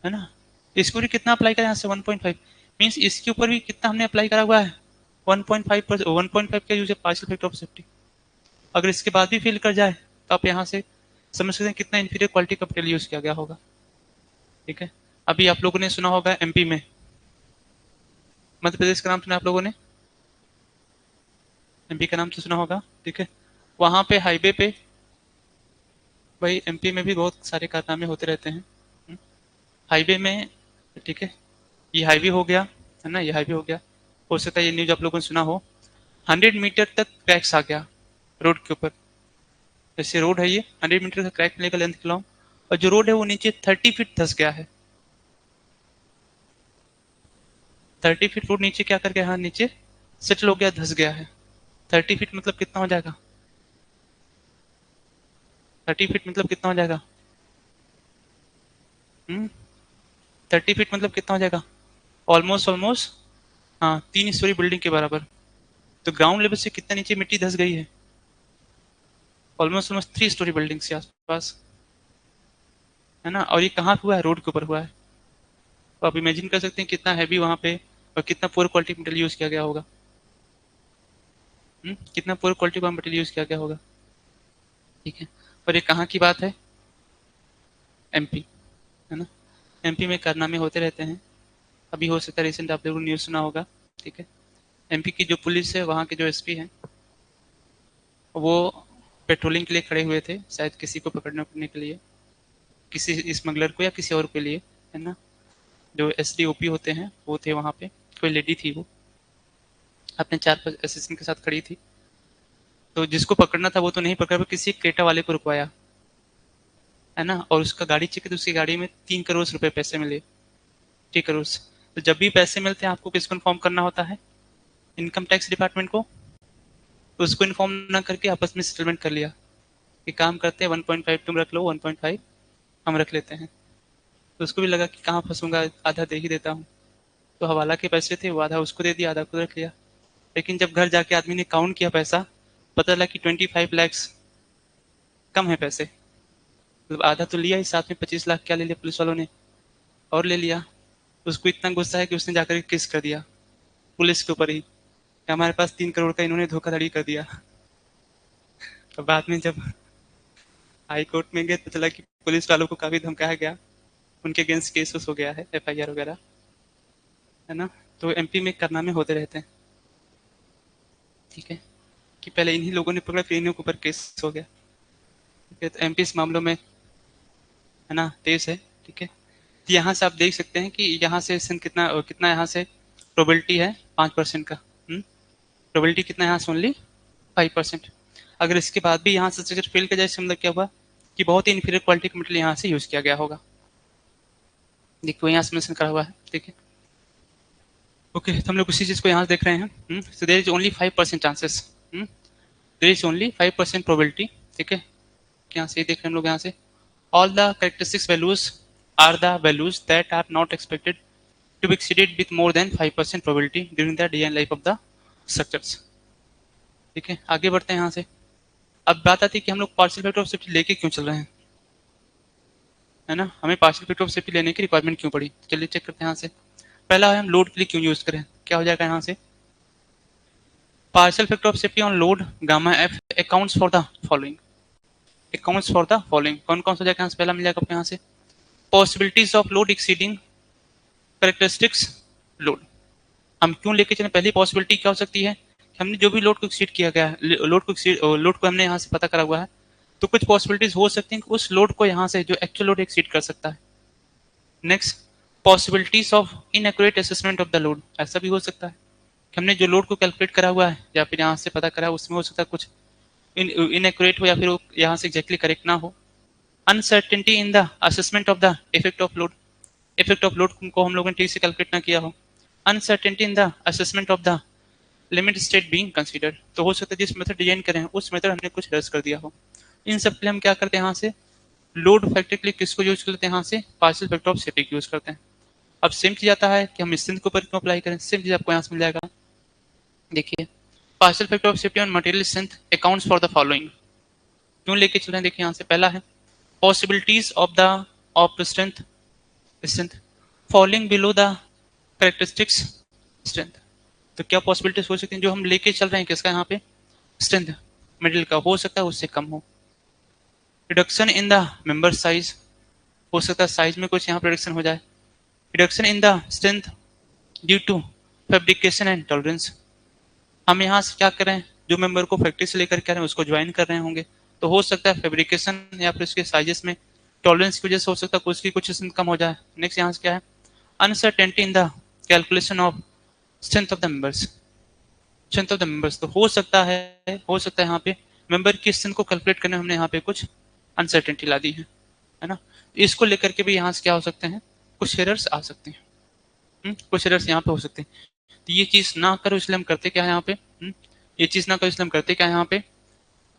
है ना, इसको भी कितना अप्लाई करा यहाँ से 1.5, मीन्स इसके ऊपर भी कितना हमने अप्लाई करा हुआ है 1.5%। 1.5 का यूज है पार्शियल फैक्टर ऑफ सेफ्टी। अगर इसके बाद भी फेल कर जाए तो आप यहाँ से समझ सकते हैं कितना इंफीरियर क्वालिटी का मटेरियल यूज किया गया होगा। ठीक है, अभी आप लोगों ने सुना होगा एमपी में, मध्य प्रदेश का नाम सुना आप लोगों ने, एमपी का नाम तो सुना होगा। ठीक है, वहां पे हाईवे पे, भाई एमपी में भी बहुत सारे कारनामे होते रहते हैं हाईवे में। ठीक है, ये हाईवे हो गया, है ना, ये हाईवे हो गया। हो सकता है ये न्यूज आप लोगों ने सुना हो, 100 मीटर तक क्रैक्स आ गया रोड के ऊपर। जैसे रोड है ये 100 मीटर का क्रैक मिलेगा लेंथ के लॉन्ग, और जो रोड है वो नीचे 30 फीट धस गया है। 30 फीट रोड नीचे क्या कर गया, हाँ नीचे सेटल हो गया, धस गया है। 30 फीट मतलब कितना हो जाएगा, 30 फीट मतलब कितना हो जाएगा, 30 फीट मतलब कितना हो जाएगा, ऑलमोस्ट हाँ 3 स्टोरी बिल्डिंग के बराबर। तो ग्राउंड लेवल से कितना नीचे मिट्टी धस गई है, ऑलमोस्ट 3 स्टोरी बिल्डिंग के आसपास। है ना, और ये कहाँ पे हुआ है, रोड के ऊपर हुआ है। तो आप इमेजिन कर सकते हैं कितना हैवी वहाँ पे और कितना पुअर क्वालिटी मटेरियल यूज किया गया होगा। कितना पुअर क्वालिटी का मटेरियल यूज किया गया होगा। ठीक है, और ये कहाँ की बात है, एमपी, है ना। एमपी में कारनामे होते रहते हैं। अभी हो सकता है रिसेंट आप लोगों ने न्यूज़ सुना होगा। ठीक है, एमपी की जो पुलिस है, वहाँ के जो एसपी हैं, वो पेट्रोलिंग के लिए खड़े हुए थे, शायद किसी को पकड़ने उकड़ने के लिए, किसी स्मगलर को या किसी और के लिए, है ना। जो एसडीओपी होते हैं वो थे वहाँ पे, कोई लेडी थी, वो अपने 4-5 असिस्टेंट के साथ खड़ी थी। तो जिसको पकड़ना था वो तो नहीं पकड़ा, किसी एक क्रेटा वाले को रुकवाया, है ना, और उसका गाड़ी चेक की तो उसकी गाड़ी में 3 करोड़ रुपए पैसे मिले। 3 करोड़। तो जब भी पैसे मिलते हैं आपको किसको इन्फॉर्म करना होता है, इनकम टैक्स डिपार्टमेंट को। तो उसको इन्फॉर्म ना करके आपस में सेटलमेंट कर लिया कि काम करते हैं 1.5 तुम रख लो, 1.5 हम रख लेते हैं। तो उसको भी लगा कि कहाँ फंसूंगा, आधा दे ही देता हूँ। तो हवाला के पैसे थे, वो आधा उसको दे दिया, आधा खुद रख लिया। लेकिन जब घर जाके आदमी ने काउंट किया पैसा, पता लगा कि 25 lakhs कम है पैसे। मतलब आधा तो लिया ही, साथ में 25 लाख क्या ले लिया पुलिस वालों ने, और ले लिया। उसको इतना गुस्सा है कि उसने जाकर केस कर दिया पुलिस के ऊपर ही कि हमारे पास 3 करोड़ का इन्होंने धोखाधड़ी कर दिया। तो बाद में जब हाई कोर्ट में गए तो चला कि पुलिस वालों को काफी धमकाया गया, उनके अगेंस्ट केसेस हो गया है, एफआईआर वगैरह, है ना। तो एमपी में कारनामे होते रहते हैं। ठीक है, कि पहले इन्हीं लोगों ने पकड़ा, फिर इन्हीं के ऊपर केस हो गया। ठीक है, तो एमपी इस मामलों में, है ना, तेज है। ठीक है, तो यहाँ से आप देख सकते हैं कि यहाँ से कितना कितना यहाँ से प्रोबेबिलिटी है 5% का। प्रोबेबिलिटी कितना है यहाँ से, ओनली 5%। अगर इसके बाद भी यहाँ से अगर फेल कर जाए, इसका मतलब क्या हुआ कि बहुत ही इन्फीरियर क्वालिटी का मटेरियल यहाँ से यूज किया गया होगा। देखो यहाँ से मेंशन करा हुआ है। ठीक है, ओके, तो हम लोग उसी चीज को यहाँ देख रहे हैं। So there is only 5% chances, there is only 5% probability. ठीक है, यहाँ से देख रहे हैं हम लोग, यहाँ से all the characteristics values are the values that are not expected to be exceeded with more than 5% probability during the design life of the structures। ठीक है, आगे बढ़ते हैं यहाँ से। अब बात आती है कि हम लोग पार्शियल फैक्टर ऑफ सेफ्टी लेके क्यों चल रहे हैं, है ना, हमें पार्शियल फैक्टर ऑफ सेफ्टी लेने की रिक्वायरमेंट क्यों पड़ी। चलिए चेक करते हैं यहाँ से। पहला है, हम लोड के लिए क्यों यूज करें, क्या हो जाएगा यहाँ से। Partial factor of safety on load gamma F accounts for the following, accounts for the following, कौन कौन सा जाएगा यहाँ से, पहला मिल जाएगा आपको यहाँ से, possibilities of load exceeding characteristics load. हम क्यों लेके चले, पहली पॉसिबिलिटी क्या हो सकती है कि हमने जो भी लोड को एक्सीड किया गया है, लोड को हमने यहाँ से पता करा हुआ है, तो कुछ पॉसिबिलिटीज हो सकती हैं कि उस लोड को यहाँ से जो एक्चुअल लोड एक्सीड कर सकता है। Next, possibilities of inaccurate assessment of the load, ऐसा भी हो सकता है कि हमने जो लोड को कैलकुलेट करा हुआ है या फिर यहाँ से पता करा है, उसमें हो सकता है कुछ इनएक्यूरेट हो या फिर वो यहाँ से एग्जैक्टली करेक्ट ना हो। Uncertainty in the assessment of the effect of load, effect of load को हम लोगों ने ठीक से कैलकुलेट ना किया हो। Uncertainty in the assessment of the limit state being considered, तो हो सकता है जिस मेथड डिजाइन करें उस मेथड हमने कुछ रस कर दिया हो। इन सब के लिए हम क्या करते हैं, यहाँ से लोड फैक्टर के लिए किसको यूज करते हैं, यहाँ से partial factor of safety use करते हैं। अब सेम चीज आता है कि हम स्ट्रेंथ के ऊपर क्यों अप्लाई करें, सेम चीज आपको यहाँ से मिल जाएगा। देखिए, partial factor of safety on material strength accounts for the following, क्यों लेके चल रहे हैं। देखिए यहाँ से पहला है, possibilities of the of strength strength falling below the characteristics strength. तो क्या पॉसिबिलिटीज हो सकती हैं जो हम लेके चल रहे हैं किसका, यहाँ पे स्ट्रेंथ मिडिल का, हो सकता है उससे कम हो। Reduction in the member size, हो सकता है साइज में कुछ यहाँ पे रिडक्शन हो जाए। Reduction in the strength due to fabrication and tolerance, हम यहाँ से क्या करें, जो मेंबर को फैक्ट्री से लेकर के आ रहे हैं उसको ज्वाइन कर रहे होंगे, तो हो सकता है फैब्रिकेशन या फिर उसके साइजेस में टॉलरेंस की वजह से हो सकता है उसकी कुछ स्ट्रेंथ कम हो जाए। नेक्स्ट यहाँ से क्या है, uncertainty in the calculation of strength of the members, strength of the members, तो हो सकता है यहाँ पे मेंबर की स्ट्रेंथ को कैलकुलेट करने में हमने यहाँ पे कुछ अनसर्टेनिटी ला दी है ना। इसको लेकर के भी यहाँ से क्या हो सकते हैं, कुछ एरर्स आ सकते हैं। कुछ एरर्स यहाँ पे हो सकते हैं। तो ये चीज ना करो इसलिए हम करते क्या है यहाँ पे, ये चीज ना करो इसलिए हम करते क्या है यहाँ पे,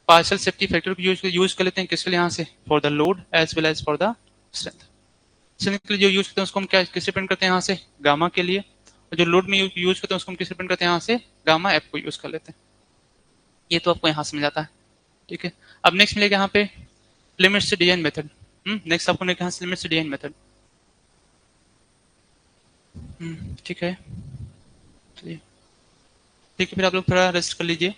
पार्शियल सेफ्टी फैक्टर को यूज कर लेते हैं किसके लिए, यहाँ से for the load as well as for the strength. Strength के लिए जो यूज करते हैं उसको हम क्या किस डिपेंड करते हैं, यहाँ से गामा के लिए, और जो लोड में यूज करते हैं उसको हम किस डिपेंड करते हैं, यहाँ से गामा एफ को यूज कर लेते हैं। ये तो आपको यहाँ से मिल जाता है। ठीक है, अब नेक्स्ट मिलेगा यहाँ पे लिमिट्स डिजाइन मेथड। नेक्स्ट आपको यहाँ से लिमिट्स डिजाइन मेथड। ठीक है, चलिए ठीक है, फिर आप लोग थोड़ा रेस्ट कर लीजिए।